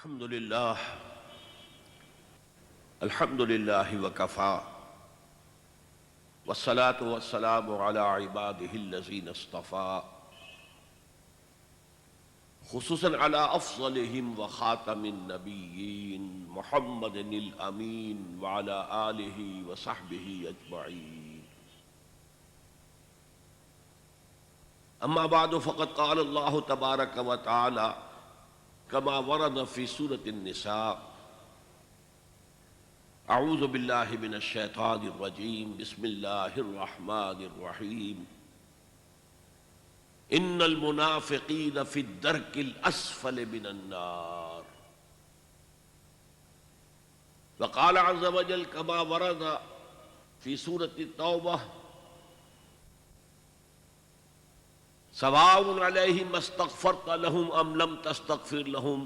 الحمد للہ وکفا والصلاة والسلام علی عباده الذین اصطفا خصوصا علی افضلهم وخاتم النبیین محمد الامین وعلی آلہ وصحبہ اجمعین. اما بعد فقد قال اللہ تبارک وتعالی كما ورد في سورة النساء اعوذ باللہ من الشیطان الرجیم بسم اللہ الرحمن الرحیم ان المنافقین فی الدرک الاسفل من النار. وقال عز وجل كما ورد في سورة التوبہ سواء علیہم استغفرت لهم ام لم تستغفر لهم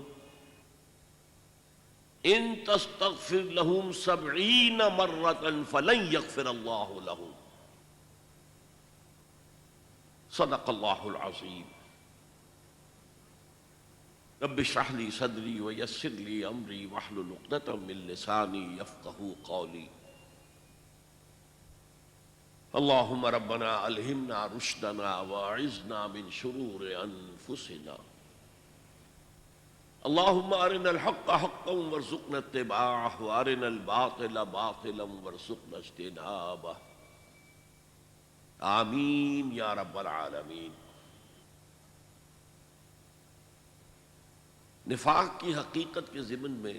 ان تستغفر لهم 70 مرة فلن يغفر الله لهم. صدق اللہ العظیم. رب اشرح لي صدری ويسر لي امری واحلل عقدۃ من لسانی یفقہوا قولی. اللہم ربنا الہمنا رشدنا واعذنا من شرور انفسنا. اللہم ارنا الحق حقا وارزقنا اتباعہ وارنا الباطل باطلا وارزقنا اجتنابہ. آمین یا رب العالمین. نفاق کی حقیقت کے ضمن میں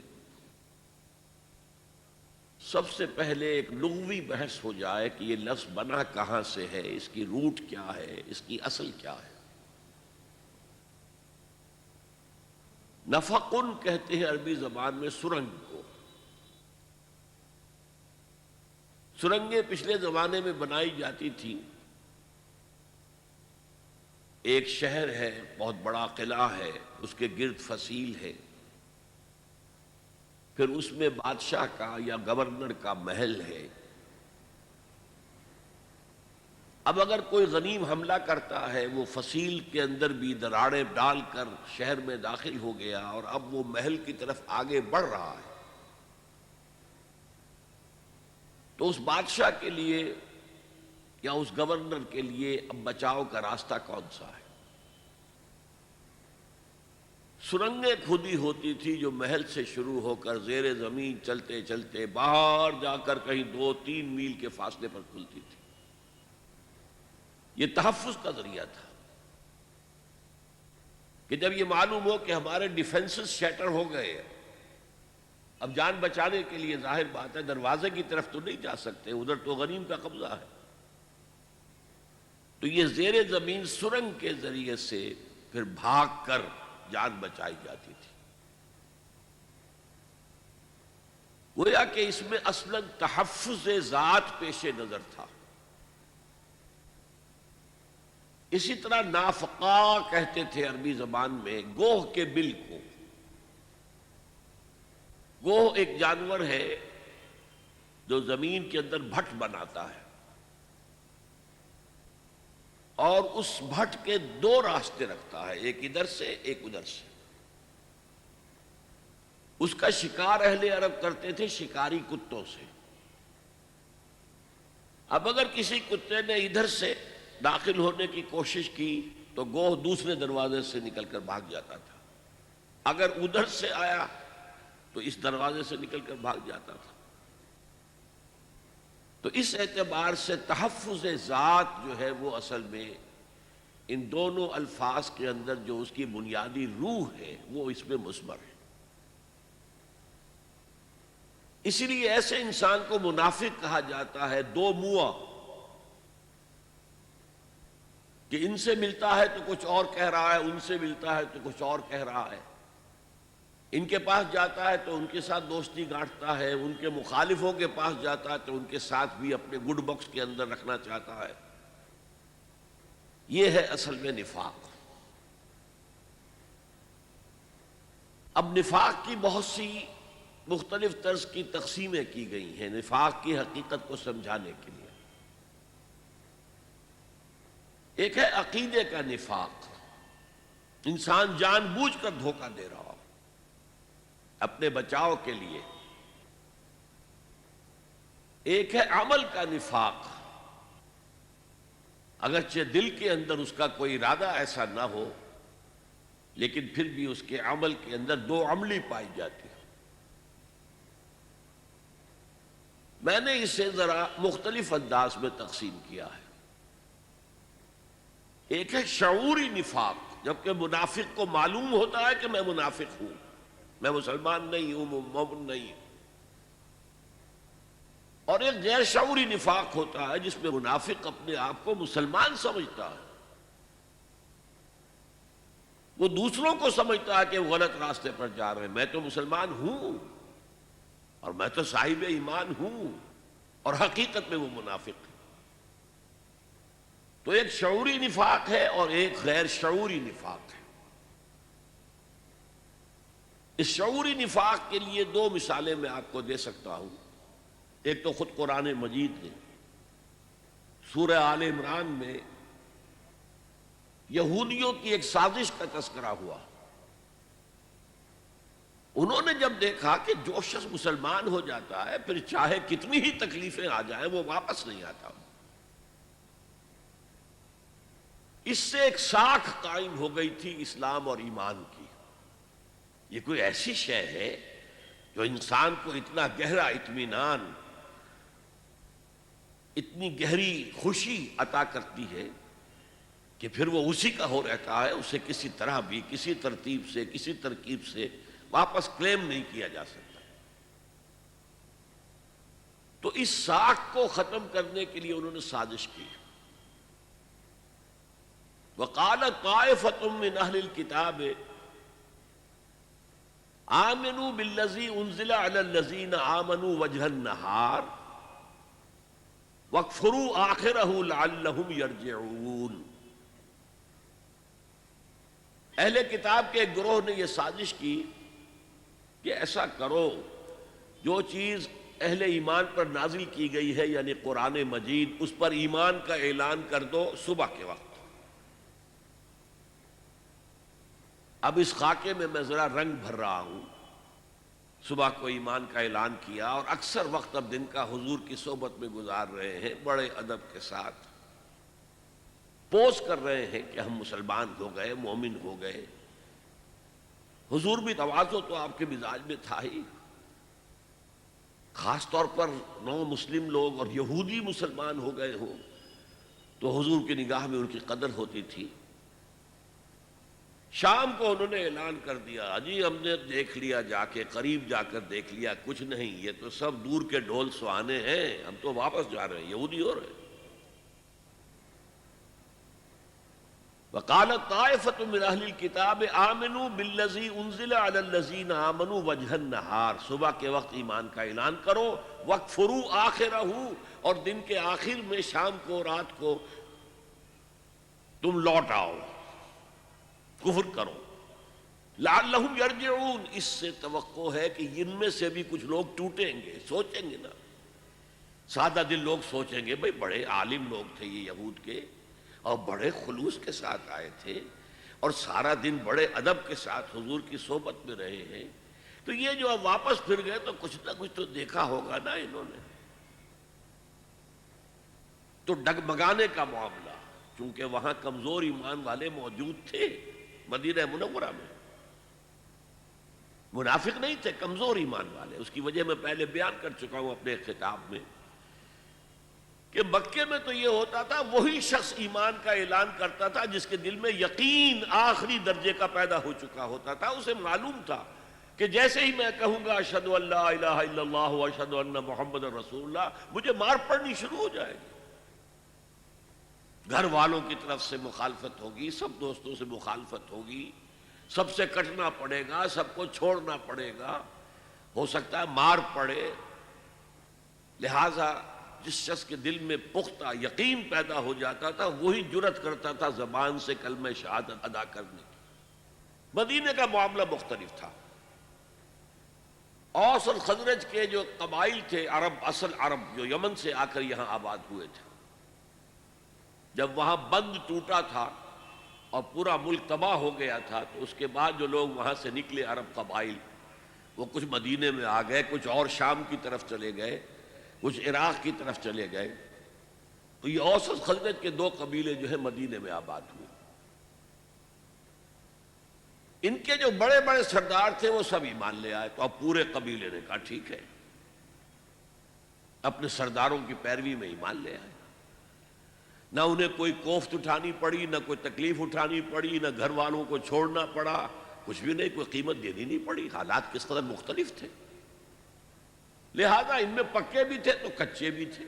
سب سے پہلے ایک لغوی بحث ہو جائے کہ یہ لفظ بنا کہاں سے ہے، اس کی روٹ کیا ہے، اس کی اصل کیا ہے. نفقن کہتے ہیں عربی زبان میں سرنگ کو. سرنگیں پچھلے زمانے میں بنائی جاتی تھیں. ایک شہر ہے، بہت بڑا قلعہ ہے، اس کے گرد فصیل ہے، پھر اس میں بادشاہ کا یا گورنر کا محل ہے. اب اگر کوئی غنیم حملہ کرتا ہے، وہ فصیل کے اندر بھی دراڑیں ڈال کر شہر میں داخل ہو گیا اور اب وہ محل کی طرف آگے بڑھ رہا ہے، تو اس بادشاہ کے لیے یا اس گورنر کے لیے اب بچاؤ کا راستہ کون سا ہے؟ سرنگیں کھودی ہوتی تھی جو محل سے شروع ہو کر زیر زمین چلتے چلتے باہر جا کر کہیں 2-3 میل کے فاصلے پر کھلتی تھی. یہ تحفظ کا ذریعہ تھا کہ جب یہ معلوم ہو کہ ہمارے ڈیفنسز شیٹر ہو گئے ہیں، اب جان بچانے کے لیے ظاہر بات ہے دروازے کی طرف تو نہیں جا سکتے، ادھر تو غنیم کا قبضہ ہے، تو یہ زیر زمین سرنگ کے ذریعے سے پھر بھاگ کر جان بچائی جاتی تھی. گویا کہ اس میں اصلاً تحفظ ذات پیش نظر تھا. اسی طرح نافقہ کہتے تھے عربی زبان میں گوہ کے بل کو. گوہ ایک جانور ہے جو زمین کے اندر بھٹ بناتا ہے اور اس بھٹ کے 2 راستے رکھتا ہے، ایک ادھر سے ایک ادھر سے. اس کا شکار اہل عرب کرتے تھے شکاری کتوں سے. اب اگر کسی کتے نے ادھر سے داخل ہونے کی کوشش کی تو گوہ دوسرے دروازے سے نکل کر بھاگ جاتا تھا، اگر ادھر سے آیا تو اس دروازے سے نکل کر بھاگ جاتا تھا. تو اس اعتبار سے تحفظ ذات جو ہے وہ اصل میں ان دونوں الفاظ کے اندر جو اس کی بنیادی روح ہے وہ اس میں مثمر ہے. اسی لیے ایسے انسان کو منافق کہا جاتا ہے، 2 منہ، کہ ان سے ملتا ہے تو کچھ اور کہہ رہا ہے، ان سے ملتا ہے تو کچھ اور کہہ رہا ہے. ان کے پاس جاتا ہے تو ان کے ساتھ دوستی گانٹتا ہے، ان کے مخالفوں کے پاس جاتا ہے تو ان کے ساتھ بھی اپنے گڈ باکس کے اندر رکھنا چاہتا ہے. یہ ہے اصل میں نفاق. اب نفاق کی بہت سی مختلف طرز کی تقسیمیں کی گئی ہیں نفاق کی حقیقت کو سمجھانے کے لیے. ایک ہے عقیدے کا نفاق، انسان جان بوجھ کر دھوکہ دے رہا ہو. اپنے بچاؤ کے لیے۔ ایک ہے عمل کا نفاق، اگرچہ دل کے اندر اس کا کوئی ارادہ ایسا نہ ہو، لیکن پھر بھی اس کے عمل کے اندر دو عملی پائی جاتی ہے۔ میں نے اسے ذرا مختلف انداز میں تقسیم کیا ہے۔ ایک ہے شعوری نفاق، جبکہ منافق کو معلوم ہوتا ہے کہ میں منافق ہوں، میں مسلمان نہیں ہوں، مومن نہیں ہوں۔ اور ایک غیر شعوری نفاق ہوتا ہے جس میں منافق اپنے آپ کو مسلمان سمجھتا ہے، وہ دوسروں کو سمجھتا ہے کہ وہ غلط راستے پر جا رہے ہیں، میں تو مسلمان ہوں اور میں تو صاحب ایمان ہوں، اور حقیقت میں وہ منافق ہے۔ تو ایک شعوری نفاق ہے اور ایک غیر شعوری نفاق ہے۔ اس شعوری نفاق کے لیے دو مثالیں میں آپ کو دے سکتا ہوں۔ ایک تو خود قرآن مجید ہے، سورہ آل عمران میں یہودیوں کی ایک سازش کا تذکرہ ہوا۔ انہوں نے جب دیکھا کہ جو شخص مسلمان ہو جاتا ہے پھر چاہے کتنی ہی تکلیفیں آ جائیں وہ واپس نہیں آتا، اس سے ایک ساکھ قائم ہو گئی تھی اسلام اور ایمان کی۔ یہ کوئی ایسی شے ہے جو انسان کو اتنا گہرا اطمینان، اتنی گہری خوشی عطا کرتی ہے کہ پھر وہ اسی کا ہو رہتا ہے، اسے کسی طرح بھی، کسی ترتیب سے، کسی ترکیب سے واپس کلیم نہیں کیا جا سکتا۔ تو اس ساکھ کو ختم کرنے کے لیے انہوں نے سازش کی۔ وَقَالَ طَائِفَةٌ مِّنْ أَهْلِ الْكِتَابِ آمنوا بالذی انزل علی الذین آمنوا وجہ النہار واکفروا آخرہ لعلہم یرجعون۔ اہل کتاب کے ایک گروہ نے یہ سازش کی کہ ایسا کرو، جو چیز اہل ایمان پر نازل کی گئی ہے یعنی قرآن مجید، اس پر ایمان کا اعلان کر دو صبح کے وقت۔ اب اس خاکے میں میں ذرا رنگ بھر رہا ہوں۔ صبح کو ایمان کا اعلان کیا اور اکثر وقت اب دن کا حضور کی صحبت میں گزار رہے ہیں، بڑے ادب کے ساتھ پوز کر رہے ہیں کہ ہم مسلمان ہو گئے، مومن ہو گئے۔ حضور بھی تواضع تو آپ کے مزاج میں تھا ہی، خاص طور پر نو مسلم لوگ اور یہودی مسلمان ہو گئے ہوں تو حضور کی نگاہ میں ان کی قدر ہوتی تھی۔ شام کو انہوں نے اعلان کر دیا، جی ہم نے دیکھ لیا، جا کے قریب جا کر دیکھ لیا، کچھ نہیں، یہ تو سب دور کے ڈھول سہانے ہیں، ہم تو واپس جا رہے ہیں، یہودی ہو رہے ہیں۔ وَقَالَتْ طَائِفَةٌ مِّنْ أَهْلِ الْكِتَابِ آمِنُوا بِالَّذِي أُنزِلَ عَلَى الَّذِينَ آمَنُوا وَجْهَ النَّهَارِ، صبح کے وقت ایمان کا اعلان کرو، وَاكْفُرُوا آخِرَهُ، اور دن کے آخر میں شام کو، رات کو تم لوٹ آؤ، کفر کرو، لعلہم یرجعون، اس سے توقع ہے کہ ان میں سے بھی کچھ لوگ ٹوٹیں گے، سوچیں گے نا، سادہ دل لوگ سوچیں گے بھئی بڑے عالم لوگ تھے یہ یہود کے، اور بڑے خلوص کے ساتھ آئے تھے اور سارا دن بڑے ادب کے ساتھ حضور کی صحبت میں رہے ہیں، تو یہ جو اب واپس پھر گئے تو کچھ نہ کچھ تو دیکھا ہوگا نا انہوں نے۔ تو ڈگمگانے کا معاملہ، چونکہ وہاں کمزور ایمان والے موجود تھے مدینہ منورہ میں، منافق نہیں تھے، کمزور ایمان والے، اس کی وجہ میں پہلے بیان کر چکا ہوں اپنے خطاب میں کہ مکے میں تو یہ ہوتا تھا، وہی شخص ایمان کا اعلان کرتا تھا جس کے دل میں یقین آخری درجے کا پیدا ہو چکا ہوتا تھا، اسے معلوم تھا کہ جیسے ہی میں کہوں گا اشہد ان لا الہ الا اللہ واشہد ان محمد رسول اللہ، مجھے مار پڑنی شروع ہو جائے گی، گھر والوں کی طرف سے مخالفت ہوگی، سب دوستوں سے مخالفت ہوگی، سب سے کٹنا پڑے گا، سب کو چھوڑنا پڑے گا، ہو سکتا ہے مار پڑے۔ لہذا جس شخص کے دل میں پختہ یقین پیدا ہو جاتا تھا وہی جرأت کرتا تھا زبان سے کلمہ شہادت ادا کرنے کی۔ مدینے کا معاملہ مختلف تھا۔ اوس اور خزرج کے جو قبائل تھے، عرب، اصل عرب جو یمن سے آ کر یہاں آباد ہوئے تھے، جب وہاں بند ٹوٹا تھا اور پورا ملک تباہ ہو گیا تھا تو اس کے بعد جو لوگ وہاں سے نکلے عرب قبائل، وہ کچھ مدینے میں آ گئے، کچھ اور شام کی طرف چلے گئے، کچھ عراق کی طرف چلے گئے. تو یہ اوس اور خزرج کے دو قبیلے جو ہے مدینے میں آباد ہوئے. ان کے جو بڑے بڑے سردار تھے وہ سب ایمان لے آئے. تو اب پورے قبیلے نے کہا ٹھیک ہے، اپنے سرداروں کی پیروی میں ایمان لے آئے. نہ انہیں کوئی کوفت اٹھانی پڑی، نہ کوئی تکلیف اٹھانی پڑی، نہ گھر والوں کو چھوڑنا پڑا، کچھ بھی نہیں، کوئی قیمت دینی نہیں پڑی. حالات کس قدر مختلف تھے. لہذا ان میں پکے بھی تھے تو کچے بھی تھے،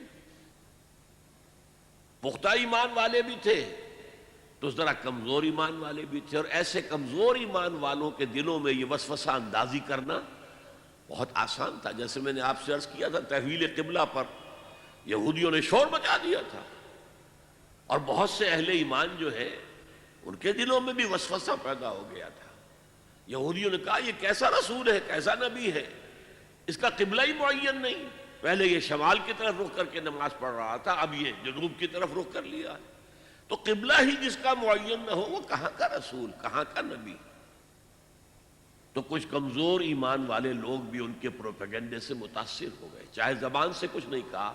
پختہ ایمان والے بھی تھے تو ذرا کمزور ایمان والے بھی تھے. اور ایسے کمزور ایمان والوں کے دلوں میں یہ وسوسہ اندازی کرنا بہت آسان تھا. جیسے میں نے آپ سے عرض کیا تھا، تحویل قبلہ پر یہودیوں نے شور مچا دیا تھا، اور بہت سے اہل ایمان جو ہے ان کے دلوں میں بھی وسوسہ پیدا ہو گیا تھا. یہودیوں نے کہا یہ کیسا رسول ہے، کیسا نبی ہے، اس کا قبلہ ہی معین نہیں. پہلے یہ شمال کی طرف رخ کر کے نماز پڑھ رہا تھا، اب یہ جنوب کی طرف رخ کر لیا ہے. تو قبلہ ہی جس کا معین نہ ہو وہ کہاں کا رسول، کہاں کا نبی. تو کچھ کمزور ایمان والے لوگ بھی ان کے پروپیگنڈے سے متاثر ہو گئے. چاہے زبان سے کچھ نہیں کہا،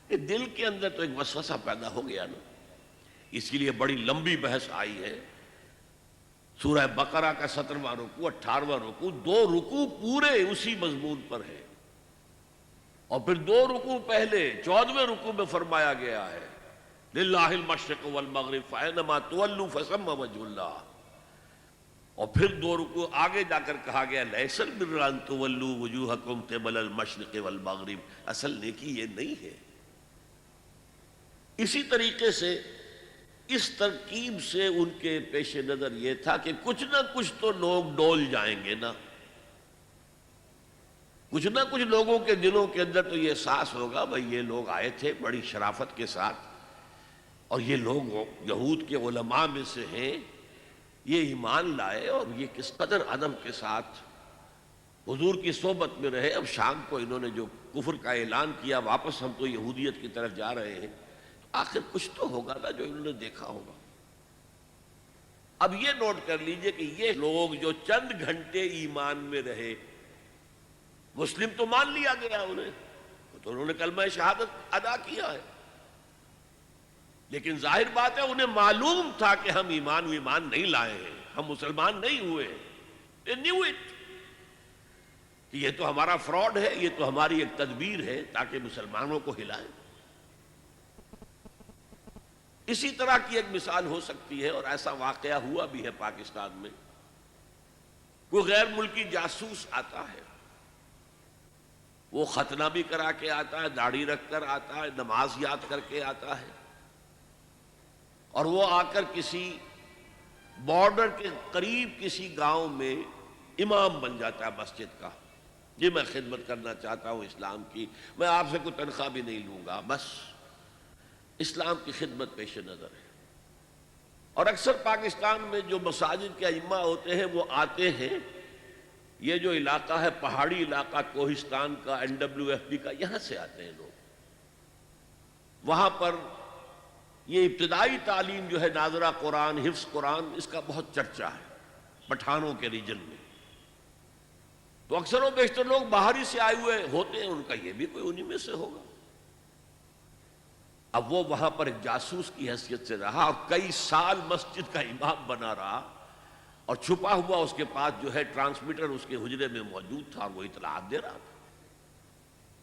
کہ دل کے اندر تو ایک وسوسہ پیدا ہو گیا نا. اسی لیے بڑی لمبی بحث آئی ہے. سورہ بقرہ کا 17واں رکوع، 18واں رکوع، 2 رکوع پورے اسی مضمون پر ہے. اور پھر 2 رکوع پہلے 14ویں رکوع میں فرمایا گیا ہے للہ المشرق والمغرب فأینما تولوا فثم وجہ اللہ. اور پھر 2 رکوع آگے جا کر کہا گیا لیس البر ان تولوا وجوہکم قبل المشرق والمغرب. اصل نیکی یہ نہیں ہے. اسی طریقے سے اس ترکیب سے ان کے پیش نظر یہ تھا کہ کچھ نہ کچھ تو لوگ ڈول جائیں گے نا. کچھ نہ کچھ لوگوں کے دلوں کے اندر تو یہ احساس ہوگا بھئی یہ لوگ آئے تھے بڑی شرافت کے ساتھ، اور یہ لوگ یہود کے علماء میں سے ہیں، یہ ایمان لائے اور یہ کس قدر ادب کے ساتھ حضور کی صحبت میں رہے. اب شام کو انہوں نے جو کفر کا اعلان کیا، واپس ہم تو یہودیت کی طرف جا رہے ہیں، آخر کچھ تو ہوگا نا جو انہوں نے دیکھا ہوگا. اب یہ نوٹ کر لیجئے کہ یہ لوگ جو چند گھنٹے ایمان میں رہے، مسلم تو مان لیا گیا انہیں، تو انہوں نے کلمہ شہادت ادا کیا ہے، لیکن ظاہر بات ہے انہیں معلوم تھا کہ ہم ایمان نہیں لائے ہیں، ہم مسلمان نہیں ہوئے ہیں. They knew it کہ یہ تو ہمارا فراڈ ہے، یہ تو ہماری ایک تدبیر ہے تاکہ مسلمانوں کو ہلائیں. اسی طرح کی ایک مثال ہو سکتی ہے، اور ایسا واقعہ ہوا بھی ہے پاکستان میں. کوئی غیر ملکی جاسوس آتا ہے، وہ ختنہ بھی کرا کے آتا ہے، داڑھی رکھ کر آتا ہے، نماز یاد کر کے آتا ہے، اور وہ آ کر کسی بارڈر کے قریب کسی گاؤں میں امام بن جاتا ہے مسجد کا. جی میں خدمت کرنا چاہتا ہوں اسلام کی، میں آپ سے کوئی تنخواہ بھی نہیں لوں گا، بس اسلام کی خدمت پیش نظر ہے. اور اکثر پاکستان میں جو مساجد کے ائمہ ہوتے ہیں وہ آتے ہیں، یہ جو علاقہ ہے پہاڑی علاقہ کوہستان کا، NWFB کا، یہاں سے آتے ہیں لوگ. وہاں پر یہ ابتدائی تعلیم جو ہے ناظرہ قرآن، حفظ قرآن، اس کا بہت چرچا ہے پٹھانوں کے ریجن میں. تو اکثر و بیشتر لوگ باہری سے آئے ہوئے ہوتے ہیں، ان کا یہ بھی کوئی انہی میں سے ہوگا. اب وہ وہاں پر ایک جاسوس کی حیثیت سے رہا اور کئی سال مسجد کا امام بنا رہا، اور چھپا ہوا اس کے پاس جو ہے ٹرانسمیٹر اس کے حجرے میں موجود تھا، اور وہ اطلاعات دے رہا تھا.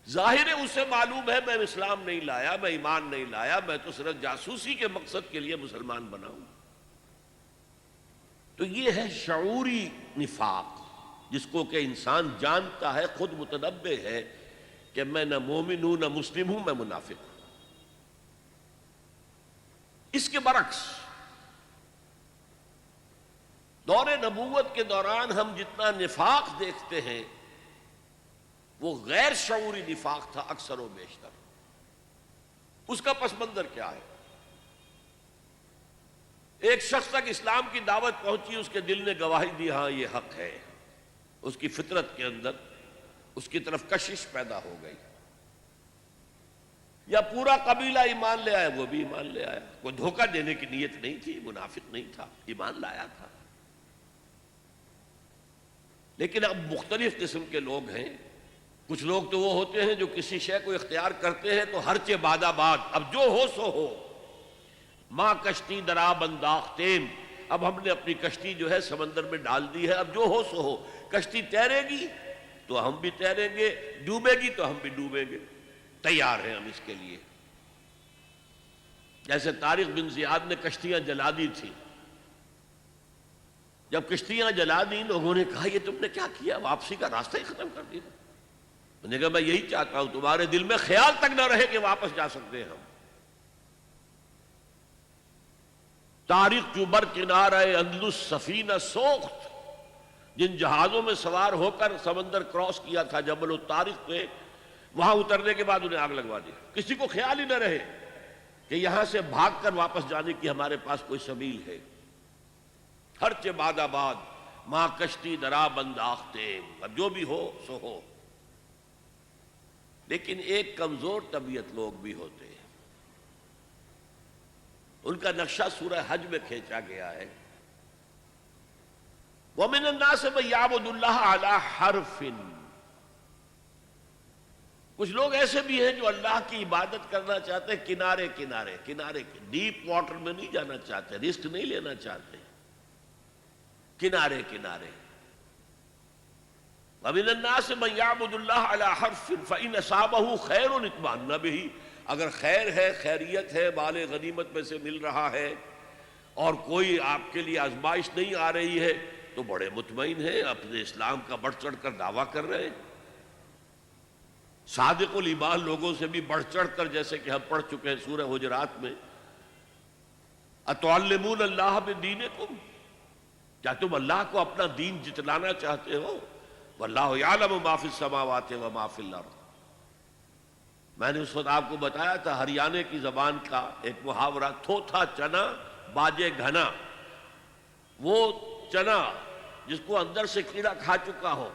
ظاہر ہے اسے معلوم ہے میں اسلام نہیں لایا، میں ایمان نہیں لایا، میں تو صرف جاسوسی کے مقصد کے لیے مسلمان بنا ہوں. تو یہ ہے شعوری نفاق، جس کو کہ انسان جانتا ہے، خود متنبہ ہے کہ میں نہ مومن ہوں نہ مسلم ہوں، میں منافق ہوں. اس کے برعکس دور نبوت کے دوران ہم جتنا نفاق دیکھتے ہیں وہ غیر شعوری نفاق تھا اکثر و بیشتر. اس کا پس منظر کیا ہے؟ ایک شخص تک اسلام کی دعوت پہنچی، اس کے دل نے گواہی دی ہاں یہ حق ہے، اس کی فطرت کے اندر اس کی طرف کشش پیدا ہو گئی. یا پورا قبیلہ ایمان لے آیا، وہ بھی ایمان لے آیا، کوئی دھوکہ دینے کی نیت نہیں تھی، منافق نہیں تھا، ایمان لایا تھا. لیکن اب مختلف قسم کے لوگ ہیں. کچھ لوگ تو وہ ہوتے ہیں جو کسی شے کو اختیار کرتے ہیں تو ہرچہ باد آباد، اب جو ہو سو ہو. ماں کشتی درا بنداختیم، اب ہم نے اپنی کشتی جو ہے سمندر میں ڈال دی ہے، اب جو ہو سو ہو. کشتی تیرے گی تو ہم بھی تیریں گے، ڈوبے گی تو ہم بھی ڈوبیں گے، تیار ہیں ہم اس کے لیے. جیسے طارق بن زیاد نے کشتیاں جلا دی تھی. جب کشتیاں جلا دی لوگوں نے کہا یہ تم نے کیا کیا، واپسی کا راستہ ہی ختم کر دیا. میں نے کہا میں یہی چاہتا ہوں تمہارے دل میں خیال تک نہ رہے کہ واپس جا سکتے ہیں ہم. تاریخ جو بر کنارہ اندلس سفینہ سوخت، جن جہازوں میں سوار ہو کر سمندر کراس کیا تھا جبل الطارق پہ، وہاں اترنے کے بعد انہیں آگ لگوا دی. کسی کو خیال ہی نہ رہے کہ یہاں سے بھاگ کر واپس جانے کی ہمارے پاس کوئی سبیل ہے. ہرچہ باد آباد ماں کشتی درا بنداختے، اب جو بھی ہو سو ہو. لیکن ایک کمزور طبیعت لوگ بھی ہوتے ہیں، ان کا نقشہ سورہ حج میں کھینچا گیا ہے. وَمِنَ النَّاسِ مَن يَعْبُدُ اللَّهَ عَلَى حَرْفٍ، کچھ لوگ ایسے بھی ہیں جو اللہ کی عبادت کرنا چاہتے ہیں کنارے کنارے کنارے، ڈیپ واٹر میں نہیں جانا چاہتے، رسک نہیں لینا چاہتے، کنارے کنارے. وَمِنَ النَّاسِ مَن يَعْبُدُ اللَّهَ عَلَى حَرْفٍ فَإِنْ أَصَابَهُ خَيْرٌ اطْمَأَنَّ بِهِ، اگر خیر ہے، خیریت ہے، مال غنیمت میں سے مل رہا ہے اور کوئی آپ کے لیے آزمائش نہیں آ رہی ہے تو بڑے مطمئن ہیں، اپنے اسلام کا بڑھ چڑھ کر دعویٰ کر رہے ہیں. صادق الایمان لوگوں سے بھی بڑھ چڑھ کر، جیسے کہ ہم پڑھ چکے ہیں سورہ حجرات میں، اتعلمون اللہ بدینکم، کیا تم اللہ کو اپنا دین جتلانا چاہتے ہو؟ واللہ یعلم ما فی السماوات وما فی الارض. میں نے اس وقت آپ کو بتایا تھا ہریانے کی زبان کا ایک محاورہ، تھوتھا چنا باجے گھنا. وہ چنا جس کو اندر سے کیڑا کھا چکا ہو،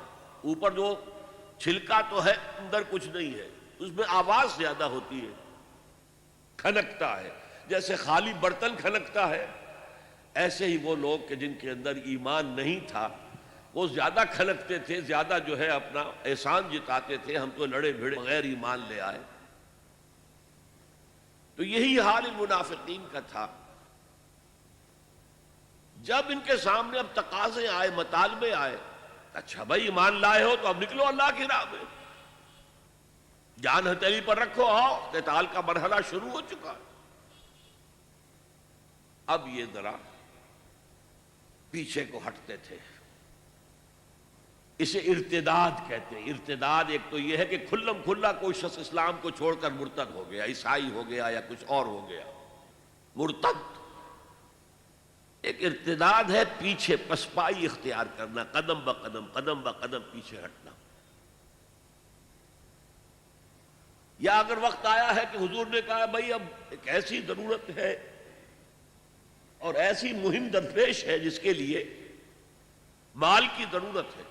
اوپر جو چھلکا تو ہے اندر کچھ نہیں ہے، اس میں آواز زیادہ ہوتی ہے، کھنکتا ہے، جیسے خالی برتن کھنکتا ہے. ایسے ہی وہ لوگ کہ جن کے اندر ایمان نہیں تھا وہ زیادہ کھنکتے تھے، زیادہ جو ہے اپنا احسان جتاتے تھے، ہم تو لڑے بھیڑے بغیر ایمان لے آئے. تو یہی حال المنافقین کا تھا. جب ان کے سامنے اب تقاضے آئے، مطالبے آئے، اچھا بھائی ایمان لائے ہو تو اب نکلو اللہ کی راہ میں، جان ہتھیلی پر رکھو، آؤ، قتال کا مرحلہ شروع ہو چکا. اب یہ ذرا پیچھے کو ہٹتے تھے. اسے ارتداد کہتے ہیں. ارتداد ایک تو یہ ہے کہ کھلم کھلا کوئی شخص اسلام کو چھوڑ کر مرتد ہو گیا، عیسائی ہو گیا یا کچھ اور ہو گیا، مرتد. ایک ارتداد ہے پیچھے پسپائی اختیار کرنا، قدم بہ قدم پیچھے ہٹنا. یا اگر وقت آیا ہے کہ حضور نے کہا بھائی اب ایک ایسی ضرورت ہے اور ایسی مہم درپیش ہے جس کے لیے مال کی ضرورت ہے،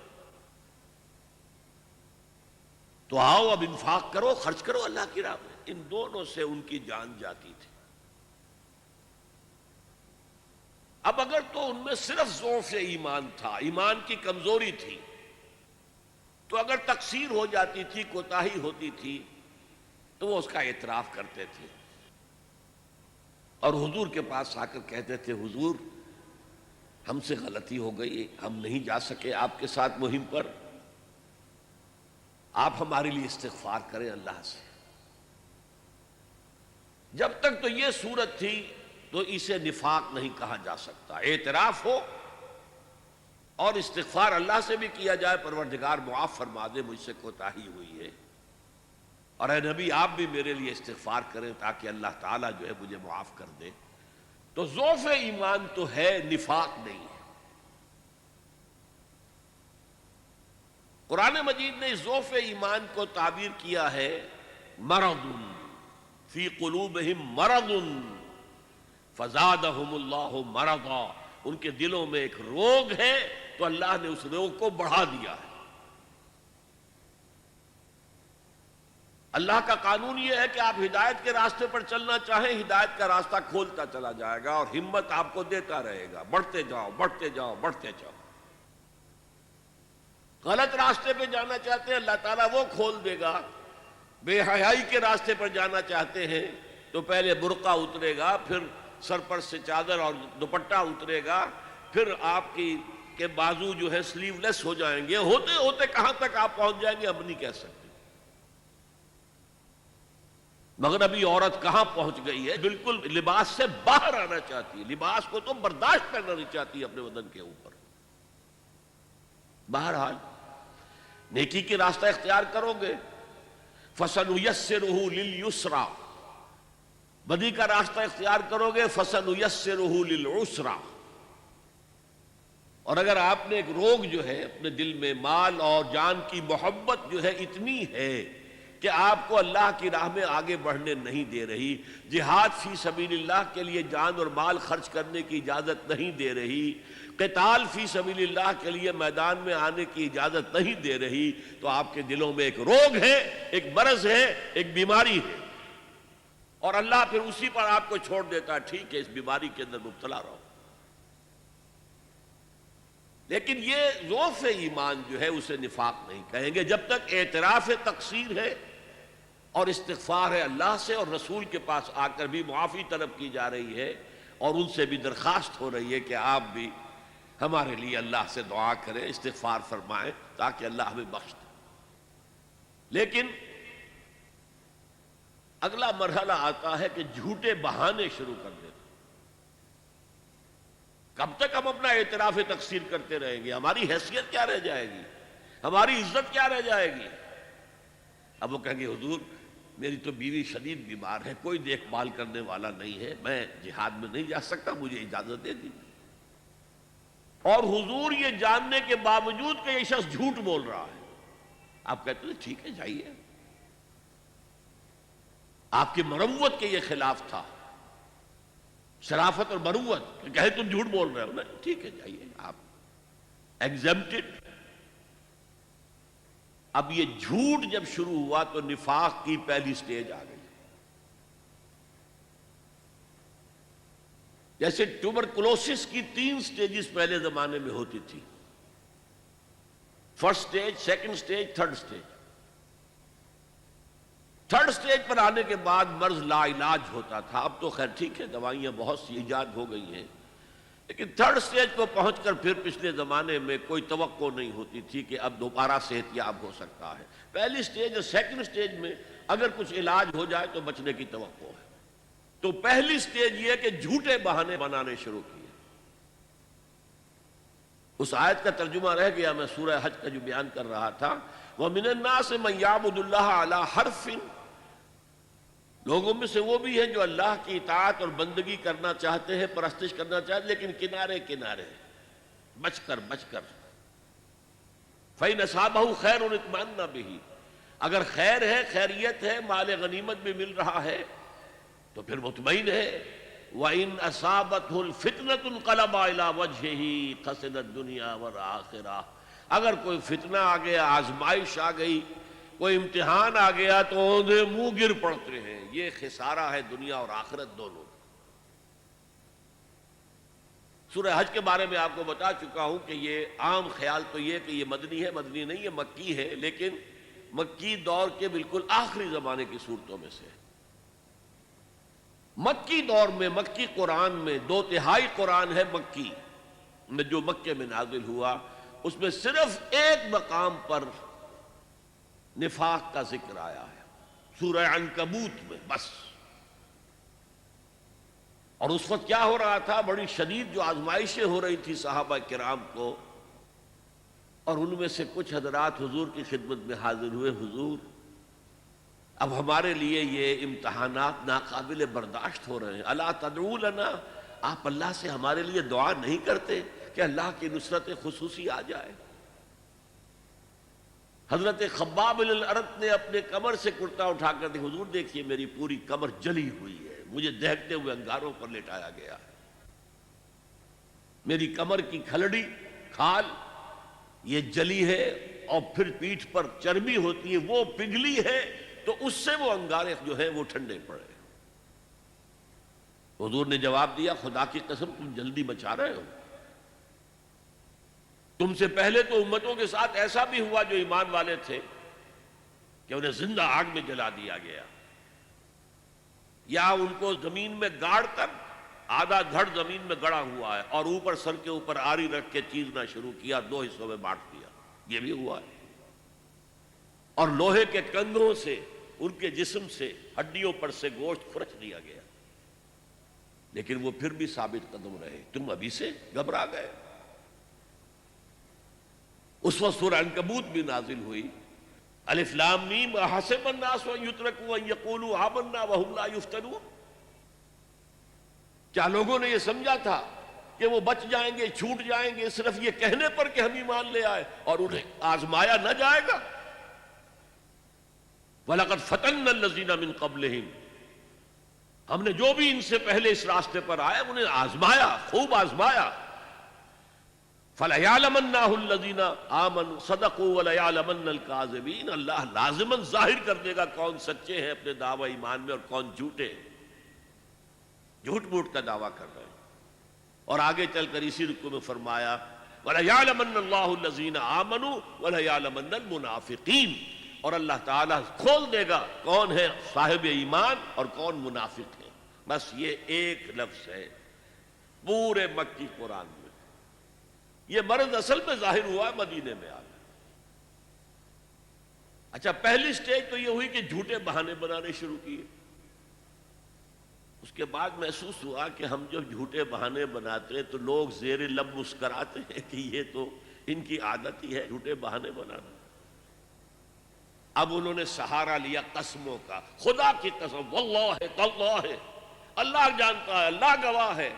تو آؤ اب انفاق کرو، خرچ کرو اللہ کی راہ میں. ان دونوں سے ان کی جان جاتی تھی. اب اگر تو ان میں صرف ضعف ایمان تھا، ایمان کی کمزوری تھی، تو اگر تقصیر ہو جاتی تھی، کوتاہی ہوتی تھی، تو وہ اس کا اعتراف کرتے تھے اور حضور کے پاس آ کر کہتے تھے حضور ہم سے غلطی ہو گئی، ہم نہیں جا سکے آپ کے ساتھ مہم پر، آپ ہمارے لیے استغفار کریں اللہ سے. جب تک تو یہ صورت تھی تو اسے نفاق نہیں کہا جا سکتا. اعتراف ہو اور استغفار اللہ سے بھی کیا جائے، پروردگار معاف فرما دے، مجھ سے کوتاہی ہوئی ہے، اور اے نبی آپ بھی میرے لیے استغفار کریں تاکہ اللہ تعالیٰ جو ہے مجھے معاف کر دے. تو ضعف ایمان تو ہے، نفاق نہیں ہے. قرآن مجید نے ضعف ایمان کو تعبیر کیا ہے مرض فی قلوبہم مرض فزادہم اللہ مرضا. ان کے دلوں میں ایک روگ ہے تو اللہ نے اس روگ کو بڑھا دیا ہے. اللہ کا قانون یہ ہے کہ آپ ہدایت کے راستے پر چلنا چاہیں، ہدایت کا راستہ کھولتا چلا جائے گا اور ہمت آپ کو دیتا رہے گا، بڑھتے جاؤ بڑھتے جاؤ بڑھتے جاؤ. غلط راستے پہ جانا چاہتے ہیں اللہ تعالیٰ وہ کھول دے گا. بے حیائی کے راستے پر جانا چاہتے ہیں تو پہلے برقع اترے گا، پھر سر پر سے چادر اور دوپٹہ اترے گا، پھر آپ کے بازو جو ہے سلیو لیس ہو جائیں گے. ہوتے ہوتے کہاں تک آپ پہنچ جائیں گے ہم نہیں کہہ سکتے. مغربی عورت کہاں پہنچ گئی ہے، بالکل لباس سے باہر آنا چاہتی ہے، لباس کو تو برداشت کرنا نہیں چاہتی اپنے بدن کے اوپر. بہرحال نیکی کے راستہ اختیار کرو گے فَسَنُيَسِّرُهُ لِلْيُسْرَى، بدی کا راستہ اختیار کرو گے فَسَنُيَسِّرُهُ لِلْعُسْرَى. اور اگر آپ نے ایک روگ جو ہے اپنے دل میں مال اور جان کی محبت جو ہے اتنی ہے کہ آپ کو اللہ کی راہ میں آگے بڑھنے نہیں دے رہی، جہاد فی سبیل اللہ کے لیے جان اور مال خرچ کرنے کی اجازت نہیں دے رہی، قتال فی سبیل اللہ کے لیے میدان میں آنے کی اجازت نہیں دے رہی، تو آپ کے دلوں میں ایک روگ ہے، ایک مرض ہے، ایک بیماری ہے. اور اللہ پھر اسی پر آپ کو چھوڑ دیتا ہے، ٹھیک ہے اس بیماری کے اندر مبتلا رہو. لیکن یہ ضعف ایمان جو ہے اسے نفاق نہیں کہیں گے جب تک اعتراف تقصیر ہے اور استغفار ہے اللہ سے، اور رسول کے پاس آ کر بھی معافی طلب کی جا رہی ہے اور ان سے بھی درخواست ہو رہی ہے کہ آپ بھی ہمارے لیے اللہ سے دعا کریں، استغفار فرمائیں تاکہ اللہ ہمیں بخش دے. لیکن اگلا مرحلہ آتا ہے کہ جھوٹے بہانے شروع کر دیتے. کب تک ہم اپنا اعتراف تقصیر کرتے رہیں گے؟ ہماری حیثیت کیا رہ جائے گی، ہماری عزت کیا رہ جائے گی؟ اب وہ کہیں گے حضور میری تو بیوی شدید بیمار ہے، کوئی دیکھ بھال کرنے والا نہیں ہے، میں جہاد میں نہیں جا سکتا، مجھے اجازت دے دی. اور حضور یہ جاننے کے باوجود کہ یہ شخص جھوٹ بول رہا ہے، آپ کہتے ہیں ٹھیک ہے جائیے. آپ کی مروت کے یہ خلاف تھا، شرافت اور مروت کہ کہے تم جھوٹ بول رہے ہو، نا ٹھیک ہے جائیے آپ ایگزمپٹڈ. اب یہ جھوٹ جب شروع ہوا تو نفاق کی پہلی سٹیج آ گئی. جیسے ٹوبرکلوسس کی 3 سٹیجز پہلے زمانے میں ہوتی تھی، first stage, second stage, third stage. Third stage پر آنے کے بعد مرض لا علاج ہوتا تھا. اب تو خیر ٹھیک ہے دوائیاں بہت سی ایجاد ہو گئی ہیں، لیکن تھرڈ سٹیج کو پہنچ کر پھر پچھلے زمانے میں کوئی توقع نہیں ہوتی تھی کہ اب دوبارہ صحت یاب ہو سکتا ہے. پہلی سٹیج اور سیکنڈ سٹیج میں اگر کچھ علاج ہو جائے تو بچنے کی توقع ہے. تو پہلی سٹیج یہ کہ جھوٹے بہانے بنانے شروع کیے. اس آیت کا ترجمہ رہ گیا، میں سورہ حج کا جو بیان کر رہا تھا، وَمِنَ النَّاسِ مَن يَعْبُدُ اللَّهَ عَلَى حَرْفٍ، لوگوں میں سے وہ بھی ہیں جو اللہ کی اطاعت اور بندگی کرنا چاہتے ہیں، پرستش کرنا چاہتے ہیں، لیکن کنارے کنارے بچ کر. فَإِنْ أَصَابَهُ خَيْرٌ اطْمَأَنَّ بِهِ، اگر خیر ہے، خیریت ہے، مال غنیمت بھی مل رہا ہے تو پھر مطمئن ہے. وَإِنْ أَصَابَتْهُ الْفِتْنَةُ انقلب إِلَى وَجْهِهِ خَسِرَ الدُّنْيَا وَالْآخِرَةَ، اگر کوئی فتنہ آ گیا، آزمائش آ گئی، کوئی امتحان آ گیا تو اوندھے منہ گر پڑتے ہیں. یہ خسارہ ہے دنیا اور آخرت دونوں. سورہ حج کے بارے میں آپ کو بتا چکا ہوں کہ یہ عام خیال تو یہ کہ یہ مدنی ہے، مدنی نہیں، یہ مکی ہے، لیکن مکی دور کے بالکل آخری زمانے کی صورتوں میں سے. مکی دور میں، مکی قرآن میں 2/3 قرآن ہے مکی میں، جو مکے میں نازل ہوا، اس میں صرف ایک مقام پر نفاق کا ذکر آیا ہے، سورہ عنکبوت میں بس. اور اس وقت کیا ہو رہا تھا، بڑی شدید جو آزمائشیں ہو رہی تھی صحابہ کرام کو، اور ان میں سے کچھ حضرات حضور کی خدمت میں حاضر ہوئے، حضور اب ہمارے لیے یہ امتحانات ناقابل برداشت ہو رہے ہیں، الا تدعو لنا، آپ اللہ سے ہمارے لیے دعا نہیں کرتے کہ اللہ کی نصرت خصوصی آ جائے. حضرت خباب بن الارت نے اپنے کمر سے کرتا اٹھا کر دی، حضور دیکھیے میری پوری کمر جلی ہوئی ہے، مجھے دہکتے ہوئے انگاروں پر لٹایا گیا ہے، میری کمر کی کھلڑی کھال یہ جلی ہے، اور پھر پیٹھ پر چربی ہوتی ہے وہ پگھلی ہے، تو اس سے وہ انگارے جو ہیں وہ ٹھنڈے پڑے. حضور نے جواب دیا، خدا کی قسم تم جلدی بچا رہے ہو، تم سے پہلے تو امتوں کے ساتھ ایسا بھی ہوا جو ایمان والے تھے کہ انہیں زندہ آگ میں جلا دیا گیا، یا ان کو زمین میں گاڑ کر آدھا دھڑ زمین میں گڑا ہوا ہے اور اوپر سر کے اوپر آری رکھ کے چیرنا شروع کیا، دو حصوں میں بانٹ دیا، یہ بھی ہوا ہے۔ اور لوہے کے کندھوں سے ان کے جسم سے ہڈیوں پر سے گوشت کھرچ دیا گیا، لیکن وہ پھر بھی ثابت قدم رہے۔ تم ابھی سے گھبرا گئے۔ اس وقت سورہ عنکبوت بھی نازل ہوئی، الف لام میم احسب الناس ان یترکوا ان یقولوا آمنا وهم لا یفتنون۔ کیا لوگوں نے یہ سمجھا تھا کہ وہ بچ جائیں گے، چھوٹ جائیں گے صرف یہ کہنے پر کہ ہم ایمان لے آئے، اور انہیں آزمایا نہ جائے گا؟ وَلَقَدْ فَتَنَّا الَّذِينَ مِن قَبْلِهِمْ، ہم نے جو بھی ان سے پہلے اس راستے پر آئے انہیں آزمایا، خوب آزمایا۔ فَلَيَعْلَمَنَّهُ الَّذِينَ آمَنُوا صَدَقُوا وَلَيَعْلَمَنَّ الْكَاذِبِينَ، اللہ لازماً ظاہر کر دے گا کون سچے ہیں اپنے دعوی ایمان میں اور کون جھوٹے، جھوٹ موٹ کا دعویٰ کر رہے ہیں۔ اور آگے چل کر اسی رکوع میں فرمایا وَلَيَعْلَمَنَّ اللَّهُ الَّذِينَ آمَنُوا وَلَيَعْلَمَنَّ الْمُنَافِقِينَ، اور اللہ تعالیٰ کھول دے گا کون ہے صاحب ایمان اور کون منافق ہے۔ بس یہ ایک لفظ ہے پورے مکی قرآن میں۔ یہ مرض اصل میں ظاہر ہوا ہے مدینے میں آ کر۔ اچھا، پہلی سٹیج تو یہ ہوئی کہ جھوٹے بہانے بنانے شروع کیے۔ اس کے بعد محسوس ہوا کہ ہم جب جھوٹے بہانے بناتے ہیں تو لوگ زیر لب مسکراتے ہیں کہ یہ تو ان کی عادت ہی ہے جھوٹے بہانے بنانا۔ اب انہوں نے سہارا لیا قسموں کا، خدا کی قسم، واللہ تاللہ، اللہ جانتا ہے، اللہ گواہ ہے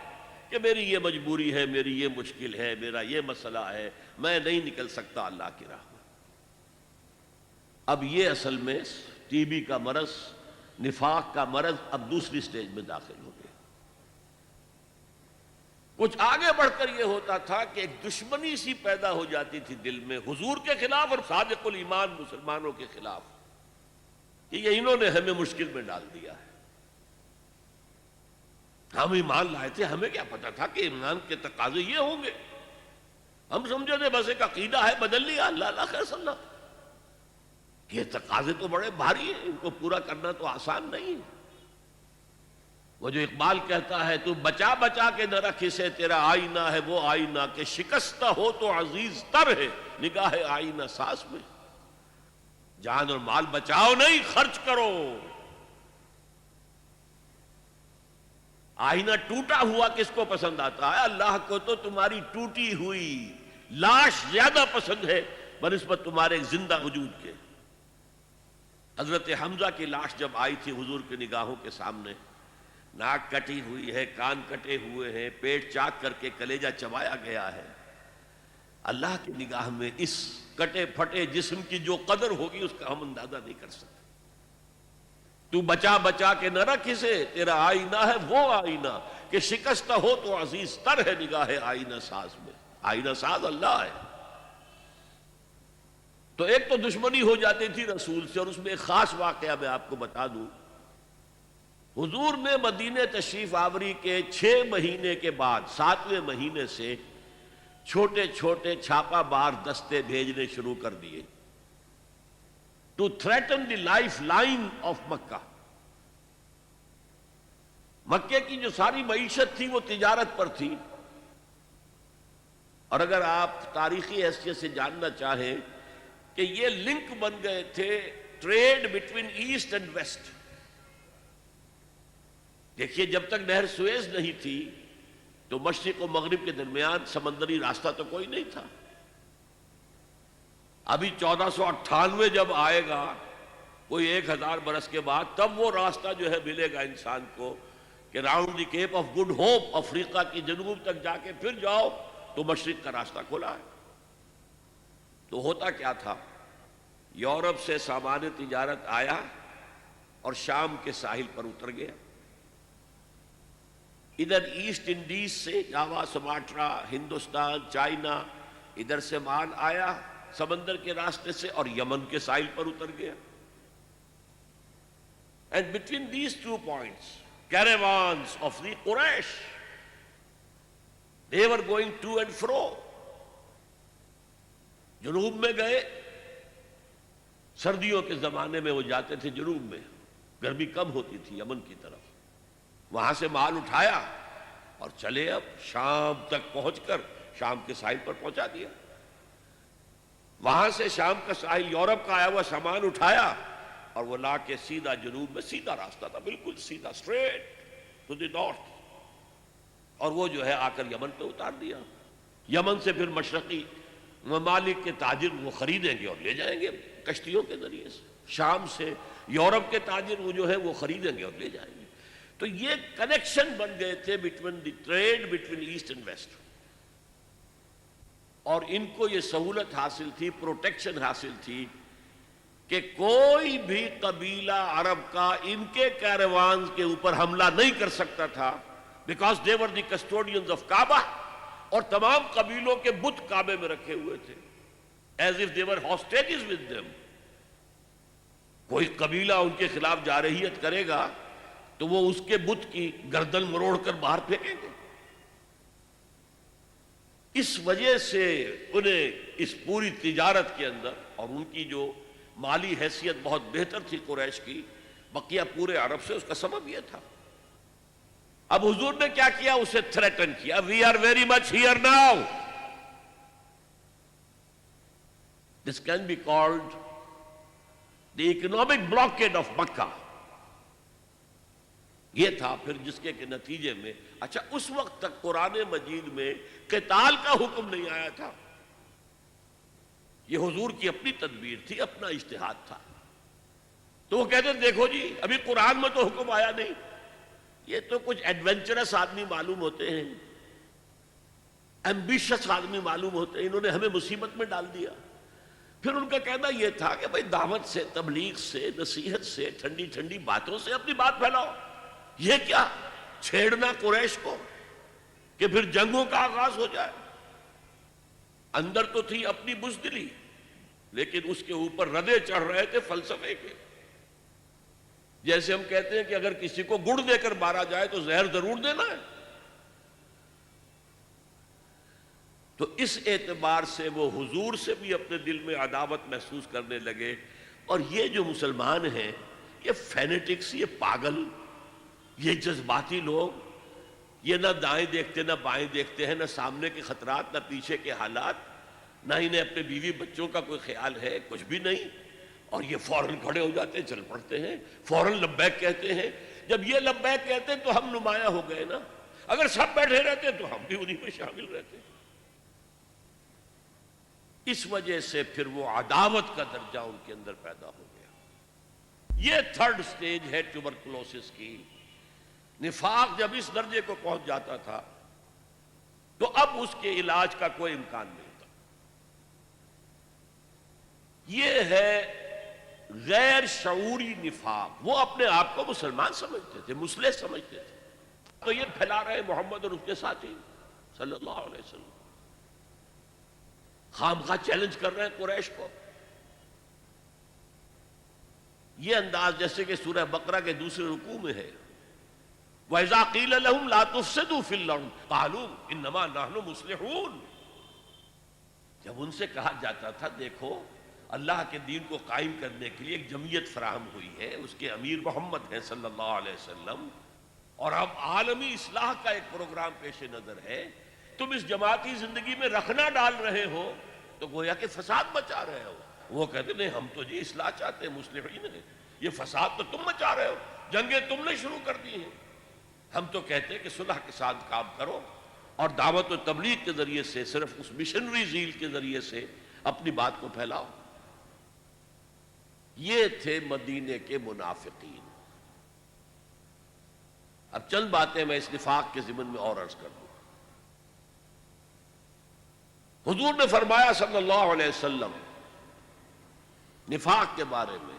کہ میری یہ مجبوری ہے، میری یہ مشکل ہے، میرا یہ مسئلہ ہے، میں نہیں نکل سکتا اللہ کی راہ میں۔ اب یہ اصل میں ٹی بی کا مرض، نفاق کا مرض اب دوسری سٹیج میں داخل ہو گیا۔ کچھ آگے بڑھ کر یہ ہوتا تھا کہ ایک دشمنی سی پیدا ہو جاتی تھی دل میں حضور کے خلاف اور صادق الایمان مسلمانوں کے خلاف، کہ یہ انہوں نے ہمیں مشکل میں ڈال دیا ہے۔ ہم ایمان لائے تھے، ہمیں کیا پتا تھا کہ ایمان کے تقاضے یہ ہوں گے؟ ہم سمجھے تھے بس ایک عقیدہ ہے، بدل لیا، اللہ خیر صلی اللہ۔ یہ تقاضے تو بڑے بھاری ہیں، ان کو پورا کرنا تو آسان نہیں ہے۔ وہ جو اقبال کہتا ہے تو بچا بچا کے نہ رکھ اسے، تیرا آئینہ ہے وہ آئینہ کہ شکستہ ہو تو عزیز تر ہے نگاہ آئینہ ساز میں۔ جان اور مال بچاؤ نہیں، خرچ کرو۔ آئینہ ٹوٹا ہوا کس کو پسند آتا ہے؟ اللہ کو تو تمہاری ٹوٹی ہوئی لاش زیادہ پسند ہے بنسبت تمہارے زندہ وجود کے۔ حضرت حمزہ کی لاش جب آئی تھی حضور کی نگاہوں کے سامنے، ناک کٹی ہوئی ہے، کان کٹے ہوئے ہیں، پیٹ چاک کر کے کلیجہ چبایا گیا ہے، اللہ کی نگاہ میں اس کٹے پھٹے جسم کی جو قدر ہوگی اس کا ہم اندازہ نہیں کر سکتے۔ تو بچا بچا کے نہ رکھ اسے، تیرا آئینہ ہے وہ آئینہ کہ شکستہ ہو تو عزیز تر ہے نگاہ آئینہ ساز میں۔ آئینہ ساز اللہ ہے۔ تو ایک تو دشمنی ہو جاتی تھی رسول سے، اور اس میں ایک خاص واقعہ میں آپ کو بتا دوں۔ حضور نے مدینہ تشریف آوری کے 6 مہینے کے بعد 7ویں مہینے سے چھوٹے چھوٹے چھاپا مار دستے بھیجنے شروع کر دیے to threaten the lifeline of Mecca. مکے کی جو ساری معیشت تھی وہ تجارت پر تھی، اور اگر آپ تاریخی حیثیت سے جاننا چاہیں کہ یہ لنک بن گئے تھے trade between east and west. دیکھیے، جب تک نہر سویز نہیں تھی تو مشرق و مغرب کے درمیان سمندری راستہ تو کوئی نہیں تھا۔ ابھی 1498 جب آئے گا، کوئی 1000 برس کے بعد، تب وہ راستہ جو ہے ملے گا انسان کو کہ round the cape of good hope, افریقہ کی جنوب تک جا کے پھر جاؤ تو مشرق کا راستہ کھلا ہے۔ تو ہوتا کیا تھا، یورپ سے سامان تجارت آیا اور شام کے ساحل پر اتر گیا۔ ادھر ایسٹ انڈیز سے جاوا، سماٹرا، ہندوستان، چائنا، ادھر سے مال آیا سمندر کے راستے سے اور یمن کے ساحل پر اتر گیا۔ And between these 2 points, caravans of the Quraysh, they were going to and fro. جنوب میں گئے، سردیوں کے زمانے میں وہ جاتے تھے جنوب میں، گرمی کم ہوتی تھی یمن کی طرف، وہاں سے مال اٹھایا اور چلے اب شام تک پہنچ کر شام کے ساحل پر پہنچا دیا۔ وہاں سے شام کا ساحل یورپ کا آیا ہوا سامان اٹھایا اور وہ لا کے سیدھا جنوب میں، سیدھا راستہ تھا بالکل سیدھا، اسٹریٹ ٹو دی نارتھ، اور وہ جو ہے آ کر یمن پہ اتار دیا۔ یمن سے پھر مشرقی ممالک کے تاجر وہ خریدیں گے اور لے جائیں گے کشتیوں کے ذریعے سے، شام سے یورپ کے تاجر وہ جو ہے وہ خریدیں گے اور لے جائیں گے۔ تو یہ کنیکشن بن گئے تھے between the trade between east and west, اور ان کو یہ سہولت حاصل تھی، پروٹیکشن حاصل تھی کہ کوئی بھی قبیلہ عرب کا ان کے کیروان کے اوپر حملہ نہیں کر سکتا تھا، because they were the custodians of Kaaba, اور تمام قبیلوں کے بت کعبے میں رکھے ہوئے تھے، as if they were hostages with them. کوئی قبیلہ ان کے خلاف جارحیت کرے گا تو وہ اس کے بت کی گردن مروڑ کر باہر پھینکیں گے۔ اس وجہ سے انہیں اس پوری تجارت کے اندر، اور ان کی جو مالی حیثیت بہت بہتر تھی قریش کی بقیہ پورے عرب سے، اس کا سبب یہ تھا۔ اب حضور نے کیا کیا؟ اسے تھریٹن کیا، we are very much here now, this can be called the economic blockade of Mecca. یہ تھا پھر جس کے نتیجے میں، اچھا اس وقت تک قرآن مجید میں قتال کا حکم نہیں آیا تھا، یہ حضور کی اپنی تدبیر تھی، اپنا اجتہاد تھا۔ تو وہ کہتے ہیں دیکھو جی ابھی قرآن میں تو حکم آیا نہیں، یہ تو کچھ ایڈونچرس آدمی معلوم ہوتے ہیں، ایمبیشس آدمی معلوم ہوتے ہیں، انہوں نے ہمیں مصیبت میں ڈال دیا۔ پھر ان کا کہنا یہ تھا کہ بھائی دعوت سے، تبلیغ سے، نصیحت سے، ٹھنڈی ٹھنڈی باتوں سے اپنی بات پھیلاؤ، یہ کیا چھیڑنا قریش کو کہ پھر جنگوں کا آغاز ہو جائے۔ اندر تو تھی اپنی بزدلی، لیکن اس کے اوپر ردے چڑھ رہے تھے فلسفے کے۔ جیسے ہم کہتے ہیں کہ اگر کسی کو گڑ دے کر مارا جائے تو زہر ضرور دینا ہے، تو اس اعتبار سے وہ حضور سے بھی اپنے دل میں عداوت محسوس کرنے لگے۔ اور یہ جو مسلمان ہیں، یہ فینیٹکس، یہ پاگل، یہ جذباتی لوگ، یہ نہ دائیں دیکھتے نہ بائیں دیکھتے ہیں، نہ سامنے کے خطرات نہ پیچھے کے حالات، نہ انہیں اپنے بیوی بچوں کا کوئی خیال ہے، کچھ بھی نہیں، اور یہ فوراً کھڑے ہو جاتے ہیں، چل پڑتے ہیں، فوراً لبیک کہتے ہیں۔ جب یہ لبیک کہتے ہیں تو ہم نمایاں ہو گئے نا، اگر سب بیٹھے رہتے تو ہم بھی انہی میں شامل رہتے۔ اس وجہ سے پھر وہ عداوت کا درجہ ان کے اندر پیدا ہو گیا۔ یہ تھرڈ سٹیج ہے ٹیوبرکلوسس کی۔ نفاق جب اس درجے کو پہنچ جاتا تھا تو اب اس کے علاج کا کوئی امکان نہیں تھا۔ یہ ہے غیر شعوری نفاق، وہ اپنے آپ کو مسلمان سمجھتے تھے، مسلح سمجھتے تھے، تو یہ پھیلا رہے محمد اور اس کے ساتھی صلی اللہ علیہ وسلم، خامخواہ چیلنج کر رہے ہیں قریش کو۔ یہ انداز جیسے کہ سورہ بقرہ کے دوسرے رکوع میں ہے، وَإِذَا قِيلَ لَهُمْ لَا تُفْسِدُوا فِي الْأَرْضِ قَالُوا إِنَّمَا نَحْنُ مُصْلِحُونَ۔ جب ان سے کہا جاتا تھا دیکھو اللہ کے دین کو قائم کرنے کے لیے ایک جمعیت فراہم ہوئی ہے، اس کے امیر محمد ہیں صلی اللہ علیہ وسلم، اور اب عالمی اصلاح کا ایک پروگرام پیش نظر ہے، تم اس جماعتی زندگی میں رکھنا ڈال رہے ہو تو گویا کہ فساد مچا رہے ہو۔ وہ کہتے نہیں ہم تو جی اصلاح چاہتے ہیں، مصلحین ہیں، یہ فساد تو تم مچا رہے ہو، جنگیں تم نے شروع کر دی ہیں، ہم تو کہتے ہیں کہ صلح کے ساتھ کام کرو اور دعوت و تبلیغ کے ذریعے سے، صرف اس مشنری زیل کے ذریعے سے اپنی بات کو پھیلاؤ۔ یہ تھے مدینے کے منافقین۔ اب چند باتیں میں اس نفاق کے ضمن میں اور عرض کر دوں۔ حضور نے فرمایا صلی اللہ علیہ وسلم نفاق کے بارے میں،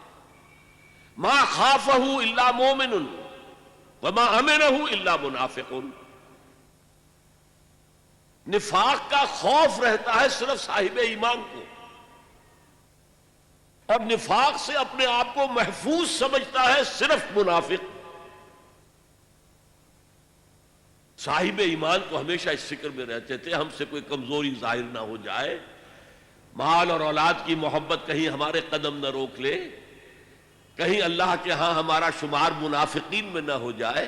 ما خافہ الا مومن وما امنہ الا منافق۔ نفاق کا خوف رہتا ہے صرف صاحب ایمان کو، اور نفاق سے اپنے آپ کو محفوظ سمجھتا ہے صرف منافق۔ صاحب ایمان کو ہمیشہ اس فکر میں رہتے تھے ہم سے کوئی کمزوری ظاہر نہ ہو جائے، مال اور اولاد کی محبت کہیں ہمارے قدم نہ روک لے، کہیں اللہ کے ہاں ہمارا شمار منافقین میں نہ ہو جائے۔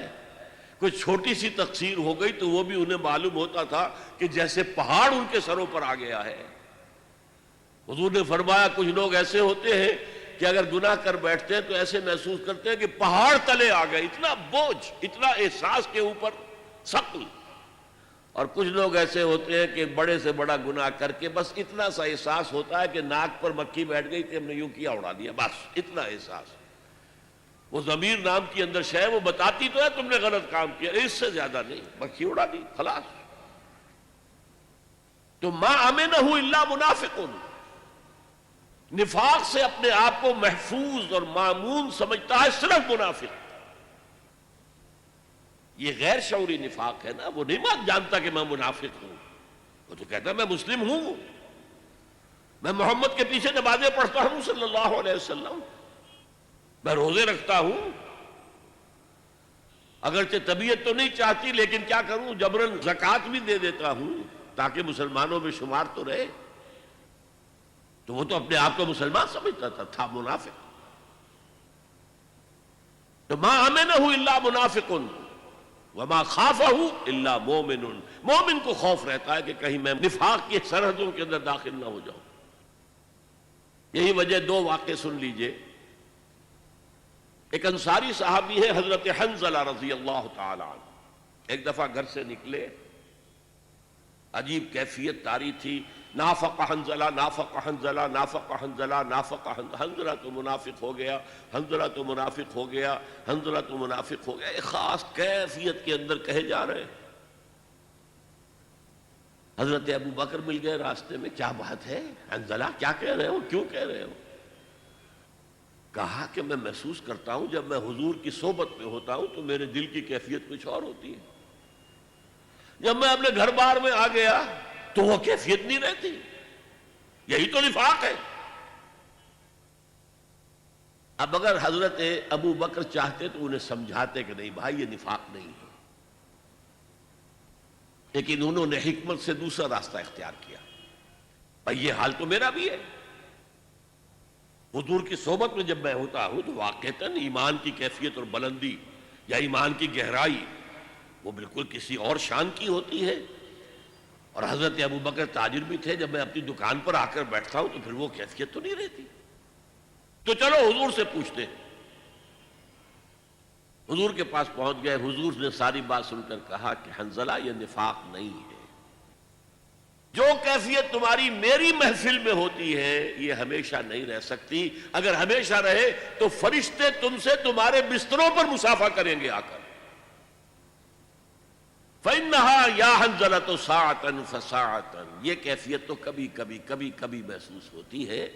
کوئی چھوٹی سی تقصیر ہو گئی تو وہ بھی انہیں معلوم ہوتا تھا کہ جیسے پہاڑ ان کے سروں پر آ گیا ہے۔ حضور نے فرمایا کچھ لوگ ایسے ہوتے ہیں کہ اگر گناہ کر بیٹھتے ہیں تو ایسے محسوس کرتے ہیں کہ پہاڑ تلے آ گئے، اتنا بوجھ، اتنا احساس کے اوپر ثقل۔ اور کچھ لوگ ایسے ہوتے ہیں کہ بڑے سے بڑا گناہ کر کے بس اتنا سا احساس ہوتا ہے کہ ناک پر مکھی بیٹھ گئی کہ ہم نے یوں کیا اڑا دیا، بس اتنا احساس۔ وہ ضمیر نام کی اندر شے وہ بتاتی تو ہے تم نے غلط کام کیا، اس سے زیادہ نہیں، مکھی اڑا دی خلاص۔ تو ما امنہ الا منافق، نفاق سے اپنے آپ کو محفوظ اور مامون سمجھتا ہے صرف منافق۔ یہ غیر شعوری نفاق ہے نا، وہ نہیں جانتا کہ میں منافق ہوں، وہ تو کہتا ہے میں مسلم ہوں، میں محمد کے پیچھے نمازیں پڑھتا ہوں صلی اللہ علیہ وسلم، میں روزے رکھتا ہوں، اگرچہ طبیعت تو نہیں چاہتی لیکن کیا کروں، جبرن زکوٰۃ بھی دے دیتا ہوں تاکہ مسلمانوں میں شمار تو رہے۔ تو وہ تو اپنے آپ کو مسلمان سمجھتا تھا منافق۔ تو ما امنہ الا منافق وما خافہ الا مومن، مومن کو خوف رہتا ہے کہ کہیں میں نفاق کی سرحدوں کے اندر داخل نہ ہو جاؤں۔ یہی وجہ، دو واقعے سن لیجئے۔ ایک انصاری صحابی ہے حضرت حنظلہ رضی اللہ تعالی عنہ، ایک دفعہ گھر سے نکلے، عجیب کیفیت طاری تھی، نافق حنظلہ نافق حنظلہ نافق حنظلہ نافق حنظلہ تو منافق ہو گیا، حنظلہ تو منافق ہو گیا، حنظلہ تو منافق ہو گیا، ایک خاص کیفیت کے اندر کہے جا رہے ہیں۔ حضرت ابو بکر مل گئے راستے میں، کیا بات ہے حنظلہ، کیا کہہ رہے ہو، کیوں کہہ رہے ہو؟ کہا کہ میں محسوس کرتا ہوں جب میں حضور کی صحبت میں ہوتا ہوں تو میرے دل کی کیفیت کچھ اور ہوتی ہے، جب میں اپنے گھر بار میں آ گیا تو وہ کیفیت نہیں رہتی۔ یہی تو نفاق ہے۔ اب اگر حضرت ابو بکر چاہتے تو انہیں سمجھاتے کہ نہیں بھائی یہ نفاق نہیں ہے، لیکن انہوں نے حکمت سے دوسرا راستہ اختیار کیا، بھائی یہ حال تو میرا بھی ہے، حضور کی صحبت میں جب میں ہوتا ہوں تو واقعتاً ایمان کی کیفیت اور بلندی یا ایمان کی گہرائی وہ بالکل کسی اور شان کی ہوتی ہے۔ اور حضرت ابو بکر تاجر بھی تھے، جب میں اپنی دکان پر آ کر بیٹھتا ہوں تو پھر وہ کیفیت تو نہیں رہتی۔ تو چلو حضور سے پوچھتے ہیں۔ حضور کے پاس پہنچ گئے، حضور نے ساری بات سن کر کہا کہ حنظلہ یہ نفاق نہیں ہے، جو کیفیت تمہاری میری محفل میں ہوتی ہے یہ ہمیشہ نہیں رہ سکتی، اگر ہمیشہ رہے تو فرشتے تم سے تمہارے بستروں پر مسافہ کریں گے آ کر۔ فَإِنَّهَا يَا حَنْظَلَةُ سَاعَةً فَسَاعَةً، یہ کیفیت تو کبھی کبھی محسوس ہوتی ہے۔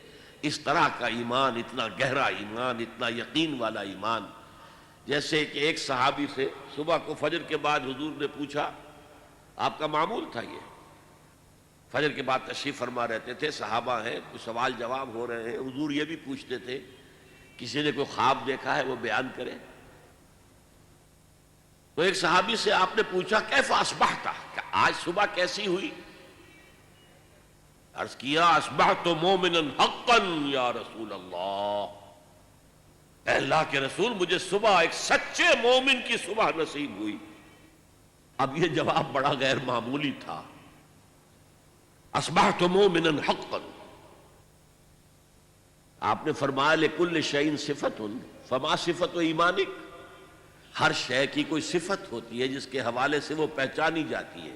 اس طرح کا ایمان، اتنا گہرا ایمان، اتنا یقین والا ایمان، جیسے کہ ایک صحابی سے صبح کو فجر کے بعد حضور نے پوچھا، آپ کا معمول تھا یہ، فجر کے بعد تشریف فرما رہتے تھے، صحابہ ہیں، کچھ سوال جواب ہو رہے ہیں، حضور یہ بھی پوچھتے تھے کسی نے کوئی خواب دیکھا ہے وہ بیان کرے۔ تو ایک صحابی سے آپ نے پوچھا کیف اصبحت، کہ آج صبح کیسی ہوئی؟ عرض کیا اصبحت مومنا حقا یا رسول اللہ، اے اللہ کے رسول مجھے صبح ایک سچے مومن کی صبح نصیب ہوئی۔ اب یہ جواب بڑا غیر معمولی تھا، اصبحت مومنا حقا۔ آپ نے فرمایا لکل شیء صفت فما صفت ایمانک، ہر شے کی کوئی صفت ہوتی ہے جس کے حوالے سے وہ پہچانی جاتی ہے،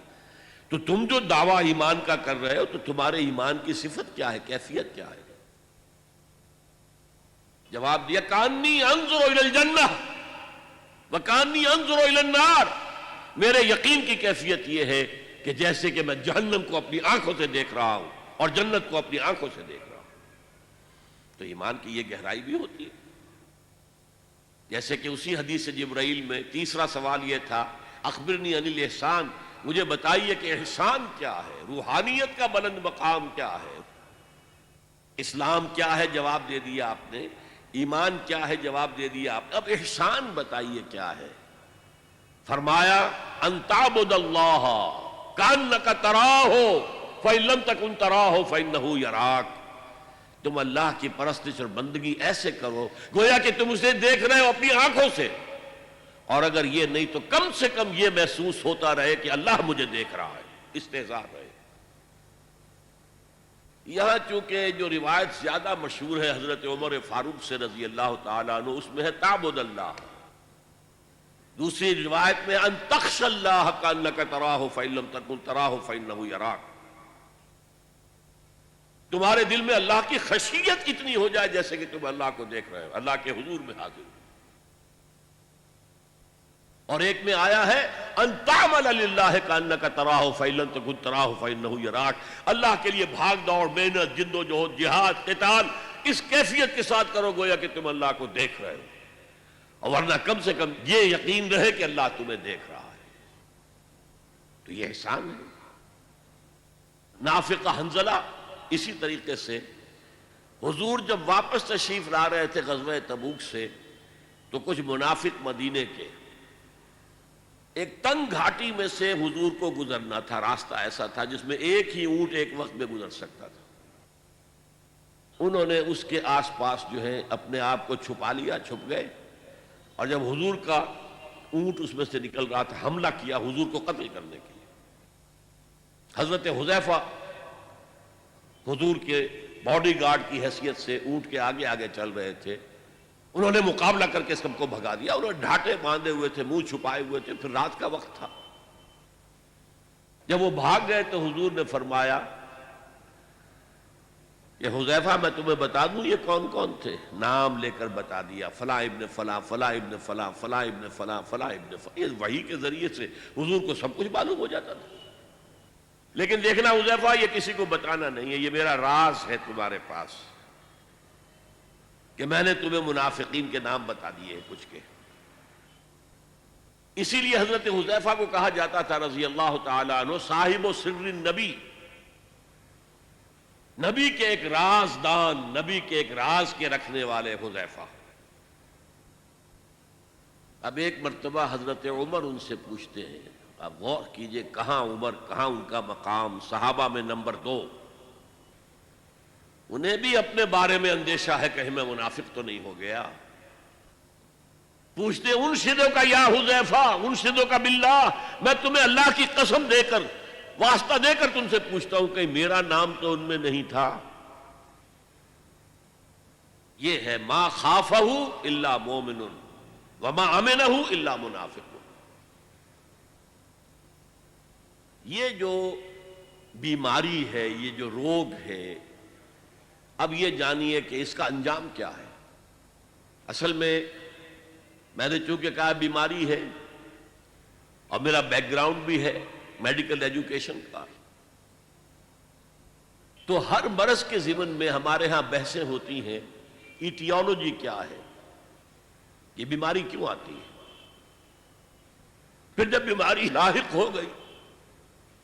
تو تم جو دعویٰ ایمان کا کر رہے ہو تو تمہارے ایمان کی صفت کیا ہے، کیفیت کیا ہے؟ جواب دیا کانی انظر الی الجنہ وکانی انظر الی النار، میرے یقین کی کیفیت یہ ہے کہ جیسے کہ میں جہنم کو اپنی آنکھوں سے دیکھ رہا ہوں اور جنت کو اپنی آنکھوں سے دیکھ رہا ہوں۔ تو ایمان کی یہ گہرائی بھی ہوتی ہے، جیسے کہ اسی حدیث جبرائیل میں تیسرا سوال یہ تھا اخبرنی عن الاحسان، مجھے بتائیے کہ احسان کیا ہے، روحانیت کا بلند مقام کیا ہے، اسلام کیا ہے، جواب دے دیا آپ نے، ایمان کیا ہے، جواب دے دیا آپ نے، اب احسان بتائیے کیا ہے؟ فرمایا ان تعبد اللہ کانک تراہ فَإِن لَّمْ تَكُن تَرَاهُ فَإِنَّهُ يَرَاكَ۔ تم اللہ کی پرستش اور بندگی ایسے کرو گویا کہ تم اسے دیکھ رہے ہو اپنی آنکھوں سے، اور اگر یہ نہیں تو کم سے کم یہ محسوس ہوتا رہے کہ اللہ مجھے دیکھ رہا ہے، استحضار رہے۔ یہاں چونکہ جو روایت زیادہ مشہور ہے حضرت عمر فاروق سے رضی اللہ تعالیٰ عنہ، اس میں ہے تعبد اللہ۔ دوسری روایت میں ان تخشى اللہ کانک تراہ فإن لم تکن تراہ فإنہ یراک، تمہارے دل میں اللہ کی خشیت اتنی ہو جائے جیسے کہ تم اللہ کو دیکھ رہے ہو، اللہ کے حضور میں حاضر ہو۔ اور ایک میں آیا ہے ان تعمل للہ کانک تراہ فإن لم تکن تراہ فإنہ یراک، اللہ کے لیے بھاگ دوڑ، محنت، جد و جہد، جہاد، قتال اس کیفیت کے ساتھ کرو گویا کہ تم اللہ کو دیکھ رہے ہو، اور ورنہ کم سے کم یہ یقین رہے کہ اللہ تمہیں دیکھ رہا ہے۔ تو یہ احسان ہے۔ نافقہ حنظلہ اسی طریقے سے حضور جب واپس تشریف لا رہے تھے غزوہ تبوک سے، تو کچھ منافق مدینے کے ایک تنگ گھاٹی میں سے حضور کو گزرنا تھا، راستہ ایسا تھا جس میں ایک ہی اونٹ ایک وقت میں گزر سکتا تھا۔ انہوں نے اس کے آس پاس جو ہے اپنے آپ کو چھپا لیا، چھپ گئے، اور جب حضور کا اونٹ اس میں سے نکل رہا تھا حملہ کیا حضور کو قتل کرنے کے لیے۔ حضرت حذیفہ حضور کے باڈی گارڈ کی حیثیت سے اونٹ کے آگے آگے چل رہے تھے، انہوں نے مقابلہ کر کے سب کو بھگا دیا، انہوں نے ڈھاٹے باندھے ہوئے تھے، منہ چھپائے ہوئے تھے، پھر رات کا وقت تھا۔ جب وہ بھاگ گئے تو حضور نے فرمایا کہ حذیفہ میں تمہیں بتا دوں یہ کون کون تھے؟ نام لے کر بتا دیا، فلاں ابن فلاں، فلاں ابن فلاں، فلاں ابن فلاں، فلاں ابن فلاں۔ یہ وحی کے ذریعے سے حضور کو سب کچھ معلوم ہو جاتا تھا، لیکن دیکھنا حذیفہ یہ کسی کو بتانا نہیں ہے، یہ میرا راز ہے تمہارے پاس، کہ میں نے تمہیں منافقین کے نام بتا دیے کچھ کے۔ اسی لیے حضرت حذیفہ کو کہا جاتا تھا رضی اللہ تعالی عنہ صاحب و سر النبی، نبی کے ایک رازدان، نبی کے ایک راز کے رکھنے والے حذیفہ۔ اب ایک مرتبہ حضرت عمر ان سے پوچھتے ہیں، اب غور کیجئے کہاں عمر، کہاں ان کا مقام، صحابہ میں نمبر 2، انہیں بھی اپنے بارے میں اندیشہ ہے کہیں میں منافق تو نہیں ہو گیا۔ پوچھتے انشدو کا یا حذیفہ، انشدو کا باللہ، میں تمہیں اللہ کی قسم دے کر، واسطہ دے کر تم سے پوچھتا ہوں کہ میرا نام تو ان میں نہیں تھا۔ یہ ہے ما خافہ الا مومن وما امنہ الا منافق۔ یہ جو بیماری ہے، یہ جو روگ ہے، اب یہ جانیے کہ اس کا انجام کیا ہے۔ اصل میں نے چونکہ کہا بیماری ہے، اور میرا بیک گراؤنڈ بھی ہے میڈیکل ایجوکیشن کا، تو ہر مرض کے ضمن میں ہمارے ہاں بحثیں ہوتی ہیں، ایٹیولوجی کیا ہے، یہ بیماری کیوں آتی ہے۔ پھر جب بیماری لاحق ہو گئی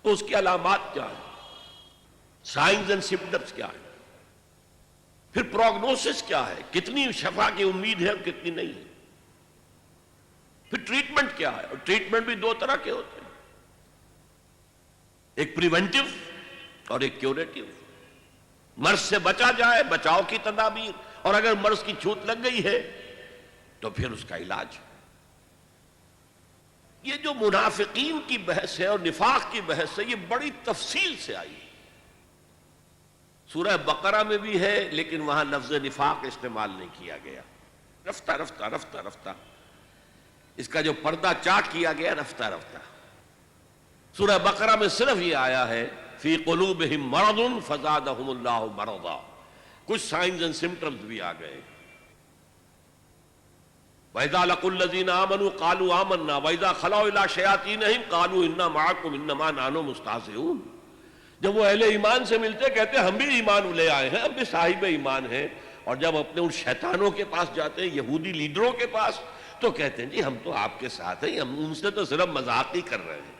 تو اس کی علامات کیا ہیں، سائنز اینڈ سمپٹمز کیا ہیں، پھر پروگنوسس کیا ہے، کتنی شفا کی امید ہے اور کتنی نہیں ہے، پھر ٹریٹمنٹ کیا ہے، اور ٹریٹمنٹ بھی 2 طرح کے ہوتے ہیں، ایک پریونٹیو اور ایک کیوریٹیو۔ مرض سے بچا جائے، بچاؤ کی تدابیر، اور اگر مرض کی چھوت لگ گئی ہے تو پھر اس کا علاج۔ یہ جو منافقین کی بحث ہے اور نفاق کی بحث ہے، یہ بڑی تفصیل سے آئی ہے۔ سورہ بقرہ میں بھی ہے لیکن وہاں لفظ نفاق استعمال نہیں کیا گیا، رفتہ رفتہ رفتہ رفتہ اس کا جو پردہ چاک کیا گیا رفتہ رفتہ۔ سورہ بقرہ میں صرف یہ آیا ہے فی قلوبہم مرض فزادہم اللہ مرضا، کچھ سائنز اینڈ سمپٹمز بھی آ گئے۔ وَإِذَا لَقُوا الَّذِينَ آمَنُوا قَالُوا آمَنَّا وَإِذَا خَلَوْا إِلَىٰ شَيَاطِينِهِمْ قَالُوا إِنَّا مَعَكُمْ إِنَّمَا نَحْنُ مُسْتَهْزِئُونَ۔ جب وہ اہل ایمان سے ملتے کہتے ہم بھی ایمان لے آئے ہیں، ہم بھی صاحب ایمان ہیں، اور جب اپنے ان شیطانوں کے پاس جاتے ہیں، یہودی لیڈروں کے پاس، تو کہتے ہیں جی ہم تو آپ کے ساتھ ہیں، ہم ان سے تو صرف مذاق ہی کر رہے ہیں۔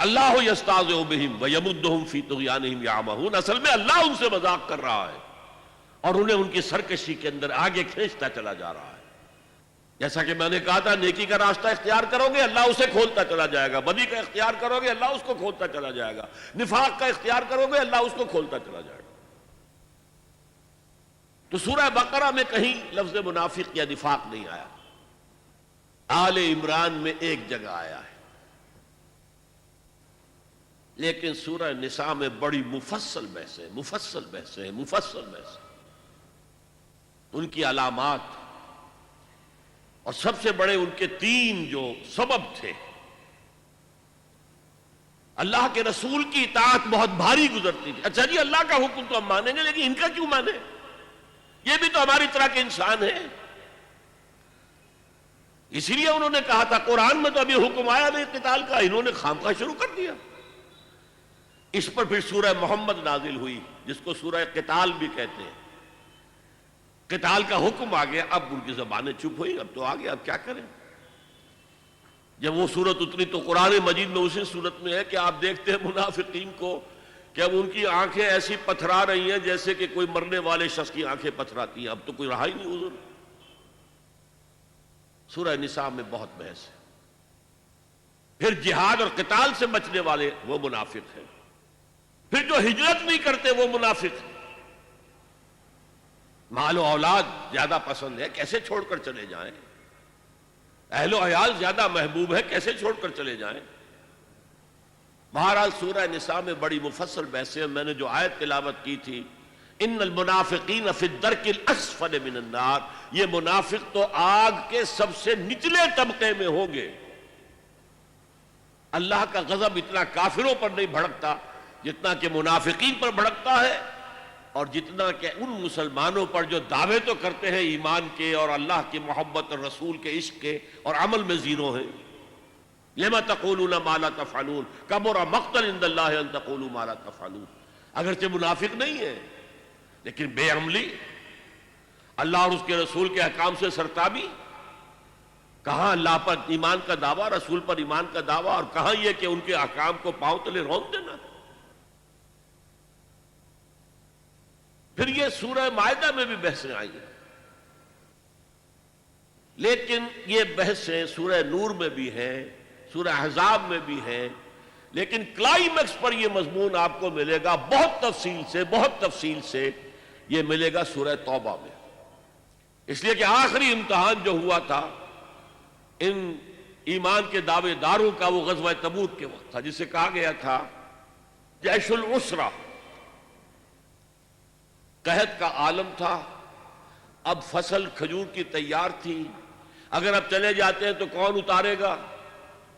اللہ یستہزئ بہم ویمدہم فی طغیانہم یعمہون، اصل میں اللہ ان سے مذاق کر رہا ہے اور انہیں ان کی سرکشی کے اندر آگے کھینچتا چلا جا رہا ہے۔ جیسا کہ میں نے کہا تھا، نیکی کا راستہ اختیار کرو گے اللہ اسے کھولتا چلا جائے گا، بدی کا اختیار کرو گے اللہ اس کو کھولتا چلا جائے گا، نفاق کا اختیار کرو گے اللہ اس کو کھولتا چلا جائے گا۔ تو سورہ بقرہ میں کہیں لفظ منافق یا نفاق نہیں آیا، آل عمران میں ایک جگہ آیا ہے، لیکن سورہ نساء میں بڑی مفصل بحثیں ان کی علامات اور سب سے بڑے ان کے 3 جو سبب تھے۔ اللہ کے رسول کی اطاعت بہت بھاری گزرتی تھی۔ اچھا جی، اللہ کا حکم تو ہم مانیں گے، لیکن ان کا کیوں مانیں؟ یہ بھی تو ہماری طرح کے انسان ہیں۔ اسی لیے انہوں نے کہا تھا قرآن میں تو ابھی حکم آیا نہیں قتال کا، انہوں نے خامخواہ شروع کر دیا۔ اس پر پھر سورہ محمد نازل ہوئی، جس کو سورہ قتال بھی کہتے ہیں۔ قتال کا حکم آ گیا، اب ان کی زبانیں چپ ہوئی، اب تو آ گیا، اب کیا کریں؟ جب وہ سورت اتری تو قرآن مجید میں اسی صورت میں ہے کہ آپ دیکھتے ہیں منافقین کو کہ اب ان کی آنکھیں ایسی پتھرا رہی ہیں جیسے کہ کوئی مرنے والے شخص کی آنکھیں پتھراتی ہیں، اب تو کوئی رہا ہی نہیں حضور۔ سورہ نساء میں بہت بحث ہے۔ پھر جہاد اور قتال سے بچنے والے وہ منافق ہیں، پھر جو ہجرت نہیں کرتے وہ منافق ہیں۔ مال و اولاد زیادہ پسند ہے، کیسے چھوڑ کر چلے جائیں؟ اہل و عیال زیادہ محبوب ہے، کیسے چھوڑ کر چلے جائیں؟ بہرحال سورہ نساء میں بڑی مفصل بحثیں، میں نے جو آیت تلاوت کی تھی، ان المنافقین فی الدرک الاسفل من النار، یہ منافق تو آگ کے سب سے نچلے طبقے میں ہوں گے۔ اللہ کا غضب اتنا کافروں پر نہیں بھڑکتا جتنا کہ منافقین پر بھڑکتا ہے، اور جتنا کہ ان مسلمانوں پر جو دعوے تو کرتے ہیں ایمان کے اور اللہ کی محبت اور رسول کے عشق کے اور عمل میں زیرو ہیں۔ لما تقولون ما لا تفعلون کبر مقتا عند اللہ ان تقولوا ما لا تفعلون۔ اگرچہ منافق نہیں ہے، لیکن بے عملی، اللہ اور اس کے رسول کے احکام سے سرتابی، کہاں اللہ پر ایمان کا دعویٰ، رسول پر ایمان کا دعویٰ، اور کہاں یہ کہ ان کے احکام کو پاؤں تلے رون دینا۔ پھر یہ سورہ مائدہ میں بھی بحثیں آئی ہیں، لیکن یہ بحثیں سورہ نور میں بھی ہیں، سورہ احزاب میں بھی ہیں، لیکن کلائمیکس پر یہ مضمون آپ کو ملے گا بہت تفصیل سے یہ ملے گا سورہ توبہ میں۔ اس لیے کہ آخری امتحان جو ہوا تھا ان ایمان کے دعوے داروں کا، وہ غزوہ تبوک کے وقت تھا، جسے کہا گیا تھا جیش العسرہ۔ قحط کا عالم تھا، اب فصل کھجور کی تیار تھی، اگر اب چلے جاتے ہیں تو کون اتارے گا؟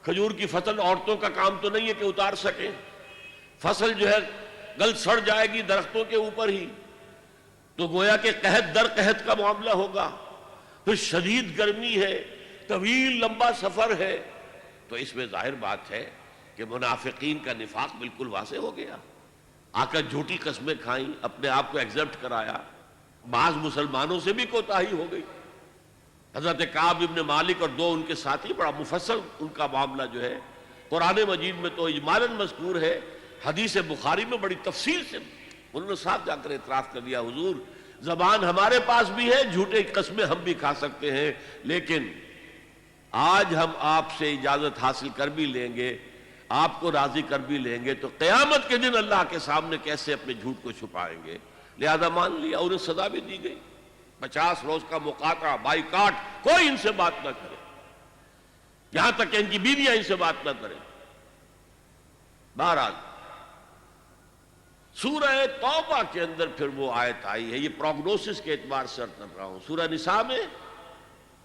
کھجور کی فصل عورتوں کا کام تو نہیں ہے کہ اتار سکیں، فصل جو ہے گل سڑ جائے گی درختوں کے اوپر ہی، تو گویا کہ قحط در قحط کا معاملہ ہوگا۔ پھر شدید گرمی ہے، طویل لمبا سفر ہے، تو اس میں ظاہر بات ہے کہ منافقین کا نفاق بالکل واضح ہو گیا۔ آ کر جھوٹی قسمیں کھائیں، اپنے آپ کو ایگزپٹ کرایا، بعض مسلمانوں سے بھی کوتاہی ہو گئی۔ حضرت کعب ابن مالک اور 2 ان کے ساتھی، بڑا مفصل ان کا معاملہ جو ہے قرآن مجید میں تو اجمالاً مذکور ہے، حدیث بخاری میں بڑی تفصیل سے انہوں نے صاف جا کر اعتراف کر دیا، حضور زبان ہمارے پاس بھی ہے، جھوٹے قسمیں ہم بھی کھا سکتے ہیں، لیکن آج ہم آپ سے اجازت حاصل کر بھی لیں گے، آپ کو راضی کر بھی لیں گے، تو قیامت کے دن اللہ کے سامنے کیسے اپنے جھوٹ کو چھپائیں گے؟ لہذا مان لیا، انہیں سزا بھی دی گئی، 50 روز کا مقاطعہ، بائیکاٹ، کوئی ان سے بات نہ کرے، یہاں تک کہ ان کی بیویاں ان سے بات نہ کریں۔ بہرحال سورہ توبہ کے اندر پھر وہ آیت آئی ہے، یہ پروگنوسس کے اعتبار سے عرض کر رہا ہوں۔ سورہ نساء میں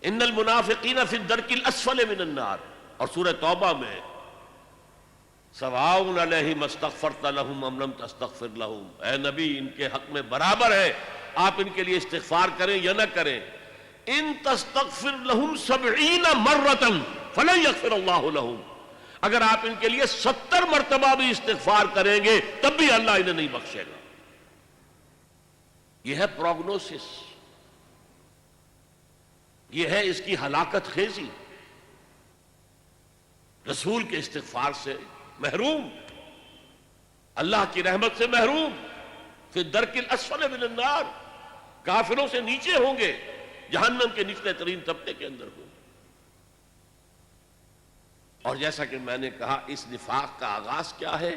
ان المنافقین فی الدرک الاسفل من النار، اور سورہ توبہ میں سواء علیہم استغفرت لہم ام لم تستغفر لہم، اے نبی ان کے حق میں برابر ہے آپ ان کے لیے استغفار کریں یا نہ کریں، ان تستغفر لہم 70 مرۃ فلن یغفر اللہ لہم، اگر آپ ان کے لیے 70 مرتبہ بھی استغفار کریں گے تب بھی اللہ انہیں نہیں بخشے گا۔ یہ ہے پروگنوسس، یہ ہے اس کی ہلاکت خیزی، رسول کے استغفار سے محروم، اللہ کی رحمت سے محروم، فی الدرک الاسفل من النار، کافروں سے نیچے ہوں گے، جہنم کے نچلے ترین طبقے کے اندر ہوں۔ اور جیسا کہ میں نے کہا، اس نفاق کا آغاز کیا ہے؟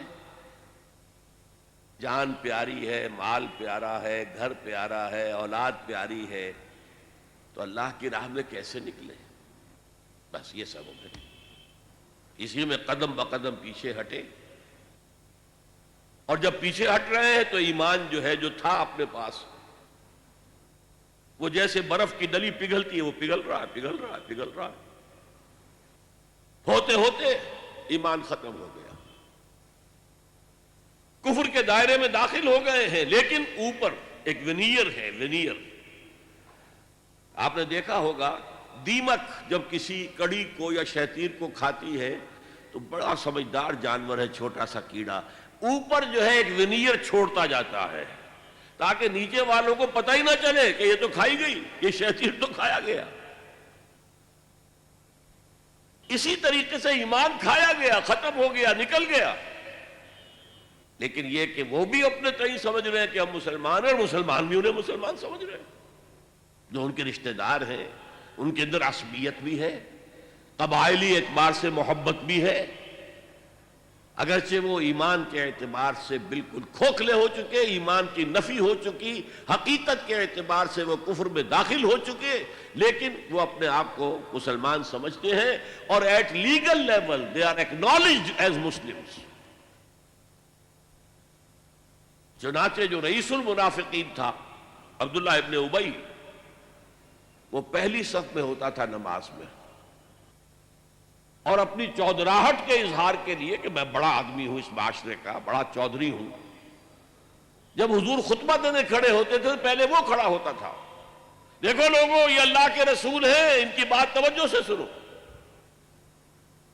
جان پیاری ہے، مال پیارا ہے، گھر پیارا ہے، اولاد پیاری ہے، تو اللہ کی راہ میں کیسے نکلے؟ بس یہ سبب ہے، اسی میں قدم بقدم پیچھے ہٹے۔ اور جب پیچھے ہٹ رہے ہیں تو ایمان جو ہے، جو تھا اپنے پاس، وہ جیسے برف کی ڈلی پگھلتی ہے، وہ پگھل رہا ہے، پگھل رہا ہے، پگھل رہا ہے، ہوتے ہوتے ایمان ختم ہو گیا، کفر کے دائرے میں داخل ہو گئے ہیں۔ لیکن اوپر ایک ونیئر ہے، ونیئر۔ آپ نے دیکھا ہوگا دیمک جب کسی کڑی کو یا شیطیر کو کھاتی ہے تو بڑا سمجھدار جانور ہے، چھوٹا سا کیڑا، اوپر جو ہے ایک ونیئر چھوڑتا جاتا ہے تاکہ نیچے والوں کو پتہ ہی نہ چلے کہ یہ تو کھائی گئی، یہ شیطیر تو کھایا گیا۔ اسی طریقے سے ایمان کھایا گیا، ختم ہو گیا، نکل گیا۔ لیکن یہ کہ وہ بھی اپنے تئیں سمجھ رہے ہیں کہ ہم مسلمان ہیں، اور مسلمان بھی انہیں مسلمان سمجھ رہے ہیں، جو ان کے رشتہ دار ہیں، ان کے اندر عصبیت بھی ہے، قبائلی اعتبار سے محبت بھی ہے، اگرچہ وہ ایمان کے اعتبار سے بالکل کھوکھلے ہو چکے، ایمان کی نفی ہو چکی، حقیقت کے اعتبار سے وہ کفر میں داخل ہو چکے، لیکن وہ اپنے آپ کو مسلمان سمجھتے ہیں، اور at legal level they are acknowledged as Muslims. چنانچہ جو رئیس المنافقین تھا عبداللہ ابن ابی، وہ پہلی صف میں ہوتا تھا نماز میں، اور اپنی چودراہٹ کے اظہار کے لیے کہ میں بڑا آدمی ہوں، اس معاشرے کا بڑا چودھری ہوں، جب حضور خطبہ دینے کھڑے ہوتے تھے تو پہلے وہ کھڑا ہوتا تھا، دیکھو لوگوں یہ اللہ کے رسول ہیں، ان کی بات توجہ سے سنو،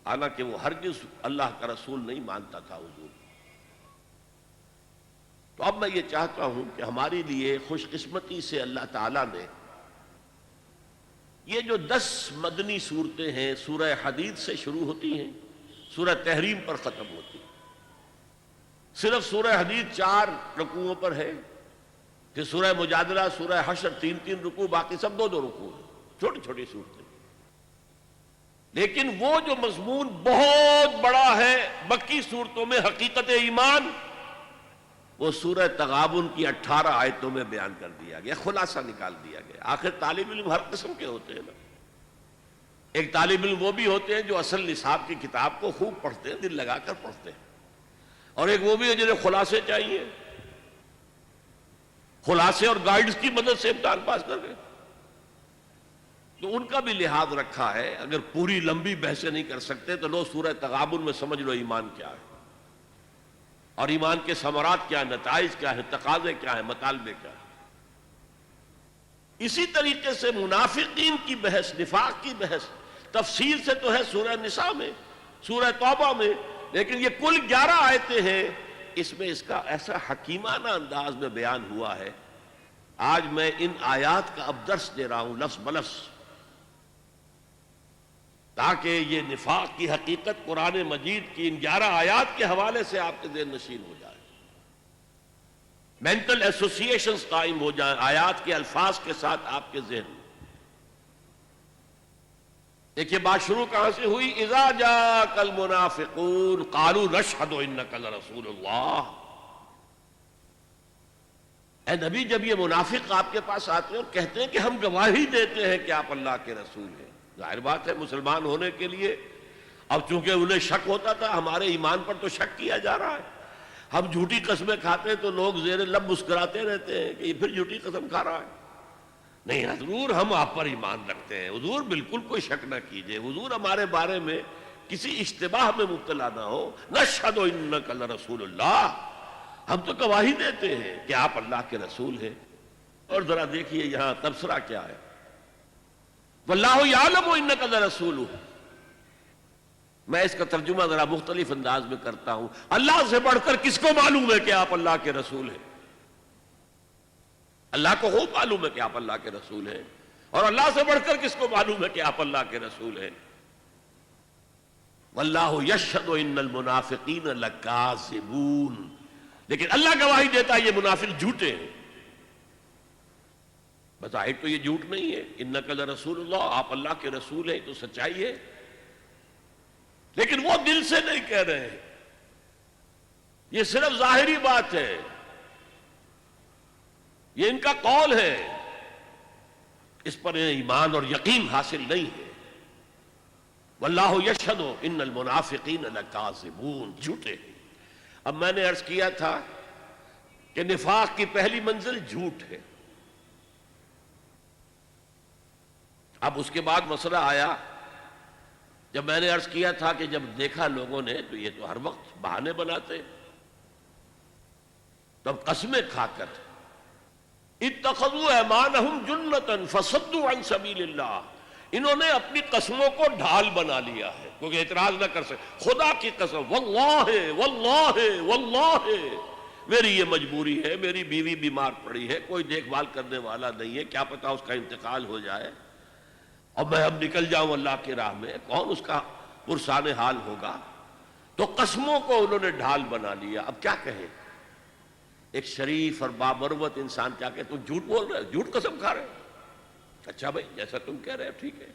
حالانکہ وہ ہرگز اللہ کا رسول نہیں مانتا تھا حضور۔ تو اب میں یہ چاہتا ہوں کہ ہمارے لیے خوش قسمتی سے اللہ تعالیٰ نے یہ جو 10 مدنی صورتیں ہیں، سورہ حدید سے شروع ہوتی ہیں، سورہ تحریم پر ختم ہوتی ہیں، صرف سورہ حدید 4 رکوعوں پر ہے، کہ سورہ مجادلہ، سورہ حشر 3 رکوع، باقی سب 2 رکوع ہیں، چھوٹی چھوٹی صورتیں۔ لیکن وہ جو مضمون بہت بڑا ہے مکی صورتوں میں، حقیقت ایمان، وہ سورہ تغابن کی 18 آیتوں میں بیان کر دیا گیا، خلاصہ نکال دیا گیا۔ آخر طالب علم ہر قسم کے ہوتے ہیں نا، ایک طالب علم وہ بھی ہوتے ہیں جو اصل نصاب کی کتاب کو خوب پڑھتے ہیں، دل لگا کر پڑھتے ہیں، اور ایک وہ بھی ہے جنہیں خلاصے چاہیے، خلاصے اور گائیڈز کی مدد سے امتحان پاس کر گئے۔ تو ان کا بھی لحاظ رکھا ہے، اگر پوری لمبی بحثیں نہیں کر سکتے تو لو سورہ تغابن میں سمجھ لو ایمان کیا ہے، اور ایمان کے ثمرات کیا ہیں، نتائج کیا ہیں، تقاضے کیا ہیں، مطالبے کیا ہیں۔ اسی طریقے سے منافقین کی بحث، نفاق کی بحث تفصیل سے تو ہے سورہ نساء میں، سورہ توبہ میں، لیکن یہ کل 11 آیتیں ہیں، اس میں اس کا ایسا حکیمانہ انداز میں بیان ہوا ہے۔ آج میں ان آیات کا اب درس دے رہا ہوں لفظ بلفظ، تاکہ یہ نفاق کی حقیقت قرآن مجید کی ان 11 آیات کے حوالے سے آپ کے ذہن نشین ہو جائے، مینٹل ایسوسیشنز قائم ہو جائیں آیات کے الفاظ کے ساتھ آپ کے ذہن میں۔ دیکھیے بات شروع کہاں سے ہوئی؟ اذا جاءک المنافقون قالوا نشہد انک لرسول اللہ۔ اے نبی، جب یہ منافق آپ کے پاس آتے ہیں اور کہتے ہیں کہ ہم گواہی دیتے ہیں کہ آپ اللہ کے رسول ہیں، ظاہر بات ہے مسلمان ہونے کے لیے اب چونکہ انہیں شک ہوتا تھا، ہمارے ایمان پر تو شک کیا جا رہا ہے، ہم جھوٹی قسمیں کھاتے ہیں تو لوگ زیر لب مسکراتے رہتے ہیں کہ یہ پھر جھوٹی قسم کھا رہا ہے۔ نہیں حضور، ہم آپ پر ایمان رکھتے ہیں، حضور بالکل کوئی شک نہ کیجئے، حضور ہمارے بارے میں کسی اشتباہ میں مبتلا نہ ہو، نشہد انک لرسول اللہ، ہم تو گواہی دیتے ہیں کہ آپ اللہ کے رسول ہیں۔ اور ذرا دیکھیے یہاں تبصرہ کیا ہے، واللہ یعلم انک لرسولہ۔ میں اس کا ترجمہ ذرا مختلف انداز میں کرتا ہوں، اللہ سے بڑھ کر کس کو معلوم ہے کہ آپ اللہ کے رسول ہیں؟ اللہ کو خوب معلوم ہے کہ آپ اللہ کے رسول ہیں، اور اللہ سے بڑھ کر کس کو معلوم ہے کہ آپ اللہ کے رسول ہیں؟ واللہ یشہد ان المنافقین لکاذبون، لیکن اللہ گواہی دیتا ہے یہ منافق جھوٹے ہیں۔ بظاہر تو یہ جھوٹ نہیں ہے، انک لرسول اللہ، آپ اللہ کے رسول ہیں، تو سچائی ہے، لیکن وہ دل سے نہیں کہہ رہے ہیں، یہ صرف ظاہری بات ہے، یہ ان کا قول ہے، اس پر ایمان اور یقین حاصل نہیں ہے۔ واللہ یشہد ان المنافقین لکاذبون، جھوٹے ہیں۔ اب میں نے عرض کیا تھا کہ نفاق کی پہلی منزل جھوٹ ہے۔ اب اس کے بعد مسئلہ آیا، جب میں نے عرض کیا تھا کہ جب دیکھا لوگوں نے تو یہ تو ہر وقت بہانے بناتے، تب قسمیں کھا کر اتخذوا ایمانہم جنتا فصدوا عن سبیل اللہ، انہوں نے اپنی قسموں کو ڈھال بنا لیا ہے، کیونکہ اعتراض نہ کر سکے۔ خدا کی قسم، واللہ واللہ واللہ میری یہ مجبوری ہے، میری بیوی بیمار پڑی ہے، کوئی دیکھ بھال کرنے والا نہیں ہے، کیا پتہ اس کا انتقال ہو جائے اور میں اب نکل جاؤں اللہ کی راہ میں، کون اس کا پرسان حال ہوگا؟ تو قسموں کو انہوں نے ڈھال بنا لیا۔ اب کیا کہیں ایک شریف اور بامروت انسان، کیا کہ تم جھوٹ بول رہے ہو، جھوٹ قسم کھا رہے ہو، اچھا بھائی جیسا تم کہہ رہے ہو ٹھیک ہے۔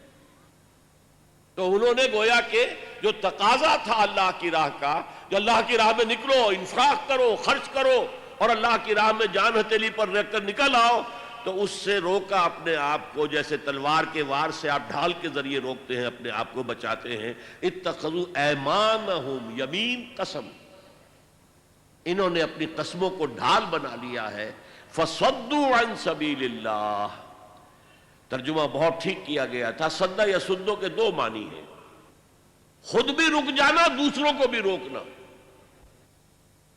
تو انہوں نے گویا کہ جو تقاضا تھا اللہ کی راہ کا، جو اللہ کی راہ میں نکلو، انفاق کرو، خرچ کرو اور اللہ کی راہ میں جان ہتھیلی پر رکھ کر نکل آؤ، تو اس سے روکا اپنے آپ کو، جیسے تلوار کے وار سے آپ ڈھال کے ذریعے روکتے ہیں، اپنے آپ کو بچاتے ہیں۔ اتخذوا ایمانہم، یمین قسم، انہوں نے اپنی قسموں کو ڈھال بنا لیا ہے۔ فصدوا عن سبیل اللہ، ترجمہ بہت ٹھیک کیا گیا تھا۔ صدہ یا سدو کے دو معنی ہیں، خود بھی رک جانا، دوسروں کو بھی روکنا۔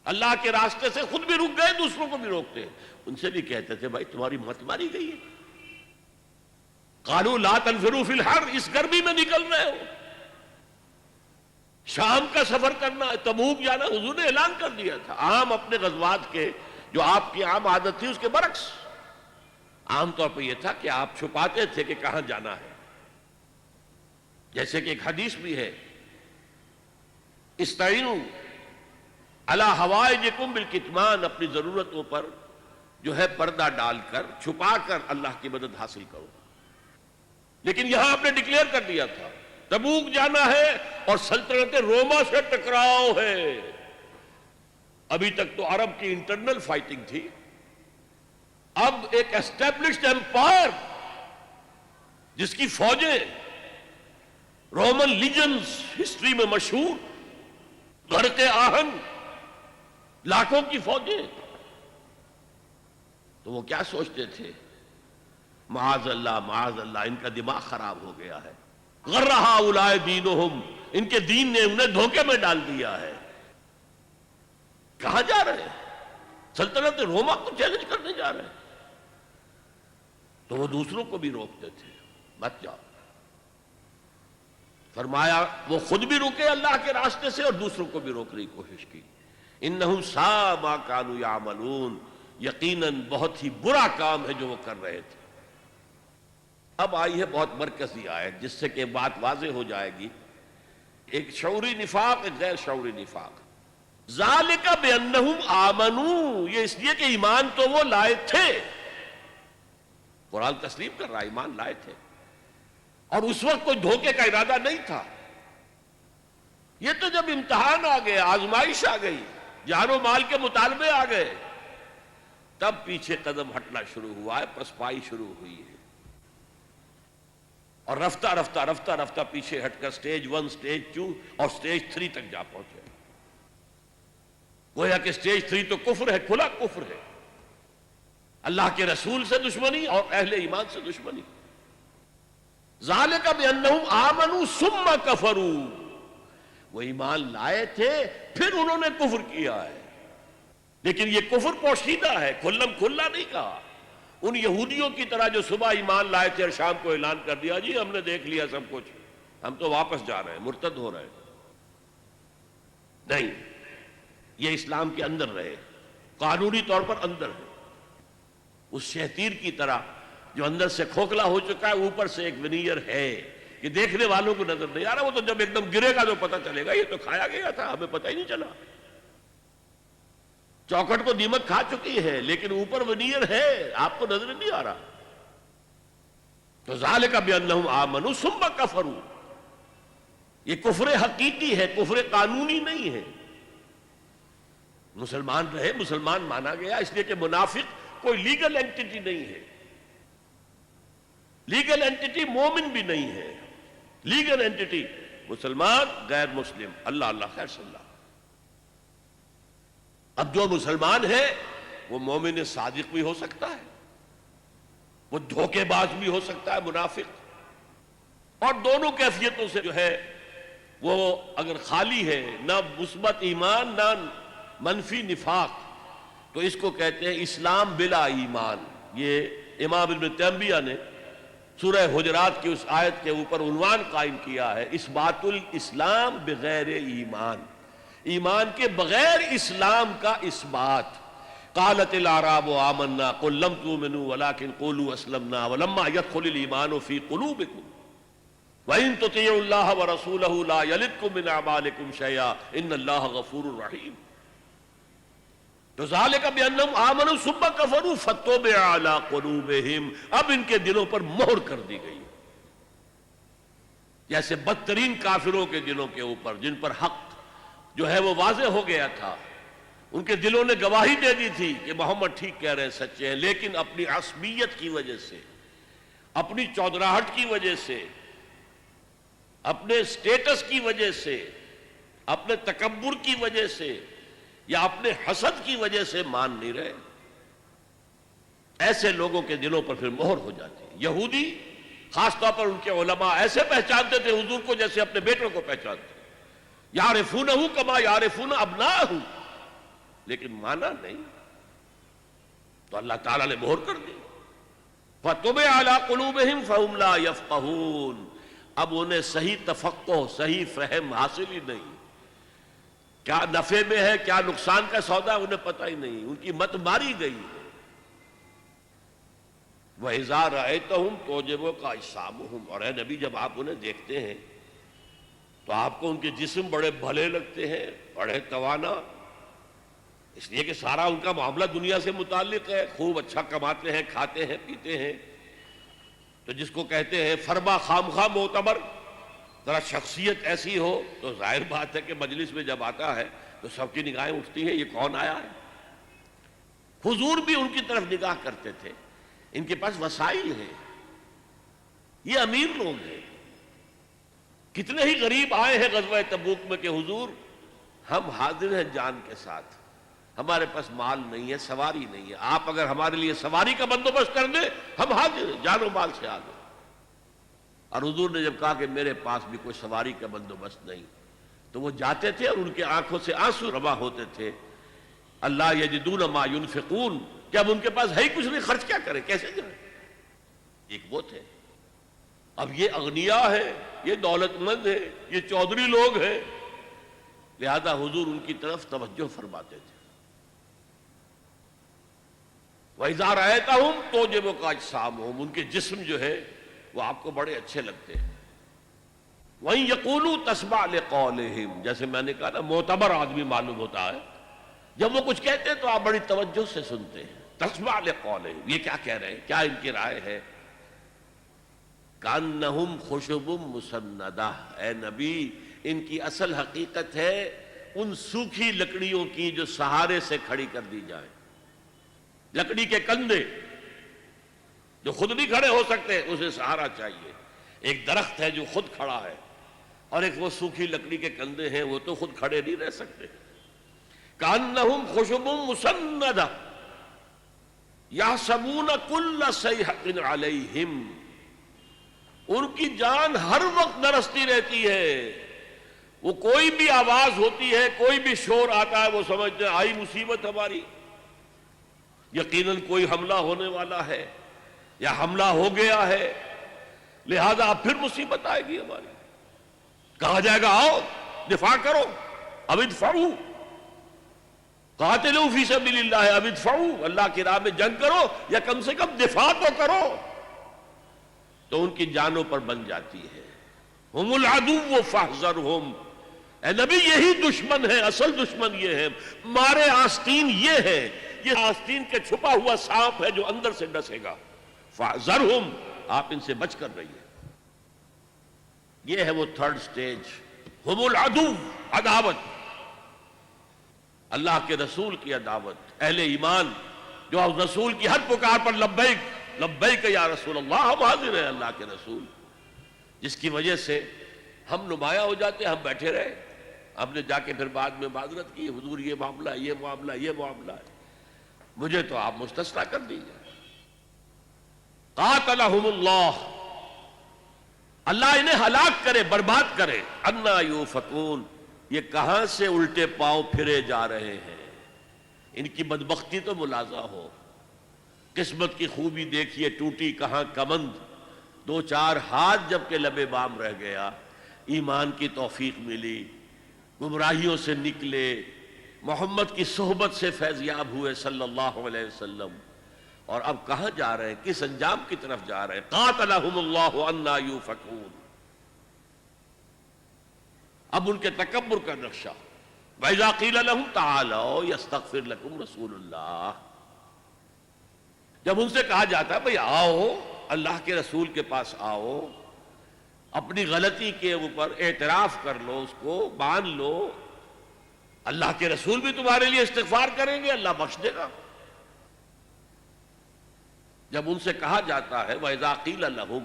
اللہ کے راستے سے خود بھی رک گئے، دوسروں کو بھی روکتے ہیں۔ ان سے بھی کہتے تھے بھائی تمہاری مت ماری گئی ہے، قالوا لا تنفروا فی الحر، اس گرمی میں نکل رہے ہو، شام کا سفر کرنا، تبوک جانا، حضور نے اعلان کر دیا تھا۔ عام اپنے غزوات کے جو آپ کی عام عادت تھی اس کے برعکس عام طور پہ یہ تھا کہ آپ چھپاتے تھے کہ کہاں جانا ہے، جیسے کہ ایک حدیث بھی ہے، استعینوا علی حوائجکم بالکتمان، اپنی ضرورتوں پر جو ہے پردہ ڈال کر، چھپا کر اللہ کی مدد حاصل کرو۔ لیکن یہاں آپ نے ڈکلیئر کر دیا تھا تبوک جانا ہے اور سلطنت روما سے ٹکراؤ ہے۔ ابھی تک تو عرب کی انٹرنل فائٹنگ تھی، اب ایک اسٹیبلشڈ ایمپائر جس کی فوجیں رومن لیجنز ہسٹری میں مشہور، غرق آہن، لاکھوں کی فوجیں، تو وہ کیا سوچتے تھے؟ معاذ اللہ ان کا دماغ خراب ہو گیا ہے، غر ہؤلاء دینہم، ان کے دین نے انہیں دھوکے میں ڈال دیا ہے۔ کہاں جا رہے ہیں؟ سلطنت روما کو چیلنج کرنے جا رہے ہیں۔ تو وہ دوسروں کو بھی روکتے تھے، مت جاؤ۔ فرمایا وہ خود بھی رکے اللہ کے راستے سے اور دوسروں کو بھی روکنے کی کوشش کی۔ انہم ساء ما کانوا یعملون، یقیناً بہت ہی برا کام ہے جو وہ کر رہے تھے۔ اب آئی ہے بہت مرکزی آیت جس سے کہ بات واضح ہو جائے گی، ایک شعوری نفاق، ایک غیر شعوری نفاق۔ ذالک بانہم آمنوا، یہ اس لیے کہ ایمان تو وہ لائے تھے، قرآن تسلیم کر رہا، ایمان لائے تھے، اور اس وقت کوئی دھوکے کا ارادہ نہیں تھا۔ یہ تو جب امتحان آ گیا، آزمائش آ گئی، جان و مال کے مطالبے آ گئے، تب پیچھے قدم ہٹنا شروع ہوا ہے، پسپائی شروع ہوئی ہے، اور رفتہ رفتہ رفتہ رفتہ پیچھے ہٹ کر سٹیج 1، سٹیج 2 اور سٹیج 3 تک جا پہنچے۔ گویا کہ سٹیج 3 تو کفر ہے، کھلا کفر ہے، اللہ کے رسول سے دشمنی اور اہل ایمان سے دشمنی۔ ذالک بانہم آمنوا ثم کفروا، وہ ایمان لائے تھے پھر انہوں نے کفر کیا ہے، لیکن یہ کفر پوشیدہ ہے، کھلم کھلا نہیں کہا۔ ان یہودیوں کی طرح جو صبح ایمان لائے تھے اور شام کو اعلان کر دیا جی ہم نے دیکھ لیا سب کچھ، ہم تو واپس جا رہے ہیں، مرتد ہو رہے ہیں، نہیں، یہ اسلام کے اندر رہے، قانونی طور پر اندر ہے، اس شہتیر کی طرح جو اندر سے کھوکھلا ہو چکا ہے، اوپر سے ایک ونیئر ہے کہ دیکھنے والوں کو نظر نہیں آ رہا، وہ تو جب ایک دم گرے گا تو پتہ چلے گا یہ تو کھایا گیا تھا، ہمیں پتہ ہی نہیں چلا۔ چوکھٹ کو دیمک کھا چکی ہے لیکن اوپر ونیئر ہے، آپ کو نظر نہیں آ رہا۔ تو ذالک بانہم آمنوا ثم کفروا، یہ کفر حقیقی ہے، کفر قانونی نہیں ہے۔ مسلمان رہے، مسلمان مانا گیا، اس لیے کہ منافق کوئی لیگل اینٹیٹی نہیں ہے، لیگل اینٹیٹی مومن بھی نہیں ہے، لیگل اینٹیٹی مسلمان غیر مسلم، اللہ اللہ خیر صلی اللہ۔ اب جو مسلمان ہے وہ مومن صادق بھی ہو سکتا ہے، وہ دھوکے باز بھی ہو سکتا ہے منافق، اور دونوں کیفیتوں سے جو ہے وہ اگر خالی ہے، نہ مثبت ایمان نہ منفی نفاق، تو اس کو کہتے ہیں اسلام بلا ایمان۔ یہ امام ابن تیمیہ نے سورہ حجرات کی اس آیت کے اوپر عنوان قائم کیا ہے، اثبات الاسلام بغیر ایمان، ایمان کے بغیر اسلام کا اثبات۔ قالت الاعراب آمنا قل لم تؤمنوا ولكن قولوا اسلمنا ولما يدخل الايمان في قلوبكم وان تطيعوا الله ورسوله لا يلدكم من اعمالكم شيئا ان الله غفور رحيم۔ تو ذالک بانہم آمنوا ثم کفروا فتطبع علی قلوبہم، اب ان کے دلوں پر مہر کر دی گئی، جیسے بدترین کافروں کے دلوں کے اوپر جن پر حق جو ہے وہ واضح ہو گیا تھا، ان کے دلوں نے گواہی دے دی تھی کہ محمد ٹھیک کہہ رہے ہیں، سچے ہیں، لیکن اپنی عصبیت کی وجہ سے، اپنی چودراہٹ کی وجہ سے، اپنے سٹیٹس کی وجہ سے، اپنے تکبر کی وجہ سے یا اپنے حسد کی وجہ سے مان نہیں رہے۔ ایسے لوگوں کے دلوں پر پھر مہر ہو جاتی ہے۔ یہودی خاص طور پر ان کے علماء ایسے پہچانتے تھے حضور کو جیسے اپنے بیٹوں کو پہچانتے، یعرفونہ کما یعرفون ابناءہم، لیکن مانا نہیں، تو اللہ تعالیٰ نے مہر کر دی۔ فَطُبِعَ عَلَىٰ قُلُوبِهِمْ فَهُمْ لَا يَفْقَهُونَ، اب انہیں صحیح تفقہ، صحیح فہم حاصل ہی نہیں، کیا نفع میں ہے کیا نقصان کا سودا انہیں پتہ ہی نہیں، ان کی مت ماری گئی ہے۔ وَإِذَا رَأَيْتَهُمْ تُعْجِبُكَ أَجْسَامُهُمْ، اور اے نبی جب آپ انہیں دیکھتے ہیں تو آپ کو ان کے جسم بڑے بھلے لگتے ہیں، بڑے توانا، اس لیے کہ سارا ان کا معاملہ دنیا سے متعلق ہے، خوب اچھا کماتے ہیں، کھاتے ہیں، پیتے ہیں، تو جس کو کہتے ہیں فرما خامخواہ معتبر، ذرا شخصیت ایسی ہو تو ظاہر بات ہے کہ مجلس میں جب آتا ہے تو سب کی نگاہیں اٹھتی ہیں، یہ کون آیا ہے۔ حضور بھی ان کی طرف نگاہ کرتے تھے، ان کے پاس وسائل ہیں، یہ امیر لوگ ہیں۔ کتنے ہی غریب آئے ہیں غزوہ تبوک میں کہ حضور ہم حاضر ہیں جان کے ساتھ، ہمارے پاس مال نہیں ہے، سواری نہیں ہے، آپ اگر ہمارے لیے سواری کا بندوبست کر دیں ہم حاضر ہیں، جان و مال سے حاضر۔ اور حضور نے جب کہا کہ میرے پاس بھی کوئی سواری کا بندوبست نہیں، تو وہ جاتے تھے اور ان کے آنکھوں سے آنسو رواں ہوتے تھے۔ اللہ یجدون ما ینفقون، کہ اب ان کے پاس ہے ہی کچھ نہیں، خرچ کیا کریں، کیسے جائیں۔ ایک وہ تھے، اب یہ اغنیاء ہے، یہ دولت مند ہے، یہ چودھری لوگ ہیں، لہذا حضور ان کی طرف توجہ فرماتے تھے۔ وَإِذَا رَأَيْتَهُمْ تُعْجِبُكَ أَجْسَامُهُمْ، ان کے جسم جو ہے وہ آپ کو بڑے اچھے لگتے ہیں۔ وَإِن يَقُولُوا تَسْمَعْ لِقَوْلِهِمْ، جیسے میں نے کہا نا معتبر آدمی معلوم ہوتا ہے، جب وہ کچھ کہتے ہیں تو آپ بڑی توجہ سے سنتے ہیں۔ تَسْمَعْ لِقَوْلِهِمْ، یہ کیا کہہ رہے ہیں، کیا ان کی رائے ہے۔ كَأَنَّهُمْ خُشُبٌ مُّسَنَّدَةٌ، اے نبی ان کی اصل حقیقت ہے ان سوکھی لکڑیوں کی جو سہارے سے کھڑی کر دی جائیں، لکڑی کے کندھے جو خود نہیں کھڑے ہو سکتے، اسے سہارا چاہیے۔ ایک درخت ہے جو خود کھڑا ہے، اور ایک وہ سوکھی لکڑی کے کندھے ہیں، وہ تو خود کھڑے نہیں رہ سکتے۔ کأنہم خشب مسندہ یحسبون کل صیحۃ علیہم، ان کی جان ہر وقت نرستی رہتی ہے، وہ کوئی بھی آواز ہوتی ہے، کوئی بھی شور آتا ہے، وہ سمجھتے ہیں آئی مصیبت ہماری، یقیناً کوئی حملہ ہونے والا ہے یا حملہ ہو گیا ہے، لہذا اب پھر مصیبت آئے گی ہماری۔ کہا جائے گا آؤ دفاع کرو، اب ادفعوا قاتلوا فی سبیل اللہ، اب ادفعوا، اللہ کی راہ میں جنگ کرو یا کم سے کم دفاع تو کرو، تو ان کی جانوں پر بن جاتی ہے۔ ہم العدو فاحذرہم، اے نبی یہی دشمن ہے، اصل دشمن یہ ہے، مارے آستین یہ ہے، یہ آستین کے چھپا ہوا سانپ ہے جو اندر سے ڈسے گا۔ فاحذرہم، آپ ان سے بچ کر رہیے۔ یہ ہے وہ تھرڈ سٹیج، ہم العدو، عداوت، اللہ کے رسول کی عداوت۔ اہل ایمان جو رسول کی ہر پکار پر لبیک لبیک یا رسول اللہ، ہم حاضر ہیں اللہ کے رسول، جس کی وجہ سے ہم نمایاں ہو جاتے، ہم بیٹھے رہے، ہم نے جا کے پھر بعد میں معذرت کی، حضور یہ معاملہ یہ معاملہ یہ معاملہ ہے، مجھے تو آپ مستثنیٰ کر دیجئے۔ قاتلہم اللہ، اللہ انہیں ہلاک کرے، برباد کرے۔ انا یوفکون، یہ کہاں سے الٹے پاؤں پھرے جا رہے ہیں، ان کی بدبختی تو ملاحظہ ہو۔ قسمت کی خوبی دیکھیے، ٹوٹی کہاں کمند، دو چار ہاتھ جب کہ لبے بام رہ گیا، ایمان کی توفیق ملی، گمراہیوں سے نکلے، محمد کی صحبت سے فیضیاب ہوئے صلی اللہ علیہ وسلم، اور اب کہاں جا رہے ہیں، کس انجام کی طرف جا رہے ہیں؟ قاتلہم اللہ انا یوفکون۔ اب ان کے تکبر کا نقشہ، وَإِذَا قِيلَ لَهُمْ تَعَالَوْا يَسْتَغْفِرْ لَكُمْ رَسُولُ اللَّهِ، جب ان سے کہا جاتا ہے بھئی آؤ اللہ کے رسول کے پاس آؤ، اپنی غلطی کے اوپر اعتراف کر لو، اس کو مان لو، اللہ کے رسول بھی تمہارے لیے استغفار کریں گے، اللہ بخش دے گا۔ جب ان سے کہا جاتا ہے وَإِذَا قِيلَ لَهُمْ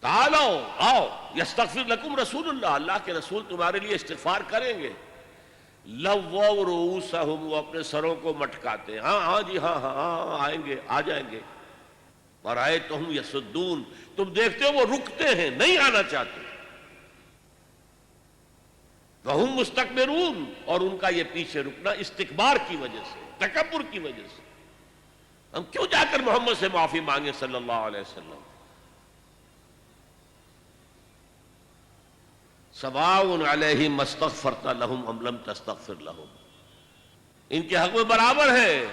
تعالوا، آؤ، یستغفر لکم رسول اللہ، اللہ کے رسول تمہارے لیے استغفار کریں گے، لووا رؤوسہم، وہ اپنے سروں کو مٹکاتے ہیں، ہاں ہاں جی ہاں ہاں ہاں آئیں گے، آ جائیں گے، ورأیتہم یصدون، تم دیکھتے ہو وہ رکتے ہیں، نہیں آنا چاہتے، وہم مستکبرون، اور ان کا یہ پیچھے رکنا استکبار کی وجہ سے، تکبر کی وجہ سے۔ ہم کیوں جا کر محمد سے معافی مانگے صلی اللہ علیہ وسلم؟ سواء علیہم استغفرت لہم ام لم تستغفر لہم، ان کے حق میں برابر ہے،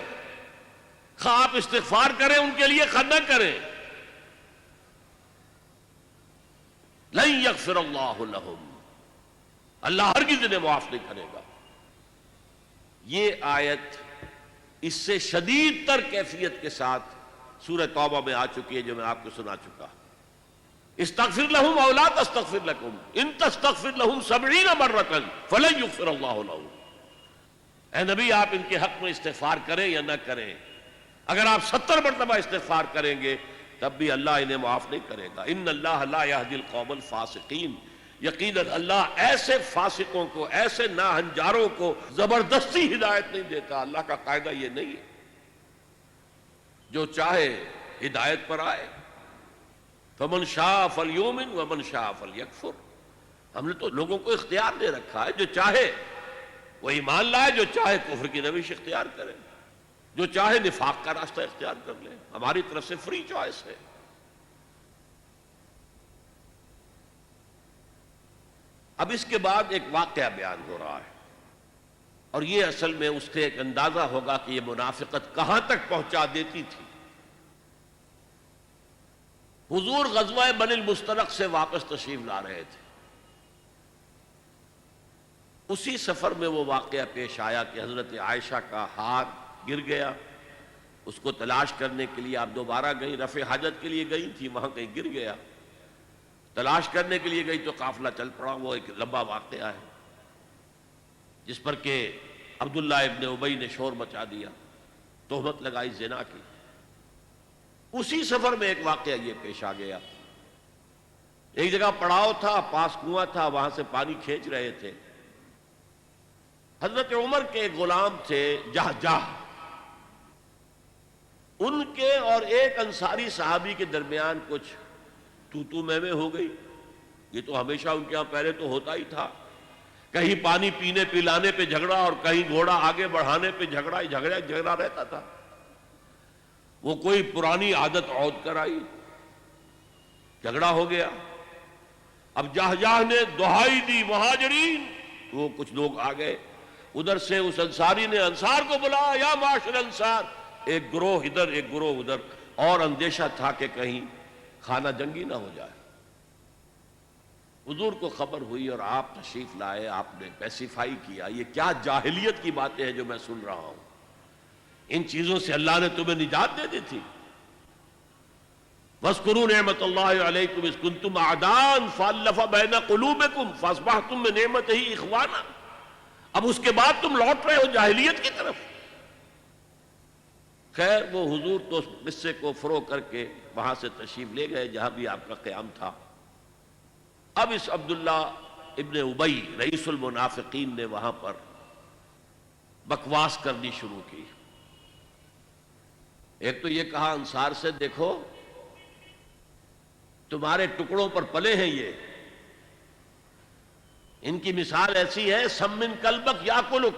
خواہ آپ استغفار کریں ان کے لیے، خواہ نہ کریں، لن یغفر اللہ لہم، اللہ ہرگز انہیں معاف نہیں کرے گا۔ یہ آیت اس سے شدید تر کیفیت کے ساتھ سورہ توبہ میں آ چکی ہے، جو میں آپ کو سنا چکا۔ استغفر لہم او لا تستغفر لکم ان تستغفر لہم 70 مرۃ فلن یغفر اللہ لہم، اے نبی آپ ان کے حق میں استغفار کریں یا نہ کریں، اگر آپ 70 مرتبہ استغفار کریں گے تب بھی اللہ انہیں معاف نہیں کرے گا۔ ان اللہ لا یہدی القوم الفاسقین، یقیناً اللہ ایسے فاسقوں کو، ایسے ناہنجاروں کو زبردستی ہدایت نہیں دیتا، اللہ کا قاعدہ یہ نہیں ہے، جو چاہے ہدایت پر آئے، فمن شاء فلیؤمن ومن شاء فلیکفر، ہم نے تو لوگوں کو اختیار دے رکھا ہے، جو چاہے وہ ایمان لائے، جو چاہے کفر کی روش اختیار کرے، جو چاہے نفاق کا راستہ اختیار کر لے، ہماری طرف سے فری چوائس ہے۔ اب اس کے بعد ایک واقعہ بیان ہو رہا ہے، اور یہ اصل میں اس سے ایک اندازہ ہوگا کہ یہ منافقت کہاں تک پہنچا دیتی تھی۔ حضور غزوہ بنی المستلق سے واپس تشریف لا رہے تھے، اسی سفر میں وہ واقعہ پیش آیا کہ حضرت عائشہ کا ہار گر گیا، اس کو تلاش کرنے کے لیے آپ دوبارہ گئیں، رفع حاجت کے لیے گئی تھی، وہاں کہیں گر گیا، تلاش کرنے کے لیے گئی تو قافلہ چل پڑا۔ وہ ایک لمبا واقعہ ہے جس پر کہ عبداللہ ابن ابی نے شور مچا دیا، تہمت لگائی زنا کی۔ اسی سفر میں ایک واقعہ یہ پیش آ گیا، ایک جگہ پڑاؤ تھا، پاس کنواں تھا، وہاں سے پانی کھینچ رہے تھے، حضرت عمر کے ایک غلام تھے جہجہ، ان کے اور ایک انصاری صحابی کے درمیان کچھ تو میں ہو گئی۔ یہ تو ہمیشہ ان کے ہاں پہلے تو ہوتا ہی تھا، کہیں پانی پینے پلانے پہ جھگڑا اور کہیں گھوڑا آگے بڑھانے پہ جھگڑا ہی جھگڑا رہتا تھا۔ وہ کوئی پرانی عادت عود کر آئی، جھگڑا ہو گیا۔ اب جہجہ نے دہائی دی مہاجرین، وہ کچھ لوگ آ گئے، ادھر سے اس انصاری نے انصار کو بلایا، یا معاشر انصار، ایک گروہ ادھر ایک گروہ ادھر، اور اندیشہ تھا کہ کہیں خانہ جنگی نہ ہو جائے۔ حضور کو خبر ہوئی اور آپ تشریف لائے، آپ نے پیسیفائی کیا، یہ کیا جاہلیت کی باتیں ہیں جو میں سن رہا ہوں، ان چیزوں سے اللہ نے تمہیں نجات دے دی تھی، وَاذْكُرُوا نِعْمَةَ اللَّهِ عَلَيْكُمْ إِذْ كُنْتُمْ أَعْدَاءً فَأَلَّفَ بَيْنَ قُلُوبِكُمْ فَأَصْبَحْتُمْ بِنِعْمَتِهِ إِخْوَانًا۔ اب اس کے بعد تم لوٹ رہے ہو جاہلیت کی طرف۔ خیر وہ حضور تو اس قصے کو فروغ کر کے وہاں سے تشریف لے گئے جہاں بھی آپ کا قیام تھا۔ اب اس عبداللہ ابن ابی رئیس المنافقین نے وہاں پر بکواس کرنی شروع کی۔ ایک تو یہ کہا انصار سے، دیکھو تمہارے ٹکڑوں پر پلے ہیں یہ، ان کی مثال ایسی ہے سمن کلبک یاکلک،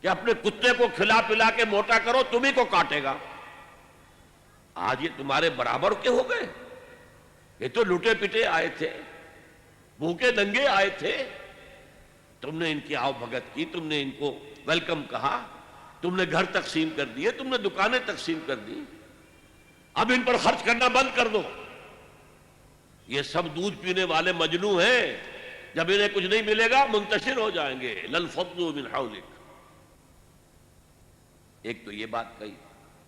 کہ اپنے کتے کو کھلا پلا کے موٹا کرو تمہیں کو کاٹے گا۔ آج یہ تمہارے برابر کے ہو گئے، یہ تو لٹے پٹے آئے تھے، بھوکے ننگے آئے تھے، تم نے ان کی آؤ بھگت کی، تم نے ان کو ویلکم کہا، تم نے گھر تقسیم کر دیے، تم نے دکانیں تقسیم کر دی، اب ان پر خرچ کرنا بند کر دو۔ یہ سب دودھ پینے والے مجنو ہیں، جب انہیں کچھ نہیں ملے گا منتشر ہو جائیں گے۔ لَنْفَضُّوا مِنْ حَوْلِكَ۔ ایک تو یہ بات کہی،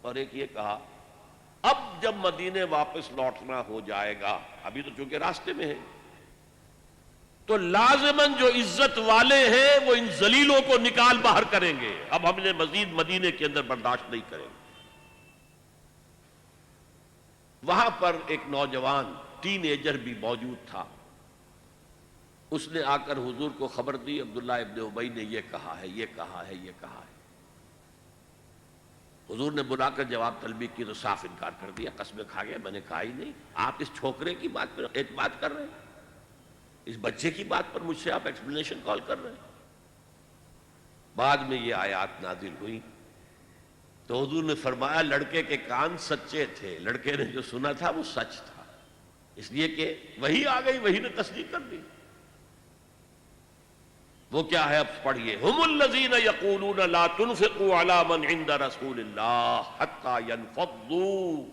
اور ایک یہ کہا اب جب مدینے واپس لوٹنا ہو جائے گا، ابھی تو چونکہ راستے میں ہے، تو لازماً جو عزت والے ہیں وہ ان ذلیلوں کو نکال باہر کریں گے، اب ہم نے مزید مدینے کے اندر برداشت نہیں کریں گے۔ وہاں پر ایک نوجوان ٹین ایجر بھی موجود تھا، اس نے آ کر حضور کو خبر دی عبداللہ ابن ابی نے یہ کہا ہے، یہ کہا ہے، یہ کہا ہے۔ حضور نے بلا کر جواب طلبی کی تو صاف انکار کر دیا، قسمیں کھا گیا، میں نے کہا ہی نہیں۔ آپ اس چھوکرے کی بات پر اعتماد کر رہے ہیں، اس بچے کی بات پر مجھ سے آپ ایکسپلینیشن کال کر رہے ہیں۔ بعد میں یہ آیات نازل ہوئی تو حضور نے فرمایا لڑکے کے کان سچے تھے، لڑکے نے جو سنا تھا وہ سچ تھا، اس لیے کہ وہی آ گئی، وہی نے تصدیق کر دی۔ وہ کیا ہے اب پڑھیے، ہم الذین یقولون لا تنفقوا علی من عند رسول اللہ حتی ینفضوا،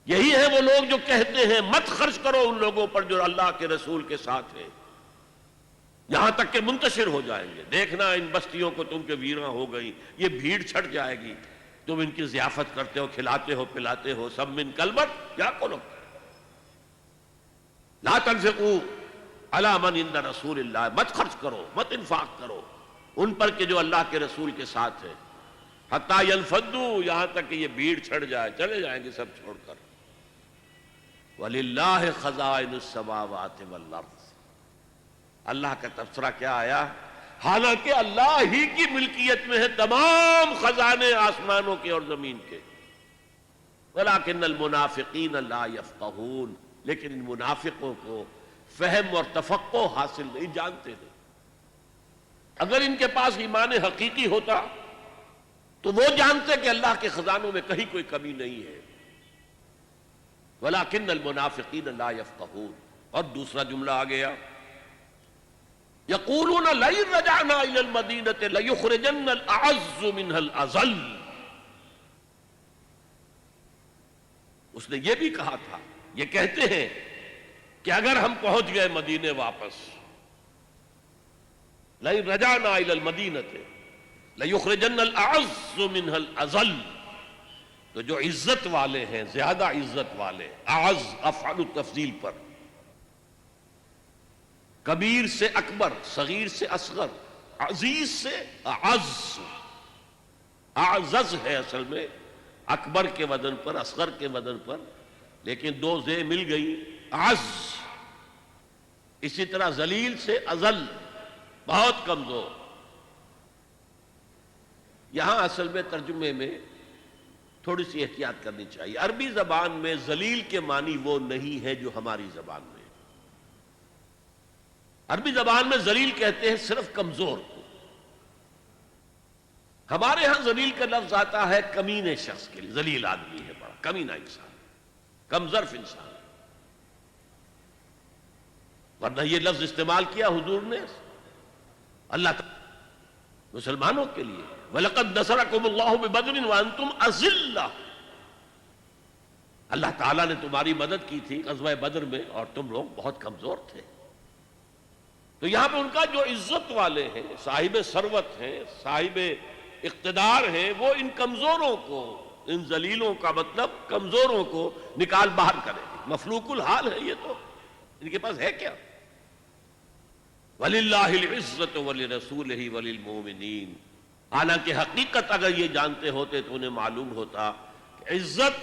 یہی ہے وہ لوگ جو کہتے ہیں مت خرچ کرو ان لوگوں پر جو اللہ کے رسول کے ساتھ ہیں، یہاں تک کہ منتشر ہو جائیں گے۔ دیکھنا ان بستیوں کو تم کے ویراں ہو گئی، یہ بھیڑ چھٹ جائے گی، تم ان کی ضیافت کرتے ہو، کھلاتے ہو، پلاتے ہو، سب من کلبت یا کلو لا تنفقوا علی من عند رسول اللہ، مت خرچ کرو، مت انفاق کرو ان پر کہ جو اللہ کے رسول کے ساتھ ہے، حتی ینفضوا، یہاں تک کہ یہ بھیڑ چھڑ جائے، چلے جائیں گے سب چھوڑ کر۔ وَلِلَّهِ خَزَائِنُ السَّمَاوَاتِ وَالْأَرْضِ، اللہ کا تبصرہ کیا آیا، حالانکہ اللہ ہی کی ملکیت میں ہے تمام خزانے آسمانوں کے اور زمین کے۔ وَلَكِنَّ الْمُنَافِقِينَ لَا يَفْقَهُونَ، لیکن ان منافقوں کو فہم اور تفقہ حاصل نہیں، جانتے نہیں۔ اگر ان کے پاس ایمان حقیقی ہوتا تو وہ جانتے کہ اللہ کے خزانوں میں کہیں کوئی کمی نہیں ہے۔ وَلَكِنَّ الْمُنَافِقِينَ لَا يَفْقَهُونَ۔ اور دوسرا جملہ آ گیا، يَقُولُونَ لَئِن رَجَعْنَا إِلَى الْمَدِينَةِ لَيُخْرِجَنَّ الْأَعَزُّ مِنْهَا الْأَذَلَّ، اس نے یہ بھی کہا تھا، یہ کہتے ہیں کہ اگر ہم پہنچ گئے مدینے واپس، لَئِن رَجَعْنَا إِلَى الْمَدِينَةِ لَيُخْرِجَنَّ الْأَعَزُّ مِنْهَا الْأَذَلَّ، تو جو عزت والے ہیں، زیادہ عزت والے، اعز افعل التفضیل پر، کبیر سے اکبر، صغیر سے اصغر، عزیز سے اعز، اعزز ہے اصل میں، اکبر کے وزن پر، اصغر کے وزن پر، لیکن دو زے مل گئی، اعز۔ اسی طرح ذلیل سے اذل، بہت کمزور۔ یہاں اصل میں ترجمے میں تھوڑی سی احتیاط کرنی چاہیے۔ عربی زبان میں ذلیل کے معنی وہ نہیں ہے جو ہماری زبان میں۔ عربی زبان میں ذلیل کہتے ہیں صرف کمزور کو، ہمارے ہاں ذلیل کا لفظ آتا ہے کمینے شخص کے لیے، ذلیل آدمی ہے، بڑا کمینہ انسان، کم ظرف انسان، ورنہ یہ لفظ استعمال کیا حضور نے اللہ تعالی مسلمانوں کے لیے، وَلَقَدْ نَصَرَكُمُ اللَّهُ بِبَدْرٍ وَأَنْتُمْ أَذِلَّةٌ، اللہ تعالیٰ نے تمہاری مدد کی تھی غزوہ بدر میں اور تم لوگ بہت کمزور تھے۔ تو یہاں پہ ان کا جو عزت والے ہیں، صاحب ثروت ہیں، صاحب اقتدار ہیں، وہ ان کمزوروں کو ان ذلیلوں کا مطلب کمزوروں کو نکال باہر کرے. مفلوق الحال ہے یہ تو، ان کے پاس ہے کیا؟ وَلِلَّهِ الْعِزَّةُ وَلِرَسُولِهِ وَلِلْمُؤْمِنِينَ. حالانکہ حقیقت اگر یہ جانتے ہوتے تو انہیں معلوم ہوتا کہ عزت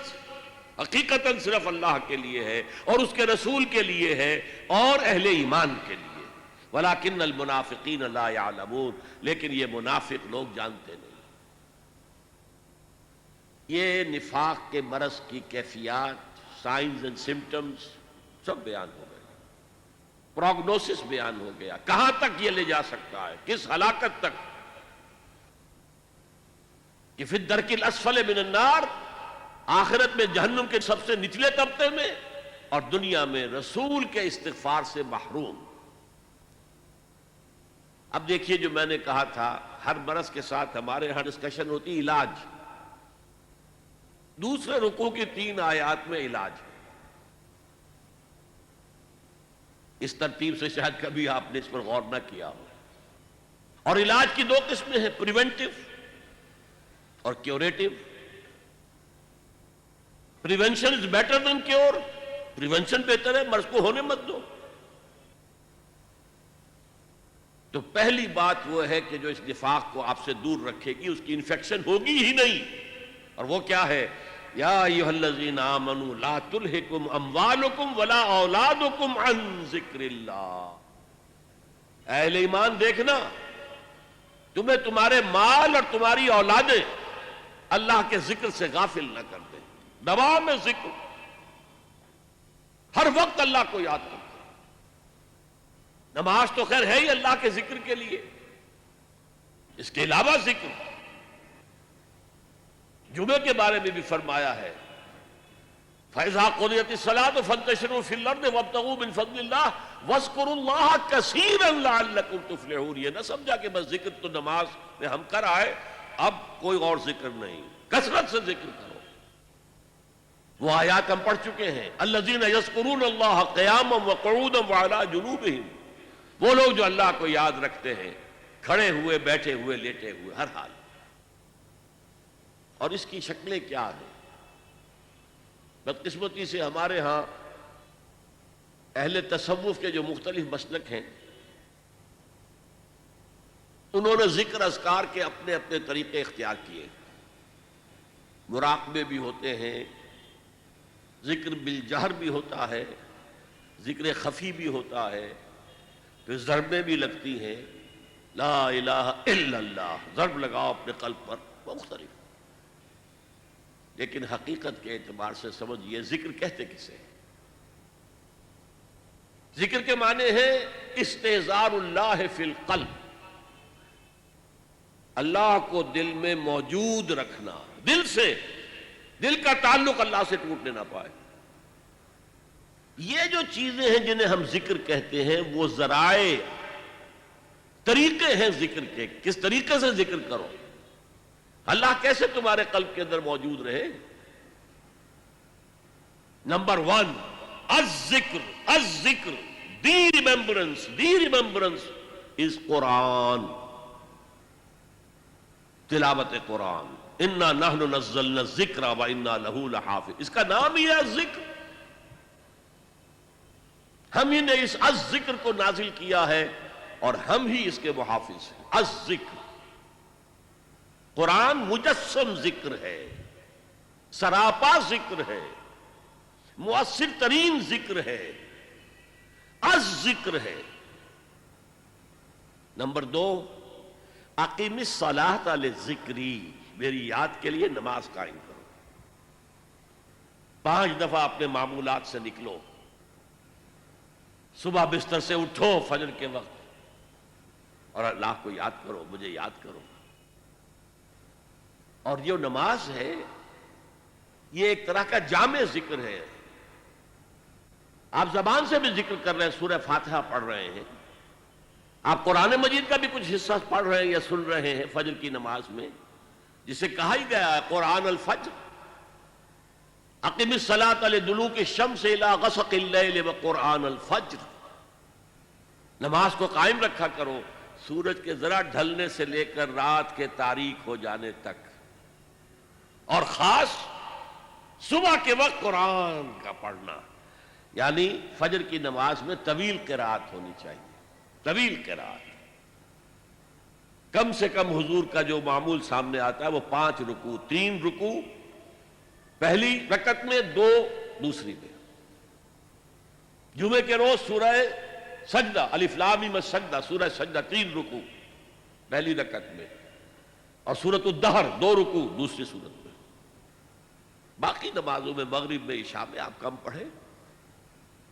حقیقتاً صرف اللہ کے لیے ہے اور اس کے رسول کے لیے ہے اور اہل ایمان کے لیے. وَلَكِنَّ الْمُنَافِقِينَ لَا يَعْلَمُونَ. لیکن یہ منافق لوگ جانتے نہیں. یہ نفاق کے مرض کی کیفیات، سائنز اینڈ سمٹمز سب بیان ہو گئے، پروگنوسس بیان ہو گیا، کہاں تک یہ لے جا سکتا ہے، کس ہلاکت تک، کہ فی الدرک الاسفل من النار، آخرت میں جہنم کے سب سے نچلے طبقے میں، اور دنیا میں رسول کے استغفار سے محروم. اب دیکھیے جو میں نے کہا تھا، ہر مرض کے ساتھ ہمارے ہاں ڈسکشن ہوتی علاج. دوسرے رکوع کی 3 آیات میں علاج ہے. اس ترتیب سے شاید کبھی آپ نے اس پر غور نہ کیا ہو. اور علاج کی 2 قسمیں ہیں، پریونٹیو اور curative. Prevention is better than cure. Prevention بہتر ہے، مرض کو ہونے مت دو. تو پہلی بات وہ ہے کہ جو اس نفاق کو آپ سے دور رکھے گی اس کی انفیکشن ہوگی ہی نہیں. اور وہ کیا ہے؟ یا ایھا الذین آمنوا لا تلہکم اموالکم ولا اولادکم عن ذکر اللہ. اہل ایمان دیکھنا، تمہیں تمہارے مال اور تمہاری اولادیں اللہ کے ذکر سے غافل نہ کر دیں. دوام ذکر، ہر وقت اللہ کو یاد کرو. نماز تو خیر ہے ہی اللہ کے ذکر کے لیے، اس کے علاوہ ذکر. جمعے کے بارے میں بھی فرمایا ہے فَإِذَا قُضِيَتِ الصَّلَاةُ فَانتَشِرُوا فِي الْأَرْضِ وَابْتَغُوا مِنْ فَضْلِ اللَّهِ وَاذْكُرُوا اللَّهَ كَثِيرًا لَعَلَّكُمْ تُفْلِحُونَ. یہ نہ سمجھا کہ بس ذکر تو نماز میں ہم کر آئے، اب کوئی اور ذکر نہیں. کثرت سے ذکر کرو. وہ آیات ہم پڑھ چکے ہیں، الَّذِينَ يَذْكُرُونَ اللَّهَ قِيَامًا وَقُعُودًا وَعَلَى جُنُوبِهِمْ. وہ لوگ جو اللہ کو یاد رکھتے ہیں کھڑے ہوئے، بیٹھے ہوئے، لیٹے ہوئے، ہر حال. اور اس کی شکلیں کیا ہیں؟ بدقسمتی سے ہمارے ہاں اہل تصوف کے جو مختلف مسلک ہیں، انہوں نے ذکر اذکار کے اپنے اپنے طریقے اختیار کیے. مراقبے بھی ہوتے ہیں، ذکر بالجہر بھی ہوتا ہے، ذکر خفی بھی ہوتا ہے، پھر ضربیں بھی لگتی ہیں. لا الہ الا اللہ، ضرب لگاؤ اپنے قلب پر، مختلف. لیکن حقیقت کے اعتبار سے سمجھئے ذکر کہتے کسے؟ ذکر کے معنی ہے استحضار اللہ فی القلب، اللہ کو دل میں موجود رکھنا، دل سے، دل کا تعلق اللہ سے ٹوٹنے نہ پائے. یہ جو چیزیں ہیں جنہیں ہم ذکر کہتے ہیں وہ ذرائع، طریقے ہیں ذکر کے. کس طریقے سے ذکر کرو؟ اللہ کیسے تمہارے قلب کے اندر موجود رہے؟ نمبر 1، الذکر. الذکر، دی ریممبرنس. دی ریممبرنس از قرآن، تلاوت قرآن. انا نحن نزلنا الذکر وانا لہ لحافظ. اس کا نام ہی ہے ذکر. ہم ہی نے اس الذکر کو نازل کیا ہے اور ہم ہی اس کے محافظ ہیں. الذکر، قرآن مجسم ذکر ہے، سراپا ذکر ہے، مؤثر ترین ذکر ہے، الذکر ہے. نمبر 2، اقیم الصلاۃ للذکری. میری یاد کے لیے نماز قائم کرو. 5 دفعہ اپنے معمولات سے نکلو. صبح بستر سے اٹھو فجر کے وقت اور اللہ کو یاد کرو، مجھے یاد کرو. اور یہ نماز ہے، یہ ایک طرح کا جامع ذکر ہے. آپ زبان سے بھی ذکر کر رہے ہیں، سورہ فاتحہ پڑھ رہے ہیں، آپ قرآن مجید کا بھی کچھ حصہ پڑھ رہے ہیں یا سن رہے ہیں فجر کی نماز میں، جسے کہا ہی گیا ہے قرآن الفجر. اقم الصلاۃ لدلوک الشمس الی غسق اللیل وقرآن الفجر. نماز کو قائم رکھا کرو سورج کے ذرا ڈھلنے سے لے کر رات کے تاریک ہو جانے تک. اور خاص صبح کے وقت قرآن کا پڑھنا، یعنی فجر کی نماز میں طویل قرات ہونی چاہیے، طویل قرات۔ کم سے کم حضور کا جو معمول سامنے آتا ہے وہ 5 رکوع، 3 رکوع پہلی رکعت میں، 2 دوسری میں۔ جمعے کے روز سورہ سجدہ، الف لام میم السجدہ، سورہ سجدہ 3 رکوع پہلی رکعت میں، اور سورۃ الدہر 2 رکوع دوسری سورت میں۔ باقی نمازوں میں، مغرب میں، عشاء میں آپ کم پڑھیں۔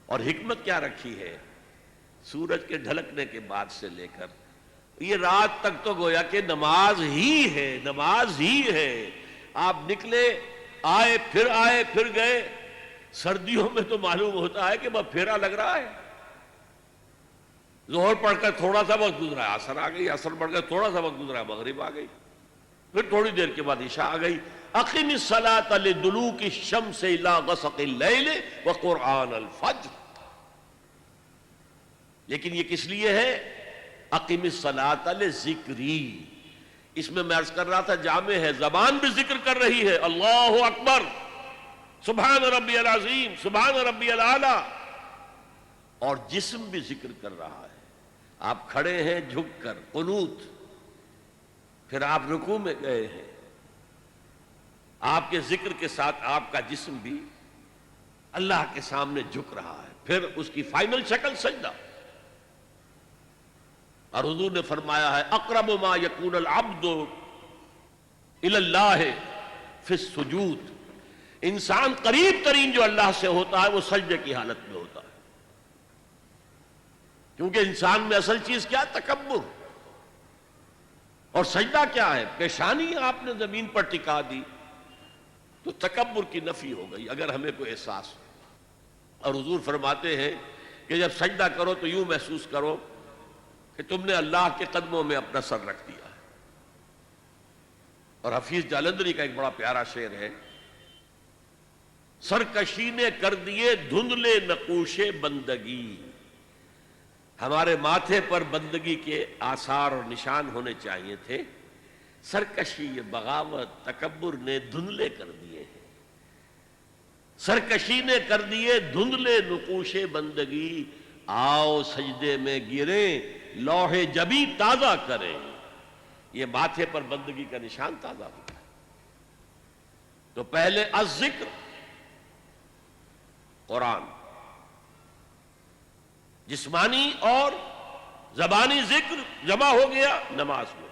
اور حکمت کیا رکھی ہے؟ سورج کے ڈھلکنے کے بعد سے لے کر یہ رات تک تو گویا کہ نماز ہی ہے، نماز ہی ہے۔ آپ نکلے، آئے پھر گئے۔ سردیوں میں تو معلوم ہوتا ہے کہ بس پھیرا لگ رہا ہے، ظہر پڑھ کر تھوڑا سا وقت گزرا ہے، عصر آ گئی، عصر پڑھ کر تھوڑا سا وقت گزرا ہے، مغرب آ گئی، پھر تھوڑی دیر کے بعد عشاء آ گئی۔ اقم الصلاۃ لدلوک الشمس الی غسق اللیل وقرآن الفجر۔ لیکن یہ کس لیے ہے؟ اقم الصلاۃ لذکری۔ اس میں عرض کر رہا تھا جامع ہے، زبان بھی ذکر کر رہی ہے، اللہ اکبر، سبحان ربی العظیم، سبحان ربی الاعلی، اور جسم بھی ذکر کر رہا ہے۔ آپ کھڑے ہیں جھک کر قنوت، پھر آپ رکوع میں گئے ہیں، آپ کے ذکر کے ساتھ آپ کا جسم بھی اللہ کے سامنے جھک رہا ہے، پھر اس کی فائنل شکل سجدہ۔ اور حضور نے فرمایا ہے اقرب ما یکون العبد الی اللہ فی السجود، انسان قریب ترین جو اللہ سے ہوتا ہے وہ سجدے کی حالت میں ہوتا ہے، کیونکہ انسان میں اصل چیز کیا؟ تکبر۔ اور سجدہ کیا ہے؟ پیشانی آپ نے زمین پر ٹکا دی تو تکبر کی نفی ہو گئی، اگر ہمیں کوئی احساس ہو۔ اور حضور فرماتے ہیں کہ جب سجدہ کرو تو یوں محسوس کرو کہ تم نے اللہ کے قدموں میں اپنا سر رکھ دیا ہے۔ اور حفیظ جالندری کا ایک بڑا پیارا شعر ہے، سرکشی نے کر دیے دھندلے نقوش بندگی۔ ہمارے ماتھے پر بندگی کے آثار اور نشان ہونے چاہیے تھے، سرکشی، بغاوت، تکبر نے دھندلے کر دیے ہیں۔ سرکشی نے کر دیے دھندلے نقوش بندگی، آؤ سجدے میں گریں لوح جبی تازہ کریں۔ یہ ماتھے پر بندگی کا نشان تازہ ہوتا ہے۔ تو پہلے الذکر، قرآن، جسمانی اور زبانی ذکر جمع ہو گیا نماز میں،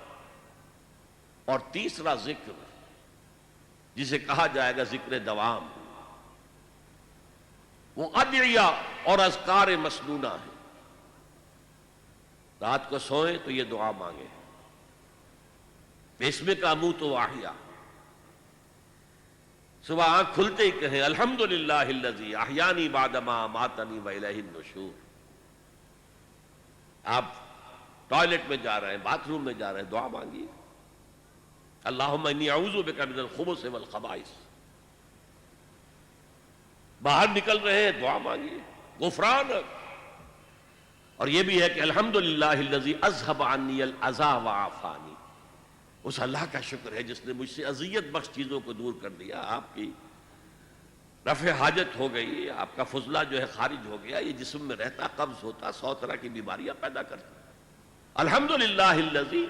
اور تیسرا ذکر جسے کہا جائے گا ذکر دوام، وہ ادعیہ اور اذکار مسنونہ ہے۔ رات کو سوئیں تو یہ دعا مانگے، بسمک اموت واحیا، صبح آنکھ کھلتے ہی کہیں الحمدللہ الذی احیانی بعد ما اماتنی والیہ النشور۔ آپ ٹوائلٹ میں جا رہے ہیں، باتھ روم میں جا رہے ہیں، دعا مانگیے، اللہم انی اعوذ بک من الخبث والخبائث۔ باہر نکل رہے ہیں، دعا مانگیے، غفرانک۔ اور یہ بھی ہے کہ الحمدللہ الذی اذھب عنی الاذی وعافانی، اس اللہ کا شکر ہے جس نے مجھ سے اذیت بخش چیزوں کو دور کر دیا۔ آپ کی رفع حاجت ہو گئی، آپ کا فضلہ جو ہے خارج ہو گیا، یہ جسم میں رہتا، قبض ہوتا، 100 طرح کی بیماریاں پیدا کرتا۔ الحمدللہ الذی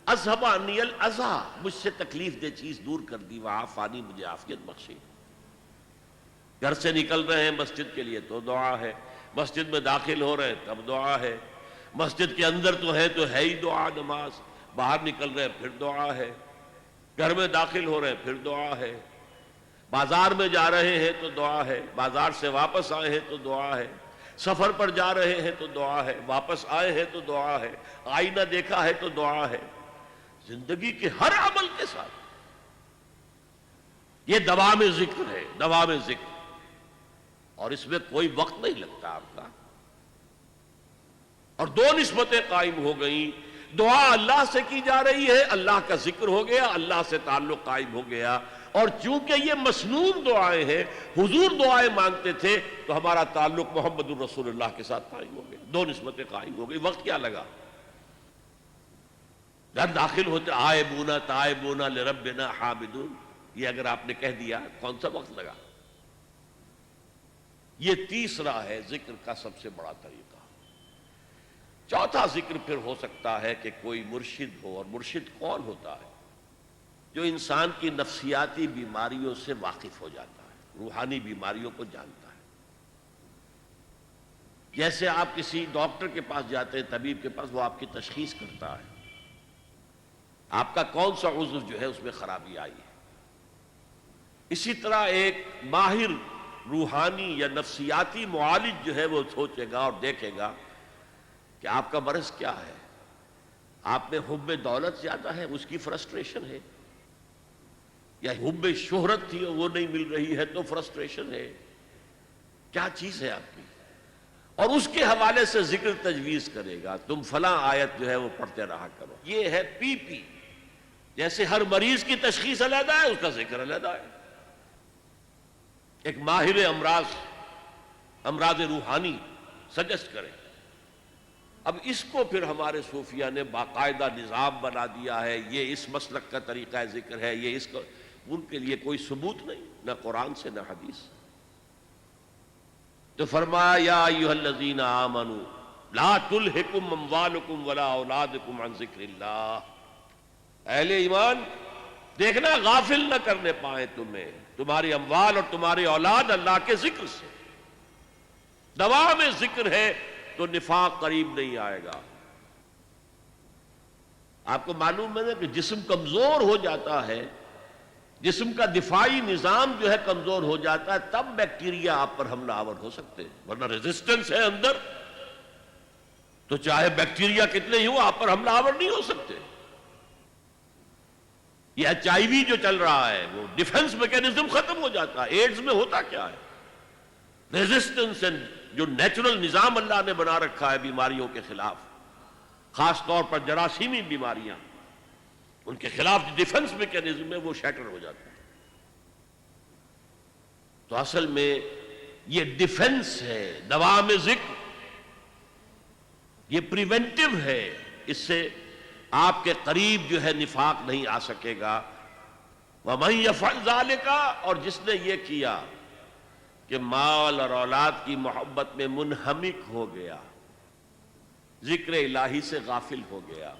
اذھب عنی الاذی، مجھ سے تکلیف دہ چیز دور کر دی، وعافانی، مجھے عافیت بخشی۔ گھر سے نکل رہے ہیں مسجد کے لیے تو دعا ہے، مسجد میں داخل ہو رہے ہیں تب دعا ہے، مسجد کے اندر تو ہے ہی دعا نماز، باہر نکل رہے ہیں پھر دعا ہے، گھر میں داخل ہو رہے ہیں پھر دعا ہے، بازار میں جا رہے ہیں تو دعا ہے، بازار سے واپس آئے ہیں تو دعا ہے، سفر پر جا رہے ہیں تو دعا ہے، واپس آئے ہیں تو دعا ہے، آئینہ دیکھا ہے تو دعا ہے۔ زندگی کے ہر عمل کے ساتھ یہ دوام ذکر ہے، دوام ذکر، اور اس میں کوئی وقت نہیں لگتا آپ کا۔ اور 2 نسبتیں قائم ہو گئیں، دعا اللہ سے کی جا رہی ہے، اللہ کا ذکر ہو گیا، اللہ سے تعلق قائم ہو گیا۔ اور چونکہ یہ مسنون دعائیں ہیں، حضور دعائیں مانگتے تھے، تو ہمارا تعلق محمد الرسول اللہ کے ساتھ قائم ہو گیا، 2 نسبتیں قائم ہو گئی۔ وقت کیا لگا؟ جب داخل ہوتے آئبون تائبون لربنا حامدون، یہ اگر آپ نے کہہ دیا کون سا وقت لگا؟ یہ تیسرا ہے ذکر کا سب سے بڑا طریقہ۔ چوتھا ذکر پھر ہو سکتا ہے کہ کوئی مرشد ہو، اور مرشد کون ہوتا ہے؟ جو انسان کی نفسیاتی بیماریوں سے واقف ہو جاتا ہے، روحانی بیماریوں کو جانتا ہے۔ جیسے آپ کسی ڈاکٹر کے پاس جاتے ہیں، طبیب کے پاس، وہ آپ کی تشخیص کرتا ہے آپ کا کون سا عضو جو ہے اس میں خرابی آئی ہے۔ اسی طرح ایک ماہر روحانی یا نفسیاتی معالج جو ہے وہ سوچے گا اور دیکھے گا کہ آپ کا مرض کیا ہے۔ آپ میں حب دولت زیادہ ہے، اس کی فرسٹریشن ہے، یا حب شہرت تھی وہ نہیں مل رہی ہے تو فرسٹریشن ہے، کیا چیز ہے آپ کی؟ اور اس کے حوالے سے ذکر تجویز کرے گا، تم فلاں آیت جو ہے وہ پڑھتے رہا کرو۔ یہ ہے پی پی۔ جیسے ہر مریض کی تشخیص علیحدہ ہے، اس کا ذکر علیحدہ ہے۔ ایک ماہر امراض روحانی سجسٹ کرے۔ اب اس کو پھر ہمارے صوفیہ نے باقاعدہ نظام بنا دیا ہے، یہ اس مسلک کا طریقہ ذکر ہے، یہ اس کا، ان کے لیے کوئی ثبوت نہیں، نہ قرآن سے نہ حدیث سے۔ تو فرمایا یا ایھا الذین آمنوا لا تلہکم اموالکم ولا اولادکم عن ذکر اللہ۔ اہل ایمان دیکھنا غافل نہ کرنے پائیں تمہیں تمہاری اموال اور تمہاری اولاد اللہ کے ذکر سے۔ دوا میں ذکر ہے تو نفاق قریب نہیں آئے گا۔ آپ کو معلوم ہے کہ جسم کمزور ہو جاتا ہے، جسم کا دفاعی نظام جو ہے کمزور ہو جاتا ہے، تب بیکٹیریا آپ پر حملہ آور ہو سکتے ہیں، ورنہ ریزسٹنس ہے اندر تو چاہے بیکٹیریا کتنے ہی ہو آپ پر حملہ آور نہیں ہو سکتے۔ یہ ایچ آئی وی جو چل رہا ہے وہ ڈیفنس میکینزم ختم ہو جاتا ہے۔ ایڈز میں ہوتا کیا ہے؟ ریزسٹنس جو نیچرل نظام اللہ نے بنا رکھا ہے بیماریوں کے خلاف، خاص طور پر جراثیمی بیماریاں، ان کے خلاف ڈیفنس میکینزم میں وہ شیٹر ہو جاتا ہے۔ تو اصل میں یہ ڈیفنس ہے، دوا میں ذکر، یہ پریونٹیو ہے، اس سے آپ کے قریب جو ہے نفاق نہیں آ سکے گا۔ وَمَن يَفْعَلْ ذَلِكَ، اور جس نے یہ کیا کہ مال اور اولاد کی محبت میں منہمک ہو گیا، ذکر الہی سے غافل ہو گیا،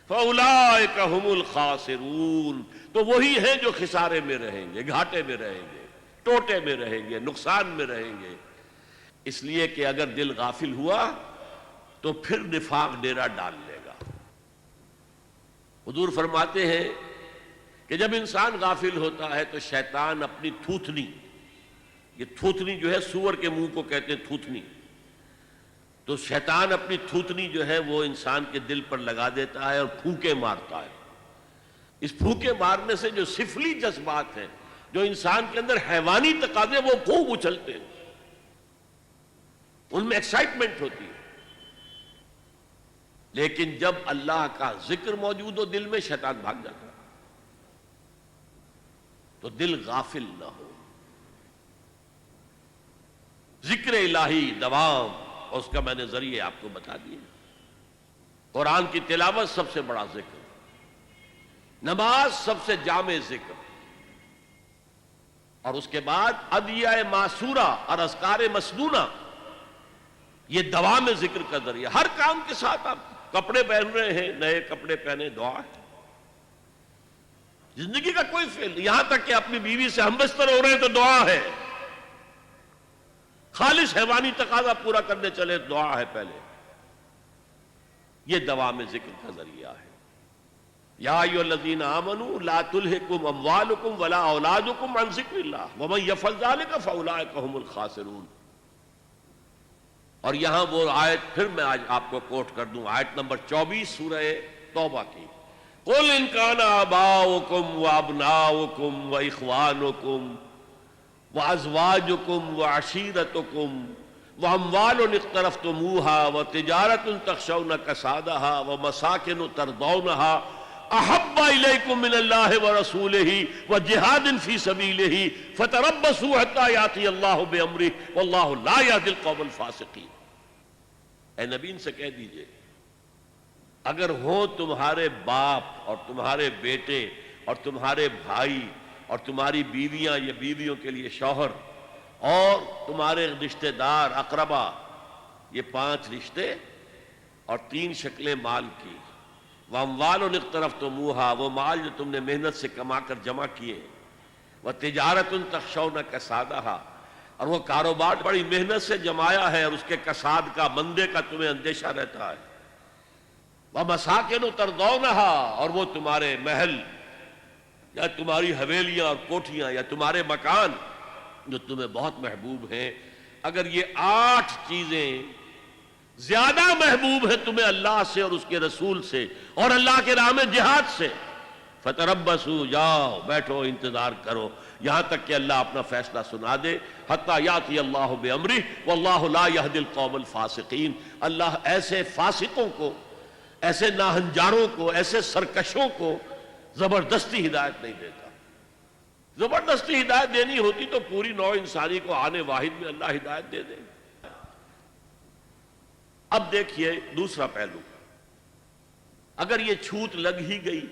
فَأُولَٰئِكَ هُمُ الْخَاسِرُونَ، تو وہی ہیں جو خسارے میں رہیں گے، گھاٹے میں رہیں گے، ٹوٹے میں رہیں گے، نقصان میں رہیں گے۔ اس لیے کہ اگر دل غافل ہوا تو پھر نفاق ڈیرا ڈال لے گا۔ حضور فرماتے ہیں کہ جب انسان غافل ہوتا ہے تو شیطان اپنی تھوتنی، یہ تھوتنی جو ہے سور کے منہ کو کہتے ہیں تھوتنی، تو شیطان اپنی تھوتنی جو ہے وہ انسان کے دل پر لگا دیتا ہے اور پھونکے مارتا ہے۔ اس پھونکے مارنے سے جو سفلی جذبات ہیں، جو انسان کے اندر حیوانی تقاضے، وہ خوب اچھلتے ہیں، ان میں ایکسائٹمنٹ ہوتی ہے۔ لیکن جب اللہ کا ذکر موجود ہو دل میں، شیطان بھاگ جاتا ہے۔ تو دل غافل نہ ہو، ذکر الہی دوام، اور اس کا میں نے ذریعے آپ کو بتا دیے۔ قرآن کی تلاوت سب سے بڑا ذکر، نماز سب سے جامع ذکر، اور اس کے بعد ادعیہ معصورہ اور اذکار مسنونہ، یہ دوام ذکر کا ذریعہ۔ ہر کام کے ساتھ آپ کپڑے پہن رہے ہیں، نئے کپڑے پہنے، دعا ہے۔ زندگی کا کوئی فعل، یہاں تک کہ اپنی بیوی سے ہم بستر ہو رہے ہیں تو دعا ہے، خالص حیوانی تقاضا پورا کرنے چلے دعا ہے پہلے۔ یہ دوام ذکر کا ذریعہ ہے۔ یا ایھا الذین آمنوا لا تلہکم اموالکم ولا اولادکم عن ذکر اللہ ومن یفعل ذلک فاولئک هم الخاسرون۔ اور یہاں وہ آیت پھر میں آج آپ کو کوٹ کر دوں، آیت نمبر 24 سورہ توبہ کی۔ قُلْ إِنْ كَانَ آبَاؤُكُمْ وَأَبْنَاؤُكُمْ وَإِخْوَانُكُمْ وَأَزْوَاجُكُمْ وَعَشِيرَتُكُمْ وَأَمْوَالٌ اقْتَرَفْتُمُوهَا وَتِجَارَةٌ تَخْشَوْنَ كَسَادَهَا وَمَسَاكِنُ تَرْضَوْنَهَا أَحَبَّ إِلَيْكُم مِّنَ اللَّهِ وَرَسُولِهِ وَجِهَادٍ فِي سَبِيلِهِ فَتَرَبَّصُوا حَتَّىٰ يَأْتِيَ اللَّهُ بِأَمْرِهِ وَاللَّهُ لَا يَهْدِي الْقَوْمَ الْفَاسِقِينَ۔ اے نبی ان سے کہہ دیجئے، اگر ہو تمہارے باپ اور تمہارے بیٹے اور تمہارے بھائی اور تمہاری بیویاں یا بیویوں کے لیے شوہر، اور تمہارے رشتہ دار اقربا، یہ 5 رشتے اور 3 شکلیں مال کی۔ وَأَمْوَالٌ اقْتَرَفْتُمُوهَا، وہ مال جو تم نے محنت سے کما کر جمع کیے، وَتِجَارَةٌ تَخْشَوْنَ كَسَادَهَا، اور وہ کاروبار بڑی محنت سے جمایا ہے اور اس کے کساد کا، مندے کا تمہیں اندیشہ رہتا ہے، وَمَسَاكِنُ تَرْضَوْنَهَا، اور وہ تمہارے محل یا تمہاری حویلیاں اور کوٹھیاں یا تمہارے مکان جو تمہیں بہت محبوب ہیں۔ اگر یہ 8 چیزیں زیادہ محبوب ہیں تمہیں اللہ سے اور اس کے رسول سے اور اللہ کے راہ میں جہاد سے، فتربصوا، جاؤ بیٹھو انتظار کرو یہاں تک کہ اللہ اپنا فیصلہ سنا دے، حتی یاتی اللہ بامرہ واللہ لا یہدی القوم الفاسقین، اللہ ایسے فاسقوں کو، ایسے ناہنجاروں کو، ایسے سرکشوں کو زبردستی ہدایت نہیں دیتا۔ زبردستی ہدایت دینی ہوتی تو پوری نوع انسانی کو آنے واحد میں اللہ ہدایت دے دے۔ اب دیکھیے دوسرا پہلو، اگر یہ چھوت لگ ہی گئی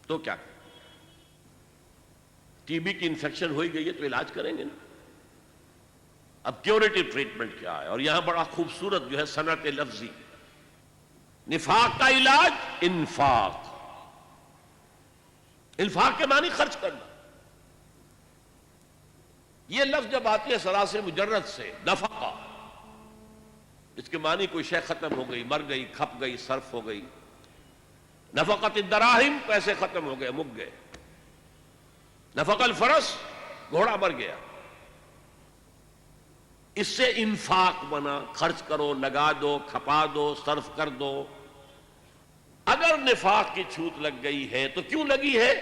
تو کیا؟ ٹی بی کی انفیکشن ہوئی گئی ہے تو علاج کریں گے نا۔ اب کیوریٹو ٹریٹمنٹ کیا ہے؟ اور یہاں بڑا خوبصورت جو ہے صنعت لفظی، نفاق کا علاج انفاق۔ انفاق کے معنی خرچ کرنا۔ یہ لفظ جب آتی ہے سراس مجرد سے، نفقہ، اس کے معنی کوئی شے ختم ہو گئی، مر گئی، کھپ گئی، صرف ہو گئی۔ نفقت الدراہم، پیسے ختم ہو گئے، مک گئے۔ نفق الفرس، گھوڑا مر گیا۔ اس سے انفاق بنا، خرچ کرو، لگا دو، کھپا دو، صرف کر دو۔ اگر نفاق کی چھوت لگ گئی ہے تو کیوں لگی ہے؟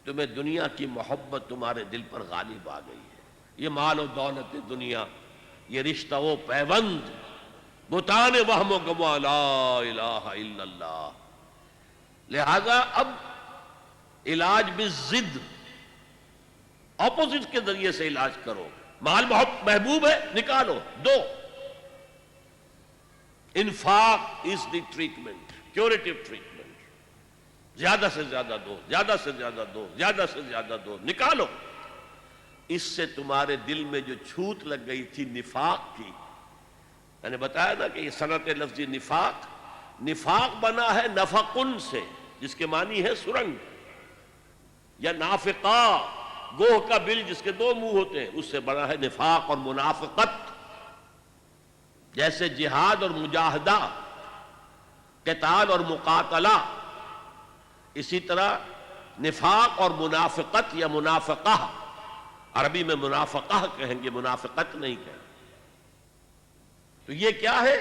تمہیں دنیا کی محبت تمہارے دل پر غالب آ گئی ہے۔ یہ مال و دولت دنیا، یہ رشتہ و پیوند، بتان وہم و گواہ، لا الہ الا اللہ۔ لہذا اب علاج بالضد، اپوزٹ کے ذریعے سے علاج کرو۔ مال محبوب ہے، نکالو، دو۔ انفاق از دی ٹریٹمنٹ، کیوریٹو ٹریٹمنٹ۔ زیادہ سے زیادہ دو، زیادہ سے زیادہ دو، زیادہ سے زیادہ دو، نکالو۔ اس سے تمہارے دل میں جو چھوت لگ گئی تھی نفاق کی، میں نے بتایا نا کہ یہ صنعت لفظی نفاق، نفاق بنا ہے نفقن سے، جس کے معنی ہے سرنگ، یا نافقہ، گوہ کا بل جس کے 2 منہ ہوتے ہیں، اس سے بنا ہے نفاق اور منافقت۔ جیسے جہاد اور مجاہدہ، قتال اور مقاتلہ، اسی طرح نفاق اور منافقت یا منافقہ، عربی میں منافقہ کہیں گے، منافقت نہیں کہیں۔ تو یہ کیا ہے؟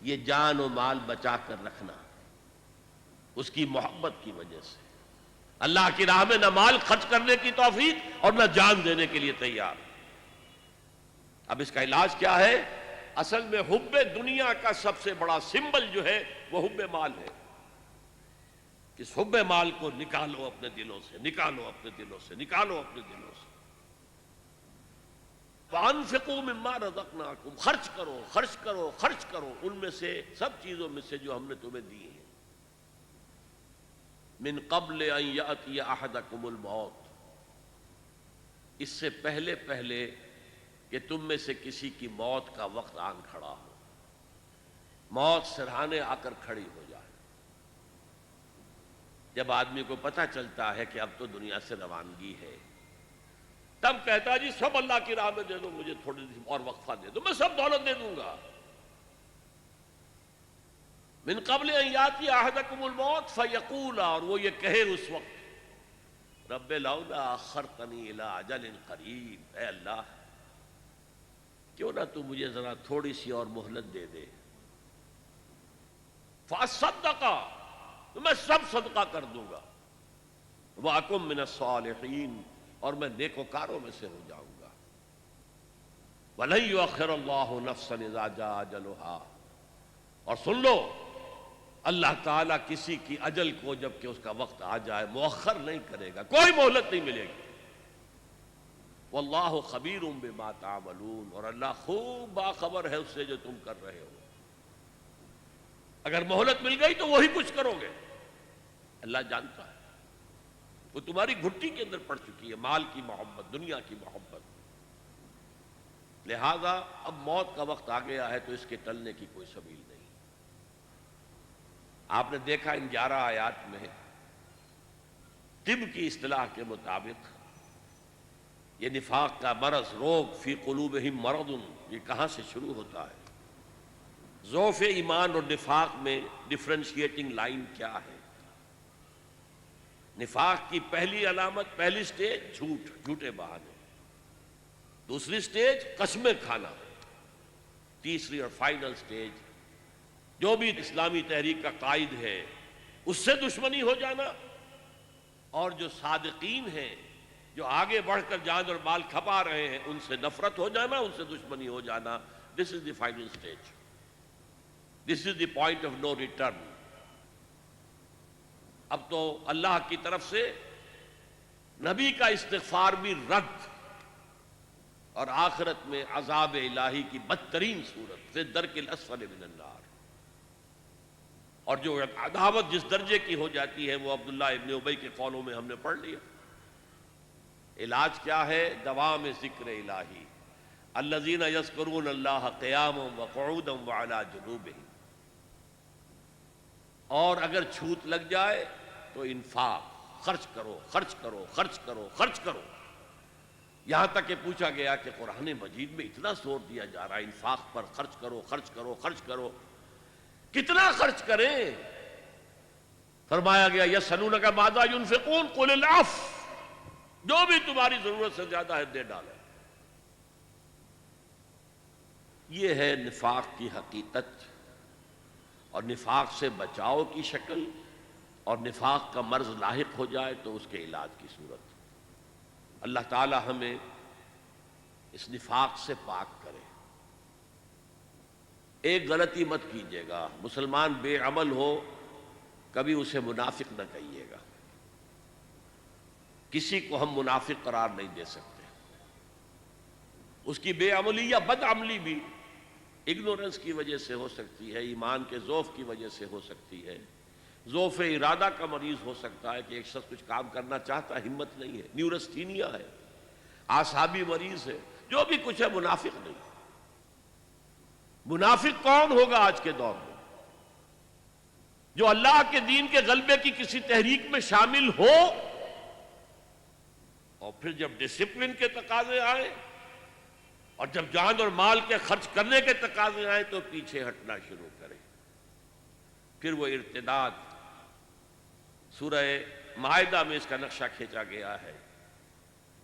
یہ جان و مال بچا کر رکھنا، اس کی محبت کی وجہ سے۔ اللہ کی راہ میں نہ مال خرچ کرنے کی توفیق اور نہ جان دینے کے لیے تیار۔ اب اس کا علاج کیا ہے؟ اصل میں حب دنیا کا سب سے بڑا سمبل جو ہے وہ حب مال ہے۔ اس حب مال کو نکالو اپنے دلوں سے، نکالو اپنے دلوں سے، نکالو اپنے دلوں سے۔ وَأَنفِقُوا مِمَّا رَزَقْنَاكُمْ، خرچ کرو، خرچ کرو، خرچ کرو ان میں سے، سب چیزوں میں سے جو ہم نے تمہیں دی ہیں۔ من قبل ان یأتی احدکم الموت، اس سے پہلے کہ تم میں سے کسی کی موت کا وقت آن کھڑا ہو، موت سرہانے آ کر کھڑی ہو جائے۔ جب آدمی کو پتہ چلتا ہے کہ اب تو دنیا سے روانگی ہے، تب کہتا ہے جی سب اللہ کی راہ میں دے دو، مجھے تھوڑی سی اور وقفہ دے دو، میں سب دولت دے دوں گا۔ من قبل ان یاتی احدکم الموت فیقول، اور وہ یہ کہے اس وقت، رب لولا اخرتنی الی اجل قریب، اے اللہ کیوں نہ تو مجھے ذرا تھوڑی سی اور مہلت دے دے، فاصدق، تو میں سب صدقہ کر دوں گا، واکن من الصالحین، اور میں نیکوکاروں میں سے ہو جاؤں گا۔ وَلَن يُؤَخِّرَ اللَّهُ نَفْسًا إِذَا جَاءَ أَجَلُهَا، اور سن لو اللہ تعالیٰ کسی کی اجل کو جب کہ اس کا وقت آ جائے مؤخر نہیں کرے گا، کوئی مہلت نہیں ملے گی۔ وَاللَّهُ خَبِيرٌ بِمَا تَعْمَلُونَ، اور اللہ خوب باخبر ہے اس سے جو تم کر رہے ہو۔ اگر مہلت مل گئی تو وہی کچھ کرو گے، اللہ جانتا ہے، وہ تمہاری گھٹی کے اندر پڑ چکی ہے، مال کی محبت، دنیا کی محبت۔ لہذا اب موت کا وقت آ گیا ہے تو اس کے ٹلنے کی کوئی سبیل نہیں۔ آپ نے دیکھا ان 11 آیات میں طب کی اصطلاح کے مطابق یہ نفاق کا مرض، روگ، فی قلوبہم مرض، یہ کہاں سے شروع ہوتا ہے؟ ضعف ایمان اور نفاق میں ڈفرینشیٹنگ لائن کیا ہے؟ نفاق کی پہلی علامت، پہلی سٹیج جھوٹ، جھوٹے بہانے۔ دوسری سٹیج قسمیں کھانا۔ تیسری اور فائنل سٹیج جو بھی اسلامی تحریک کا قائد ہے اس سے دشمنی ہو جانا، اور جو صادقین ہیں جو آگے بڑھ کر جان اور مال کھپا رہے ہیں ان سے نفرت ہو جانا، ان سے دشمنی ہو جانا۔ This is the final stage, this is the point of no return. اب تو اللہ کی طرف سے نبی کا استغفار بھی رد، اور آخرت میں عذاب الہی کی بدترین صورت، فی الدرک الاسفل من النار۔ اور جو عداوت جس درجے کی ہو جاتی ہے وہ عبداللہ ابن ابی کے قولوں میں ہم نے پڑھ لیا۔ علاج کیا ہے؟ دوام ذکر الہی، الذین یذکرون اللہ قیاما وقعودا وعلی جنوبہم۔ اور اگر چھوت لگ جائے تو انفاق، خرچ کرو، خرچ کرو، خرچ کرو، خرچ کرو۔ یہاں تک کہ پوچھا گیا کہ قرآن مجید میں اتنا زور دیا جا رہا ہے انفاق پر، خرچ کرو، خرچ کرو، خرچ کرو، کتنا خرچ کریں؟ فرمایا گیا یسألونک ماذا ينفقون قل العفو، جو بھی تمہاری ضرورت سے زیادہ ہے دے ڈالو۔ یہ ہے نفاق کی حقیقت، اور نفاق سے بچاؤ کی شکل، اور نفاق کا مرض لاحق ہو جائے تو اس کے علاج کی صورت۔ اللہ تعالی ہمیں اس نفاق سے پاک کرے۔ ایک غلطی مت کیجیے گا، مسلمان بے عمل ہو کبھی اسے منافق نہ کہیے گا۔ کسی کو ہم منافق قرار نہیں دے سکتے۔ اس کی بے عملی یا بد عملی بھی اگنورنس کی وجہ سے ہو سکتی ہے، ایمان کے ضعف کی وجہ سے ہو سکتی ہے، ضعف ارادہ کا مریض ہو سکتا ہے کہ ایک شخص کچھ کام کرنا چاہتا ہے، ہمت نہیں ہے، نیورستھینیا ہے، اعصابی مریض ہے، جو بھی کچھ ہے منافق نہیں۔ منافق کون ہوگا آج کے دور میں؟ جو اللہ کے دین کے غلبے کی کسی تحریک میں شامل ہو، اور پھر جب ڈسپلن کے تقاضے آئے اور جب جان اور مال کے خرچ کرنے کے تقاضے آئے تو پیچھے ہٹنا شروع کرے۔ پھر وہ ارتداد، سورہ مائدہ میں اس کا نقشہ کھینچا گیا ہے،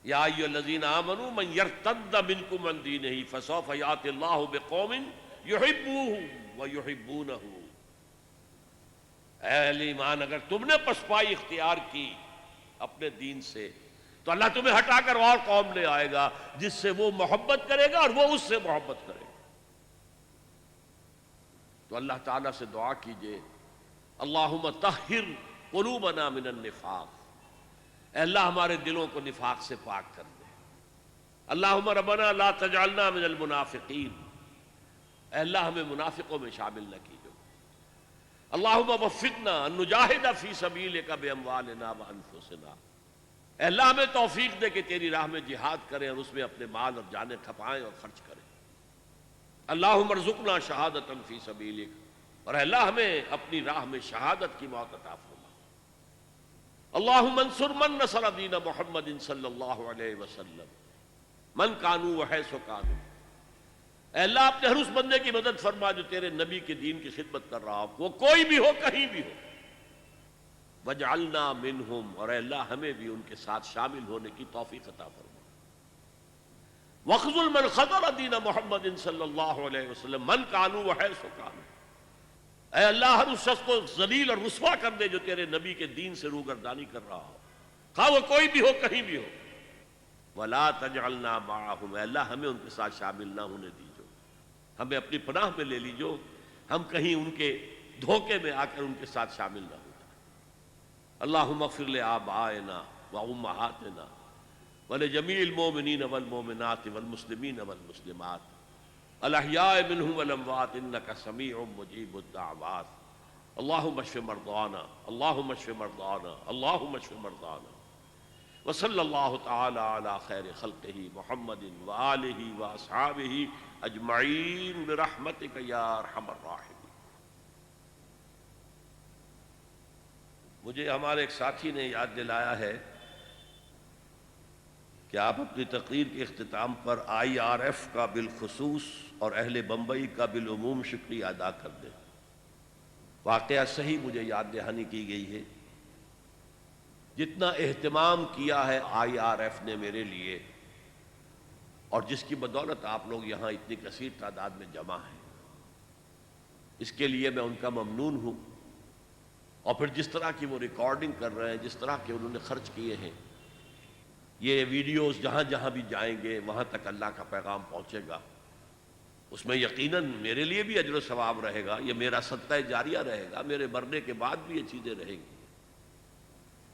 یا ایھا الذین آمنوا من یرتد منکم عن دینہ فسوف یأتی اللہ بقوم یحبونہ ویحبونہ۔ اے اہل ایمان، اگر تم نے پسپائی اختیار کی اپنے دین سے تو اللہ تمہیں ہٹا کر اور قوم لے آئے گا جس سے وہ محبت کرے گا اور وہ اس سے محبت کرے گا۔ تو اللہ تعالیٰ سے دعا کیجئے، اللہم طہر قلوبنا من النفاق، اے اللہ ہمارے دلوں کو نفاق سے پاک کر دے۔ اللہم ربنا لا تجعلنا من المنافقین، اے اللہ ہمیں منافقوں میں شامل نہ کیجو۔ اللہم وفقنا ان نجاہد فی سبیلک باموالنا وانفسنا، اے اللہ ہمیں توفیق دے کہ تیری راہ میں جہاد کریں اور اس میں اپنے مال اور جانیں کھپائیں اور خرچ کریں۔ اللہم ارزقنا شہادتا فی سبیلک، اور اے اللہ ہمیں اپنی راہ میں شہادت کی موت عطا فرما۔ اللہم انصر من نصر دین محمد صلی اللہ علیہ وسلم من کانوا وحیث کانوا، اے اللہ اپنے ہر اس بندے کی مدد فرما جو تیرے نبی کے دین کی خدمت کر رہا ہو، وہ کوئی بھی ہو، کہیں بھی ہو۔ وَاجْعَلْنَا مِنْهُمْ، اور اے اللہ ہمیں بھی ان کے ساتھ شامل ہونے کی توفیق عطا فرما۔ وَاخْذُلْ مَنْ خَذَلَ دِينَ مُحَمَّدٍ صلی اللہ علیہ وسلم مَنْ كَانُوا وَحَيْثُ كَانُوا، اے اللہ ہر اس شخص کو ذلیل اور رسوا کر دے جو تیرے نبی کے دین سے روگردانی کر رہا ہو، خواہ وہ کوئی بھی ہو، کہیں بھی ہو۔ وَلَا تَجْعَلْنَا مَعَهُمْ، اے اللہ ہمیں ان کے ساتھ شامل نہ ہونے دیجو، ہمیں اپنی پناہ میں لے لیجو، ہم کہیں ان کے دھوکے میں آ کر ان کے ساتھ شامل نہ ہو۔ اللہم اغفر لآبائنا وامہاتنا ولجمیع المؤمنین والمؤمنات والمسلمین والمسلمات الاحیاء منہم والاموات انک سمیع مجیب الدعوات۔ اللہم اشف مرضانا، اللہم اشف مرضانا، اللہم اشف مرضانا، وصلی اللہ تعالی علی خیر خلقہ محمد وآلہ واصحابہ اجمعین برحمتک یا ارحم الراحمین۔ مجھے ہمارے ایک ساتھی نے یاد دلایا ہے کہ آپ اپنی تقریر کے اختتام پر IRF کا بالخصوص اور اہل بمبئی کا بالعموم شکریہ ادا کر دیں۔ واقعہ صحیح مجھے یاد دہانی کی گئی ہے، جتنا اہتمام کیا ہے IRF نے میرے لیے، اور جس کی بدولت آپ لوگ یہاں اتنی کثیر تعداد میں جمع ہیں، اس کے لیے میں ان کا ممنون ہوں۔ اور پھر جس طرح کی وہ ریکارڈنگ کر رہے ہیں، جس طرح کے انہوں نے خرچ کیے ہیں، یہ ویڈیوز جہاں جہاں بھی جائیں گے وہاں تک اللہ کا پیغام پہنچے گا، اس میں یقیناً میرے لیے بھی اجر و ثواب رہے گا، یہ میرا صدقہ جاریہ رہے گا، میرے مرنے کے بعد بھی یہ چیزیں رہیں گی۔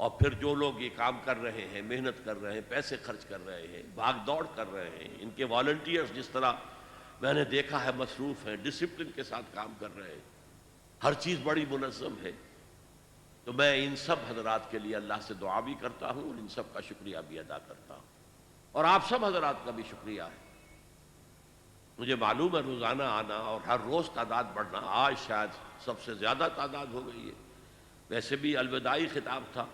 اور پھر جو لوگ یہ کام کر رہے ہیں، محنت کر رہے ہیں، پیسے خرچ کر رہے ہیں، بھاگ دوڑ کر رہے ہیں، ان کے والنٹیئرز جس طرح میں نے دیکھا ہے مصروف ہیں، ڈسپلن کے ساتھ کام کر رہے ہیں، ہر چیز بڑی منظم ہے، تو میں ان سب حضرات کے لیے اللہ سے دعا بھی کرتا ہوں اور ان سب کا شکریہ بھی ادا کرتا ہوں، اور آپ سب حضرات کا بھی شکریہ ہے۔ مجھے معلوم ہے روزانہ آنا اور ہر روز تعداد بڑھنا، آج شاید سب سے زیادہ تعداد ہو گئی ہے، ویسے بھی الوداعی خطاب تھا،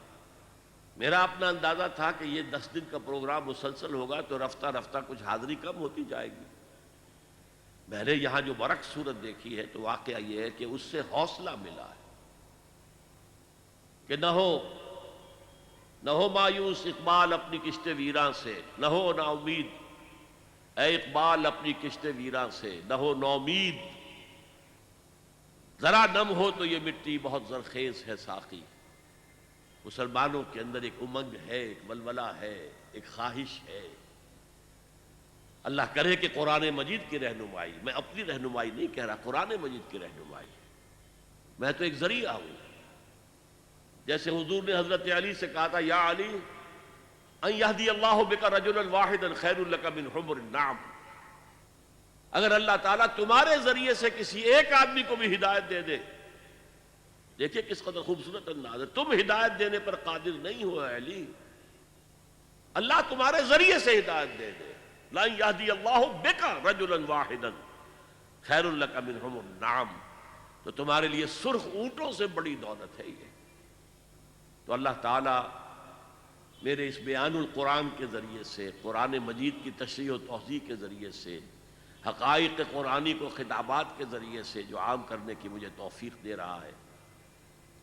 میرا اپنا اندازہ تھا کہ یہ 10 دن کا پروگرام مسلسل ہوگا تو رفتہ رفتہ کچھ حاضری کم ہوتی جائے گی۔ میں نے یہاں جو برعکس صورت دیکھی ہے تو واقعہ یہ ہے کہ اس سے حوصلہ ملا ہے کہ نہ ہو مایوس اقبال اپنی کشت ویراں سے، نہ ہو نا امید اے اقبال اپنی کشت ویراں سے، نہ ہو نومید، ذرا نم ہو تو یہ مٹی بہت زرخیز ہے ساقی۔ مسلمانوں کے اندر ایک امنگ ہے، ایک ولولہ ہے، ایک خواہش ہے۔ اللہ کرے کہ قرآن مجید کی رہنمائی، میں اپنی رہنمائی نہیں کہہ رہا، قرآن مجید کی رہنمائی، میں تو ایک ذریعہ ہوں۔ جیسے حضور نے حضرت علی سے کہا تھا، یا علی ان یہدی اللہ بک رجلا واحدا خیر لک من حمر النعم، اگر اللہ تعالیٰ تمہارے ذریعے سے کسی ایک آدمی کو بھی ہدایت دے دے، دیکھیں کس قدر خوبصورت انداز ہے، تم ہدایت دینے پر قادر نہیں ہو اے علی، اللہ تمہارے ذریعے سے ہدایت دے دے، لن یہدی اللہ بک رجلا واحدا خیر لک من حمر النعم، تو تمہارے لیے سرخ اونٹوں سے بڑی دولت ہے یہ۔ تو اللہ تعالیٰ میرے اس بیان القرآن کے ذریعے سے، قرآن مجید کی تشریح و توضیح کے ذریعے سے، حقائق قرآنی کو خطابات کے ذریعے سے جو عام کرنے کی مجھے توفیق دے رہا ہے،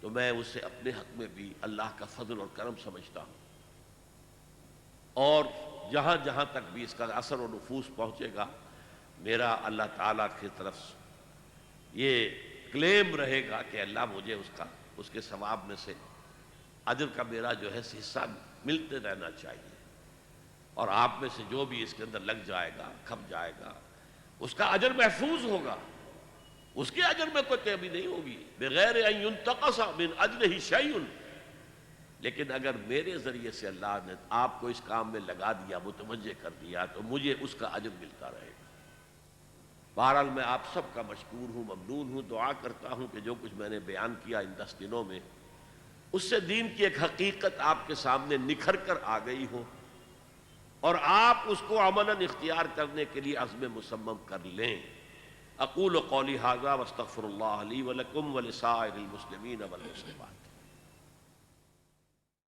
تو میں اسے اپنے حق میں بھی اللہ کا فضل اور کرم سمجھتا ہوں، اور جہاں جہاں تک بھی اس کا اثر و نفوذ پہنچے گا، میرا اللہ تعالیٰ کی طرف یہ کلیم رہے گا کہ اللہ مجھے اس کے ثواب میں سے اجر کا میرا جو ہے حصہ ملتے رہنا چاہیے، اور آپ میں سے جو بھی اس کے اندر لگ جائے گا، کھپ جائے گا، اس کا اجر محفوظ ہوگا، اس کے اجر میں کوئی کمی نہیں ہوگی، بغیر ان ينتقص من اجرہ شیء۔ لیکن اگر میرے ذریعے سے اللہ نے آپ کو اس کام میں لگا دیا، متوجہ کر دیا، تو مجھے اس کا اجر ملتا رہے گا۔ بہرحال میں آپ سب کا مشکور ہوں، ممنون ہوں، دعا کرتا ہوں کہ جو کچھ میں نے بیان کیا ان 10 دنوں میں، اس سے دین کی ایک حقیقت آپ کے سامنے نکھر کر آ گئی ہو، اور آپ اس کو عملاً اختیار کرنے کے لیے عزم مصمم کر لیں۔ اقول قولی ھذا واستغفر اللہ لی ولکم ولسائر المسلمین والمسلمات۔